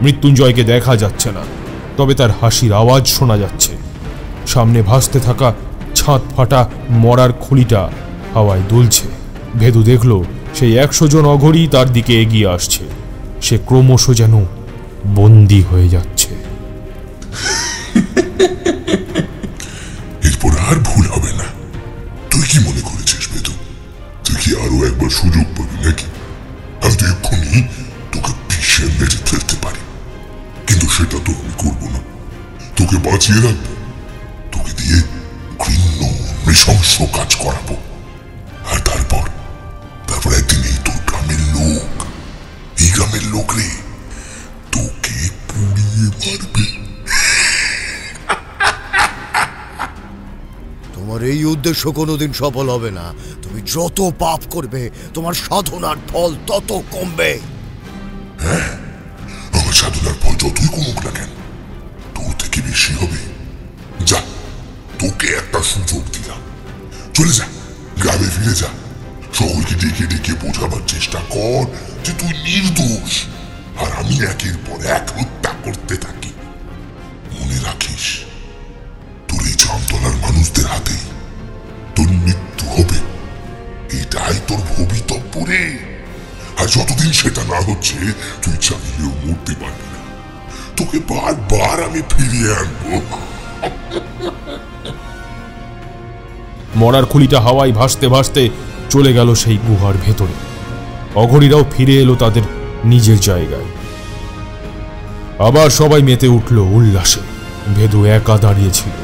মৃত্যুঞ্জয়কে দেখা যাচ্ছে না, তবে তার হাসির আওয়াজ শোনা যাচ্ছে। সামনে ভাসতে থাকা ছাদ ফাটা মরার খুলিটা হাওয়ায় দুলছে। ভেদু দেখল সেই 100 জন অঘরী তার দিকে এগিয়ে আসছে। সে ক্রমশ যেন বন্দী হয়ে যাচ্ছে। এরপর আর ভুল হবে না। তুই কি মনে করেছিস ভেদু, তুই কি আরো একবার সুযোগ পাবি নাকি? আমি তো এক্ষুনি তোকে পিষে মেরে ফেলতে পারি, কিন্তু সেটা তো আমি করবো না। তোকে বাঁচিয়ে রাখবো, তোকে দিয়ে ঘৃণ্য নৃশংস কাজ করাবো। আর তারপর একদিন এই তোর গ্রামের লোক, এই গ্রামের লোক রে তোকে পুড়িয়ে মারবে। তোমার এই উদ্দেশ্য কোনোদিন সফল হবে না। তুমি যত পাপ করবে তোমার সাধনার ফল তত কমবে। হ্যাঁ, আমার সাধনার ফল যতই কমুক না কেন, তোর থেকে বেশি হবে। যা, তোকে একটা সুযোগ দিলাম, চলে যা, গ্রামে ফিরে যা। সকলকে ডেকে ডেকে বোঝাবার চেষ্টা কর যে তুই নির্দোষ, আর আমি একের পর এক হত্যা করতে থাকি। মনে রাখিস, তোর এই জামতলার মানুষদের হাতেই তোর মৃত্যু হবে। এটাই তোর ভবিতব্য রে। আর যতদিন সেটা না হচ্ছে তুই চাইলেও মরতে পারবি না। তোকে বারবার আমি ফিরিয়ে আনবো। মরার খুলিটা হাওয়ায় ভাসতে ভাসতে চলে গেল সেই গুহার ভেতরে। অঘরীরাও ফিরে এলো তাদের নিজের জায়গায়। আবার সবাই মেতে উঠল উল্লাসে। ভেদু একা দাঁড়িয়েছিল।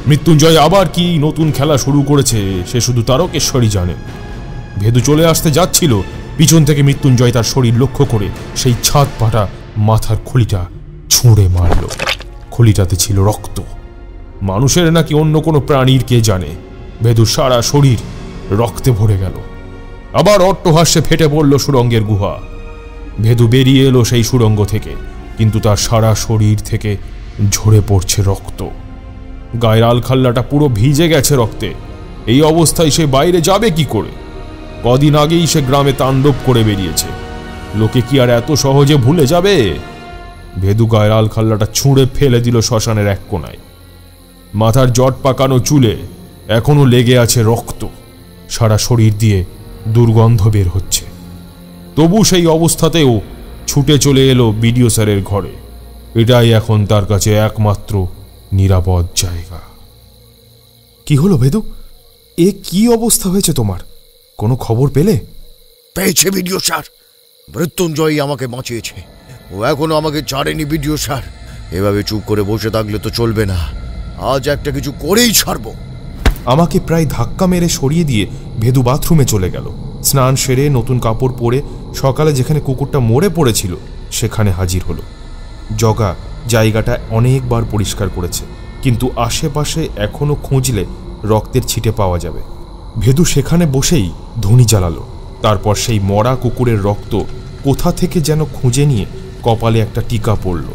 মৃত্যুঞ্জয় আবার কি নতুন খেলা শুরু করেছে সে শুধু তারকেশ্বরই জানে। ভেদু চলে আসতে যাচ্ছিল, পিছন থেকে মৃত্যুঞ্জয় তার শরীর লক্ষ্য করে সেই ছাদ পাটা মাথার খুলিটা ছুঁড়ে মারল। খুলিটাতে ছিল রক্ত। মানুষের নাকি অন্য কোনো প্রাণীর কে জানে। ভেদুর সারা শরীর রক্তে ভরে গেল। আবার অট্টহাস্যে ফেটে পড়ল সুড়ঙ্গের গুহা। ভেদু বেরিয়ে এলো সেই সুড়ঙ্গ থেকে, কিন্তু তার সারা শরীর থেকে ঝরে পড়ছে রক্ত। গায়ের আলখাল্লাটা পুরো ভিজে গেছে রক্তে। এই অবস্থায় সে বাইরে যাবে কি করে? কদিন আগেই সে গ্রামে তাণ্ডব করে বেরিয়েছে। লোকে কি আর এত সহজে ভুলে যাবে? ভেদু গায়ের আলখাল্লাটা ছুঁড়ে ফেলে দিল শ্মশানের এক কোনায়। মাথার জট পাকানো চুলে এখনো লেগে আছে রক্ত। সারা শরীর দিয়ে দুর্গন্ধ বের হচ্ছে। তবু সেই অবস্থাতেও ছুটে চলে এলো বিডিও স্যারের ঘরে। এটাই এখন তার কাছে একমাত্র নিরাপদ জায়গা। কি হলো ভেদু? এ কি অবস্থা হয়েছে তোমার? কোনো খবর পেলে? পেয়েছে বিডিও স্যার। মৃত্যুঞ্জয়ই আমাকে বাঁচিয়েছে। ও এখনো আমাকে ছাড়েনি বিডিও স্যার। এভাবে চুপ করে বসে থাকলে তো চলবে না। আজ একটা কিছু করেই ছাড়বো। আমাকে প্রায় ধাক্কা মেরে সরিয়ে দিয়ে ভেদু বাথরুমে চলে গেল। স্নান সেরে নতুন কাপড় পরে সকালে যেখানে কুকুরটা মরে পড়েছিল সেখানে হাজির হলো। জগা জায়গাটা অনেকবার পরিষ্কার করেছে, কিন্তু আশেপাশে এখনো খুঁজলে রক্তের ছিটে পাওয়া যাবে। ভেদু সেখানে বসেই ধুনি জ্বালালো। তারপর সেই মরা কুকুরের রক্ত কোথা থেকে যেন খুঁজে নিয়ে কপালে একটা টিকা পড়ল।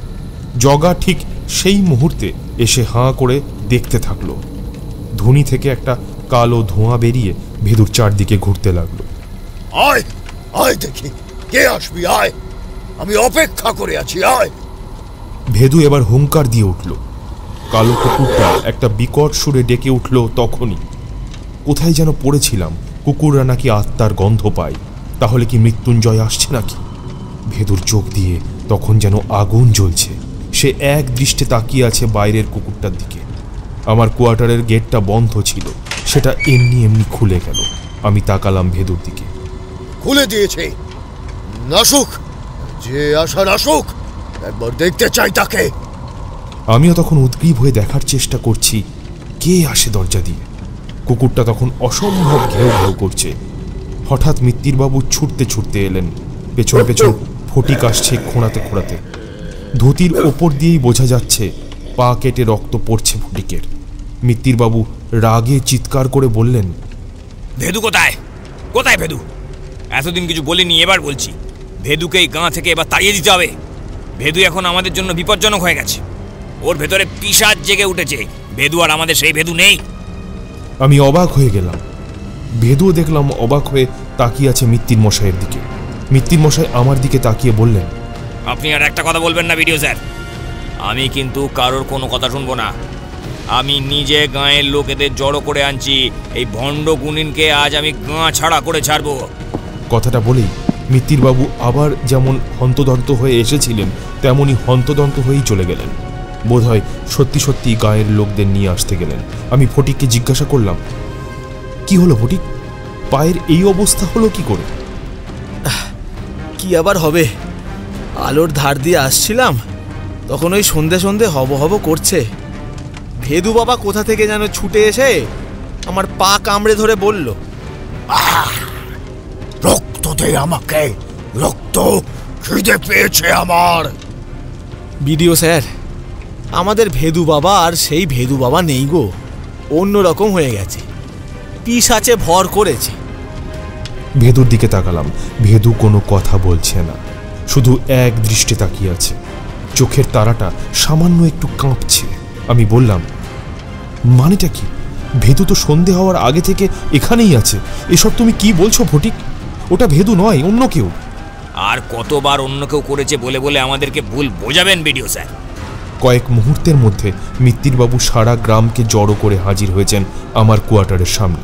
জগা ঠিক সেই মুহূর্তে এসে হাঁ করে দেখতে থাকলো। ধুনি থেকে একটা কালো ধোঁয়া বেরিয়ে ভেদুর চারদিকে ঘুরতে লাগলো। আয় আয়, দেখি কে আসবি, আয়, আমি অপেক্ষা করে আছি, আয়। ভেদু এবার হুঙ্কার দিয়ে উঠল। কালো কুকুরটা একটা বিকট সুরে ডেকে উঠল তখনই। কোথায় যেন পড়েছিলাম কুকুররা নাকি আত্মার গন্ধ পায়। তাহলে কি মৃত্যুঞ্জয় আসছে নাকি? ভেদুর চোখ দিয়ে তখন যেন আগুন জ্বলছে। সে এক দৃষ্টে তাকিয়ে আছে বাইরের কুকুরটার দিকে। আমার কোয়ার্টারের গেটটা বন্ধ ছিল, সেটা এমনি এমনি খুলে গেল। আমি তাকালাম ভেদুর দিকে। খুলে দিয়েছে। নাসুক, যে আসার আসুক, একবার দেখতে চাই তাকে। আমিও তখন উদ্গ্রীব হয়ে দেখার চেষ্টা করছি কে আসে দরজা দিয়ে। কুকুরটা তখন অসম্ভব ঘেউ ঘেউ করছে। হঠাৎ মিত্তিরবাবু ছুটতে ছুটতে এলেন। পেছন পেছন ফটিক আসছে খোঁড়াতে খোঁড়াতে। ধুতির ওপর দিয়েই বোঝা যাচ্ছে পা কেটে রক্ত পড়ছে ফটিকের। মিত্তিরবাবু রাগে চিৎকার করে বললেন, ভেদু কোথায়? কোথায় ভেদু? এতদিন কিছু বলিনি, এবার বলছি, ভেদুকে এই গাঁ থেকে এবার তাড়িয়ে দিতে হবে। ভেদু এখন আমাদের জন্য বিপজ্জনক হয়ে গেছে। ওর ভেতরে পিশাচ জেগে উঠেছে। ভেদু আর আমাদের সেই ভেদু নেই। আমি অবাক হয়ে গেলাম। ভেদুও দেখলাম অবাক হয়ে তাকিয়ে আছে মিত্তির মশাইয়ের দিকে। মিত্তির মশাই আমার দিকে তাকিয়ে বললেন, আপনি আর একটা কথা বলবেন না ভিডিও স্যার। আমি কিন্তু কারোর কোনো কথা শুনবো না। আমি নিজে গাঁয়ের লোকেদের জড়ো করে আনছি। এই ভণ্ড গুণিনকে আজ আমি গাঁ ছাড়া করে ছাড়বো। কথাটা বলেই মিত্তিরবাবু আবার যেমন হন্তদন্ত হয়ে এসেছিলেন তেমনই হন্তদন্ত হয়েই চলে গেলেন। বোধহয় সত্যি সত্যি গাঁয়ের লোকদের নিয়ে আসতে গেলেন। আমি ফটিককে জিজ্ঞাসা করলাম, কি হলো ফটিক, পায়ের এই অবস্থা হলো কি করে? কি আবার হবে, আলোর ধার দিয়ে আসছিলাম, তখন ওই সন্ধে সন্ধে হব হব করছে। ভেদু বাবা কোথা থেকে যেন ছুটে এসে আমার পা কামড়ে ধরে বলল, রক্ত দে আমাকে, রক্ত, খিদে পেয়েছে আমার। বিডিও স্যার, আমাদের ভেদু বাবা আর সেই ভেদু বাবা নেই গো, অন্যরকম হয়ে গেছে, পিশাচে ভর করেছে। ভেদুর দিকে তাকালাম। ভেদু কোনো কথা বলছে না, শুধু এক দৃষ্টে তাকিয়ে আছে। চোখের তারাটা সামান্য একটু কাঁপছে। আমি বললাম, মানেটা কি? ভেদু তো সন্ধে হওয়ার আগে থেকে এখানেই আছে। এসব তুমি কি বলছো ফটিক? ওটা ভেদু নয়, অন্য কেউ। আর কতবার অন্য কেউ করেছে বলে বলে আমাদেরকে ভুল বোঝাবেন ভিডিও স্যার? কয়েক মুহূর্তের মধ্যে মিত্তিরবাবু সারা গ্রামকে জড়ো করে হাজির হয়েছেন আমার কোয়ার্টারের সামনে।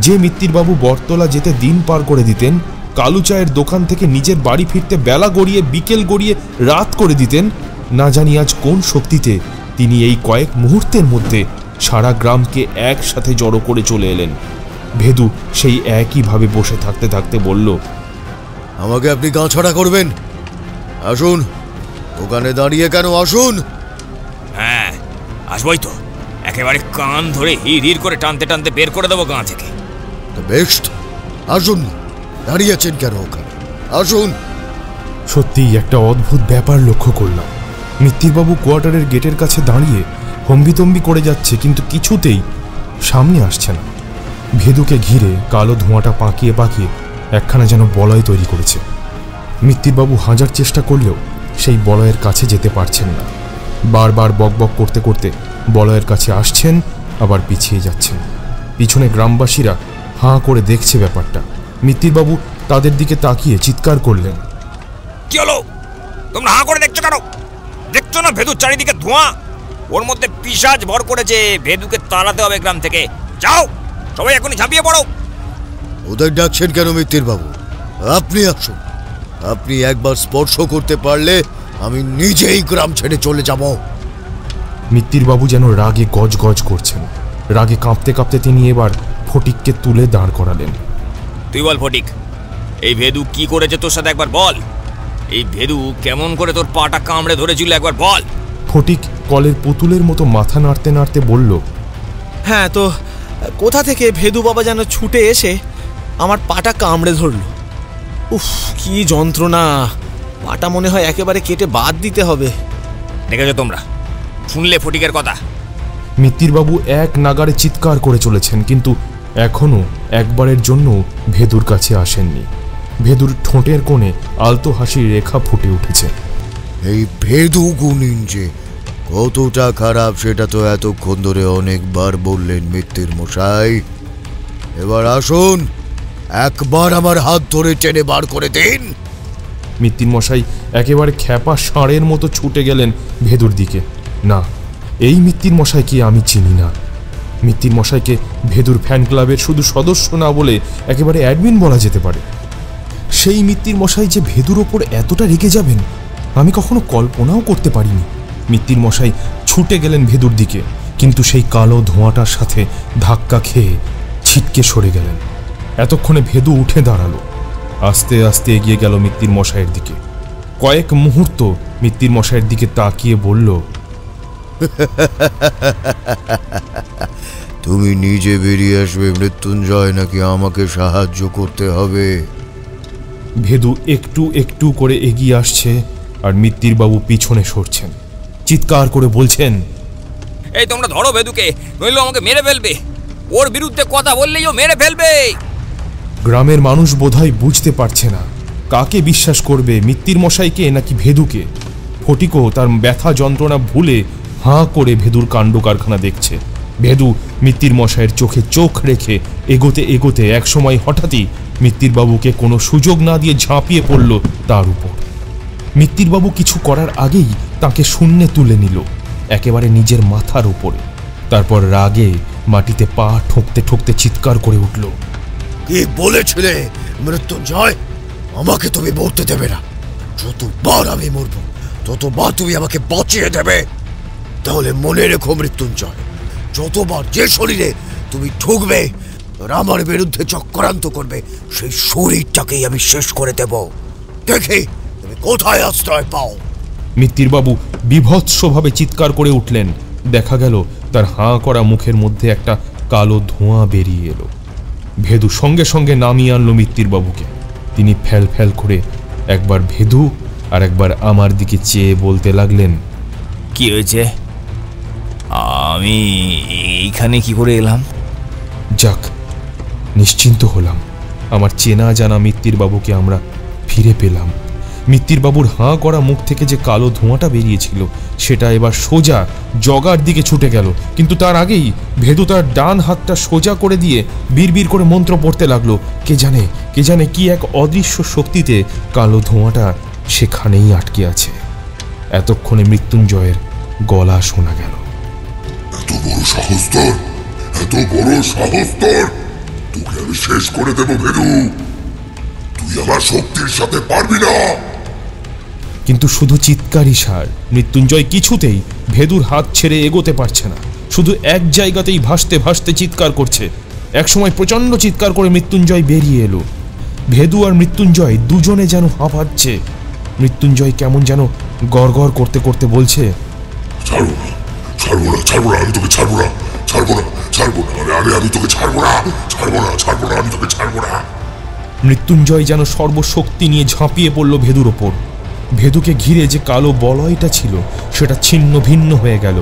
যে মিত্তিরবাবু বটতলা যেতে দিন পার করে দিতেন, কালু চায়ের দোকান থেকে নিজের বাড়ি ফিরতে বেলা গড়িয়ে বিকেল গড়িয়ে রাত করে দিতেন, না জানি আজ কোন শক্তিতে তিনি এই কয়েক মুহূর্তের মধ্যে সারা গ্রামকে একসাথে জড়ো করে চলে এলেন। ভেদু সেই একইভাবে বসে থাকতে থাকতে বলল, আমাকে আপনি গাঁ ছাড়া করবেন? আসুন, দোকানে দাঁড়িয়ে কেন, আসুন। হ্যাঁ, আসবই তো। একেবারে কান ধরে হির হির করে টানতে টানতে বের করে দেবো গাঁ থেকে। বেশ, আসুন। দাঁড়িয়েছেন কেন ওখানে? আসুন। সত্যিই একটা অদ্ভুত ব্যাপার লক্ষ্য করলাম। মিত্তিরবাবু কোয়ার্টারের গেটের কাছে দাঁড়িয়ে হম্বিতম্বি করে যাচ্ছে, কিন্তু কিছুতেই সামনে আসছে না। ভেদুকে ঘিরে কালো ধোঁয়াটা পাকিয়ে পাকিয়ে একখানা যেন বলয় তৈরি করেছে। মিত্তিরবাবু হাজার চেষ্টা করলেও সেই বলয়ের কাছে যেতে পারছেন না। বারবার বকবক করতে করতে বলয়ের কাছে আসছেন, আবার পিছিয়ে যাচ্ছেন। পিছনে গ্রামবাসীরা হাঁ করে দেখছে ব্যাপারটা। মিত্তিরবাবু তাদের দিকে তাকিয়ে চিৎকার করলেন, কি হলো? তোমরা হাঁ করে দেখছো কেন? দেখছো না ভেদুর চারিদিকে ধোঁয়া? ওর মধ্যে পিশাচ ভর করেছে। ভেদুকে তাড়াতে হবে গ্রাম থেকে। যাও, সবাই এখনই ঝাঁপিয়ে পড়ো। ওদের ডাকছেন কেন মিত্তিরবাবু? আপনি আসুন। আপনি একবার স্পর্শ করতে পারলে আমি নিজেই গ্রাম ছেড়ে চলে যাব। মিত্তিরবাবু যেন রাগে গজগজ করছেন। রাগে কাঁপতে কাঁপতে তিনি এবার ফটিককে তুলে দাঁড় করালেন। তুই বল ফটিক, এই ভেদু কি করেছে তোর সাথে একবার বল। এই ভেদু কেমন করে তোর পাটা কামড়ে ধরেছিল একবার বল। ফটিক কলের পুতুলের মতো মাথা নাড়তে নাড়তে বলল, হ্যাঁ, তো কোথা থেকে ভেদু বাবা যেন ছুটে এসে আমার পাটা কামড়ে ধরল। উফ, কি যন্ত্রণা! পাটা মনে হয় একেবারে কেটে বাদ দিতে হবে। দেখেছো তোমরা? শুনলে ফটিকের কথা? মিত্তিরবাবু এক নাগাড়ে চিৎকার করে চলেছেন, কিন্তু এখনো একবারের জন্য ভেদুর কাছে আসেননি। ভেদুর ঠোঁটের কোণে আলতো হাসির রেখা ফুটে উঠেছে। এই ভেদু গুণিন যে কতটা খারাপ সেটা তো এতক্ষণ ধরে অনেকবার বললেন মিত্তির মশাই। এবার আসুন, একবার আমার হাত ধরে টেনে বার করে দিন। মিত্তির মশাই একেবারে খ্যাপা ষাঁড়ের মতো ছুটে গেলেন ভেদুর দিকে। না, এই মিত্তির মশাইকে আমি চিনি না। মিত্তির মশাইকে ভেদুর ফ্যান ক্লাবের শুধু সদস্য না বলে একেবারে অ্যাডমিন বলা যেতে পারে। সেই মিত্তির মশাই যে ভেদুর ওপর এতটা রেগে যাবেন আমি কখনো কল্পনাও করতে পারিনি। মিত্তির মশাই ছুটে গেলেন ভেদুর দিকে, কিন্তু সেই কালো ধোঁয়াটার সাথে ধাক্কা খেয়ে ছিটকে সরে গেলেন। এতক্ষণে ভেদু উঠে দাঁড়ালো, আস্তে আস্তে এগিয়ে গেল মিত্তির মশাইয়ের দিকে। কয়েক মুহূর্ত মিত্তির মশাইয়ের দিকে তাকিয়ে বলল, তুমি নিজে বেরিয়ে আসবে মৃত্যুঞ্জয়, নাকি আমাকে সাহায্য করতে হবে? ভেদু একটু একটু করে এগিয়ে আসছে আর মিত্তির বাবু পিছনে সরছেন, চিৎকার করে বলছেন, এই তোমরা ধরো ভেদুকে, নইলে আমাকে মেরে ফেলবে। ওর বিরুদ্ধে কথা বললেই ও মেরে ফেলবে। গ্রামের মানুষ বোধহয় বুঝতে পারছে না কাকে বিশ্বাস করবে, মিত্তির মশাইকে নাকি ভেদুকে। ফটিকও তার ব্যথা যন্ত্রণা ভুলে হাঁ করে ভেদুর কাণ্ড কারখানা দেখছে। ভেদু মিত্তির মশাইয়ের চোখে চোখ রেখে এগোতে এগোতে একসময় হঠাৎই মিত্তির বাবুকে কোনো সুযোগ না দিয়ে ঝাঁপিয়ে পড়ল তার উপর। মিত্তির বাবু কিছু করার আগেই তাকে শূন্যে তুলে নিল, একেবারে নিজের মাথার উপরে। তারপর রাগে মাটিতে পা ঠুকতে ঠুকতে চিৎকার করে উঠল, কি বলেছিলে মৃত্যুঞ্জয়? আমাকে তুমি মরতে দেবে না। যতবার আমি মরবো ততবার তুমি আমাকে বাঁচিয়ে দেবে। তাহলে মনে রেখো মৃত্যুঞ্জয়, যতবার যে শরীরে তুমি ঢুকবে আর আমার বিরুদ্ধে চক্রান্ত করবে, সেই শরীরটাকেই আমি শেষ করে দেব। দেখি তুমি কোথায় আশ্রয় পাও। মিত্তির বাবু বিভৎসভাবে চিৎকার করে উঠলেন। দেখা গেল তার হাঁ করা মুখের মধ্যে একটা কালো ধোঁয়া বেরিয়ে এলো। ভেদু সঙ্গে সঙ্গে নামিয়ে আনলো মিত্তির বাবুকে। তিনি ফ্যাল ফ্যাল করে একবার ভেদু আর একবার আমার দিকে চেয়ে বলতে লাগলেন, কি হয়েছে? আমি এইখানে কি করে এলাম? যাক, নিশ্চিন্ত হলাম। আমার চেনা জানা মিত্তির বাবুকে আমরা ফিরে পেলাম। মিত্তির বাবুর হাঁ করা মুখ থেকে যে কালো ধোঁয়াটা বেরিয়েছিল সেটা এবার সোজা জগার দিকে ছুটে গেল। কিন্তু তার আগেই ভেদু তার ডান হাতটা সোজা করে দিয়ে বিড়বিড় করে মন্ত্র পড়তে লাগলো। কে জানে কি এক অদৃশ্য শক্তিতে কালো ধোঁয়াটা সেখানেই আটকে আছে। এতক্ষণে মৃত্যুঞ্জয়ের গলা শোনা গেল, এত বড় সাহস তোর, এত বড় সাহস তোর! তোকে আমি শেষ করে দেব ভেদু। তুই আমার শক্তির সাথে পারবি না। কিন্তু শুধু চিৎকারই সার। মৃত্যুঞ্জয় কিছুতেই ভেদুর হাত ছেড়ে এগোতে পারছে না, শুধু এক জায়গাতেই ভাসতে ভাসতে চিৎকার করছে। একসময় প্রচণ্ড চিৎকার করে মৃত্যুঞ্জয় বেরিয়ে এলো। ভেদু আর মৃত্যুঞ্জয় দুজনে যেন হাঁপাচ্ছে। মৃত্যুঞ্জয় কেমন যেন গড়গড় করতে করতে বলছে, ছাড়বো না, ছাড়বো না, ছাড়বো না, আমি তোকে ছাড়বো না, ছাড়বো না, ছাড়বো না, আমি তোকে ছাড়বো না, ছাড়বো না, ছাড়বো না, আমি তোকে ছাড়বো না। মৃত্যুঞ্জয় যেন সর্বশক্তি নিয়ে ঝাঁপিয়ে পড়ল ভেদুর ওপর। ভেদুকে ঘিরে যে কালো বলয়টা ছিল সেটা ছিন্ন ভিন্ন হয়ে গেল।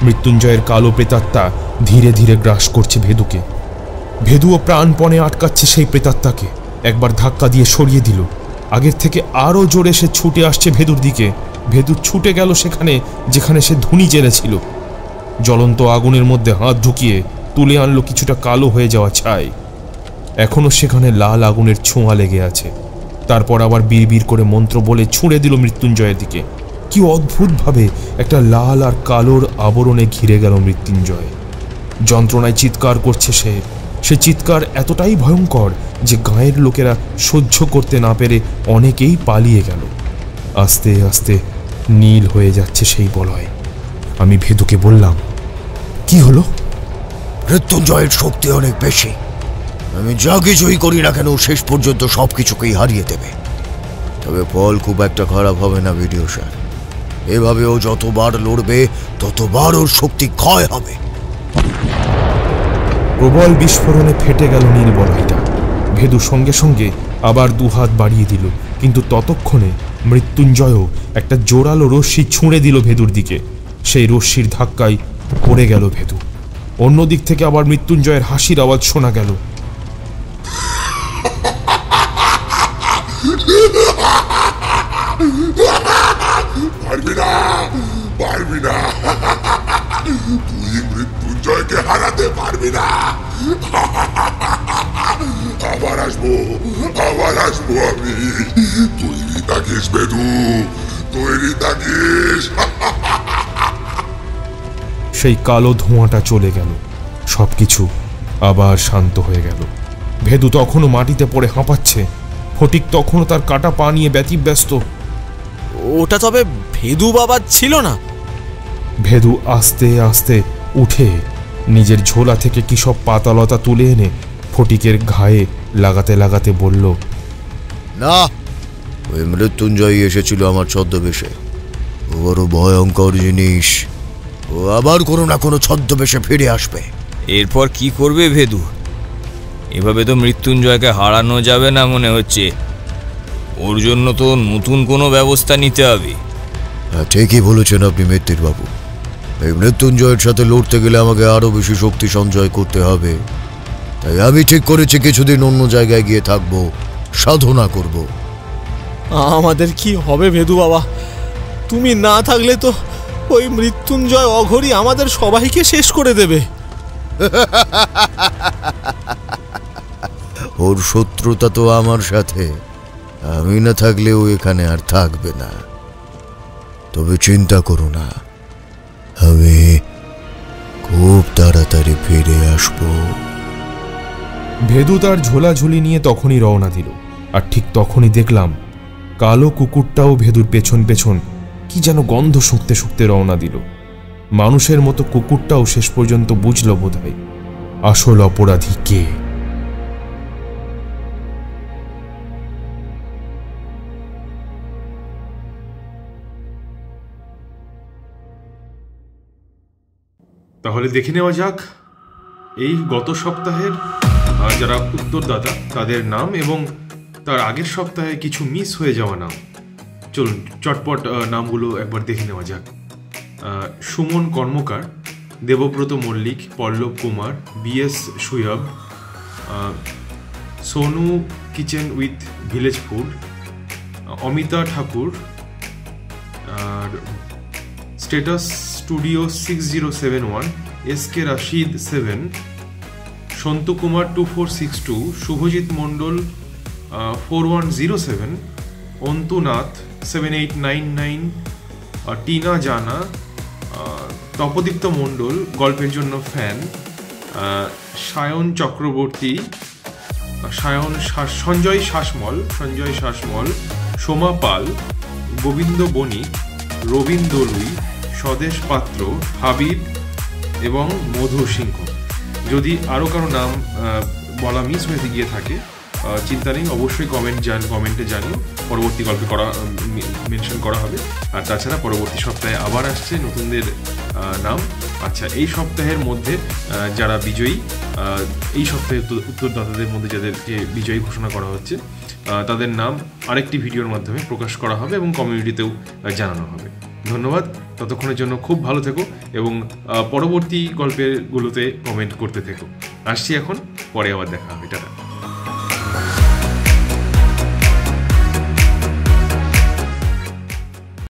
মৃত্যুঞ্জয়ের কালো প্রেতাত্মা ধীরে ধীরে গ্রাস করছে ভেদুকে। ভেদুও প্রাণপণে আটকাচ্ছে সেই প্রেতাত্মাকে। একবার ধাক্কা দিয়ে সরিয়ে দিল। আগের থেকে আরও জোরে সে ছুটে আসছে ভেদুর দিকে। ভেদু ছুটে গেল সেখানে যেখানে সে ধুনি জ্বেলেছিল। জ্বলন্ত আগুনের মধ্যে হাত ঢুকিয়ে তুলে আনলো কিছুটা কালো হয়ে যাওয়া ছাই। এখনো সেখানে লাল আগুনের ছোঁয়া লেগে আছে। তারপর আবার বিড়বিড় করে মন্ত্র বলে ছুঁড়ে দিল মৃত্যুঞ্জয়ের দিকে। কি অদ্ভুতভাবে একটা লাল আর কালোর আবরণে ঘিরে গেল মৃত্যুঞ্জয়। যন্ত্রণায় চিৎকার করছে সে চিৎকার এতটাই ভয়ঙ্কর যে গাঁয়ের লোকেরা সহ্য করতে না পেরে অনেকেই পালিয়ে গেল। আস্তে আস্তে নীল হয়ে যাচ্ছে সেই বলয়। আমি ভেদুকে বললাম, কি হলো? মৃত্যুঞ্জয়ের শক্তি অনেক বেশি। আমি যা কিছুই করি না কেন শেষ পর্যন্ত সবকিছুকেই হারিয়ে দেবে। তবে ফল খুব একটা খারাপ হবে না ভিডিও স্যার। এভাবে ও যতবার লড়বে ততবার ওর শক্তি ক্ষয় হবে। প্রবল বিস্ফোরণে ফেটে গেল নীল বলয়টা। ভেদু সঙ্গে সঙ্গে আবার দুহাত বাড়িয়ে দিল, কিন্তু ততক্ষণে মৃত্যুঞ্জয়ও একটা জোরালো রশ্মি ছুঁড়ে দিল ভেদুর দিকে। সেই রশ্মির ধাক্কায় পড়ে গেল ভেদু। অন্যদিক থেকে আবার মৃত্যুঞ্জয়ের হাসির আওয়াজ শোনা গেল। পারবি না, পারবি না, তুই মৃত্যুঞ্জয়কে হারাতে পারবি না। আবার আসবো আমি। তৈরি থাকিস ভেদু, তৈরি থাকিস। সেই কালো ধোঁয়াটা চলে গেল। সবকিছু আবার শান্ত হয়ে গেল। ভেদু তখনও মাটিতে পড়ে হাঁপাচ্ছে। ফটিক তখনও তার কাটা পা নিয়ে ব্যতিব্যস্ত। ওটা তবে ভেদু বাবা ছিল না? ভেদু আস্তে আস্তে উঠে নিজের ঝোলা থেকে কি সব পাতালতা তুলে এনে ফটিকের ঘায়ে লাগাতে লাগাতে বলল, না, ওই মৃত্যুঞ্জয় এসেছিল আমার ছদ্মবেশে। ও বড় ভয়ঙ্কর জিনিস। ও আবার কোনো না কোনো ছদ্মবেশে ফিরে আসবে। এরপর কি করবে ভেদু? এভাবে তো মৃত্যুঞ্জয়কে হারানো যাবে না মনে হচ্ছে। ওর জন্য তো নতুন কোনো ব্যবস্থা নিতে হবে। ঠিকই বলেছেন আপনি মিত্তির বাবু। এই মৃত্যুঞ্জয়ের সাথে লড়তে গেলে আমাকে আরো বেশি শক্তি সঞ্চয় করতে হবে। তাই আমি ঠিক করেছি কিছুদিন অন্য জায়গায় গিয়ে থাকবো, সাধনা করব। আমাদের কি হবে ভেদু বাবা? তুমি না থাকলে তো ওই মৃত্যুঞ্জয় অঘরী আমাদের সবাইকে শেষ করে দেবে। ওর শত্রুতা তো আমার সাথে, আমি না থাকলেও এখানে আর থাকবে না। তবে চিন্তা করো না, আমি খুব তাড়াতাড়ি ফিরে আসবো। ভেদু তার ঝোলাঝুলি নিয়ে তখনই রওনা দিল, আর ঠিক তখনই দেখলাম কালো কুকুরটাও ভেদুর পেছন পেছন কি যেন গন্ধ শুঁকতে শুঁকতে রওনা দিল। মানুষের মতো কুকুরটাও শেষ পর্যন্ত বুঝল বোধহয় আসল অপরাধী কে। তাহলে দেখে নেওয়া যাক এই গত সপ্তাহের যারা উত্তরদাতা তাদের নাম এবং তার আগের সপ্তাহে কিছু মিস হয়ে যাওয়া নাম। চলুন চটপট নামগুলো একবার দেখে নেওয়া যাক। Suman Karmakar, Debabrata Mallik, Pallab Kumar, BS Suyab, Sonu kitchen with village food, Amita Thakur, আর status studio 6071, SK Rashid 7, Santu Kumar 2462, Subhajit Mondal 4107, Antunath 7899, Tina Jana, Tapadipta Mondal গল্পের জন্য ফ্যান, সায়ন চক্রবর্তী, সঞ্জয় শাসমল, সোমা পাল, গোবিন্দ বণিক, রবীন দলুই, স্বদেশ পাত্র, হাবিব এবং মধু সিংহ। যদি আরও কারো নাম বলা মিস হয়ে গিয়ে থাকে চিন্তা নেই, অবশ্যই কমেন্টে জানিও, পরবর্তী গল্পে মেনশন করা হবে। আর তাছাড়া পরবর্তী সপ্তাহে আবার আসছে নতুনদের নাম। আচ্ছা, এই সপ্তাহের মধ্যে যারা বিজয়ী, এই সপ্তাহে উত্তরদাতাদের মধ্যে যাদেরকে বিজয়ী ঘোষণা করা হচ্ছে তাদের নাম আরেকটি ভিডিওর মাধ্যমে প্রকাশ করা হবে এবং কমিউনিটিতেও জানানো হবে। ধন্যবাদ, ততক্ষণের জন্য খুব ভালো থেকো এবং পরবর্তী গল্পেরগুলোতে কমেন্ট করতে থেকো। আসছি এখন, পরে আবার দেখা হবে, টাটা।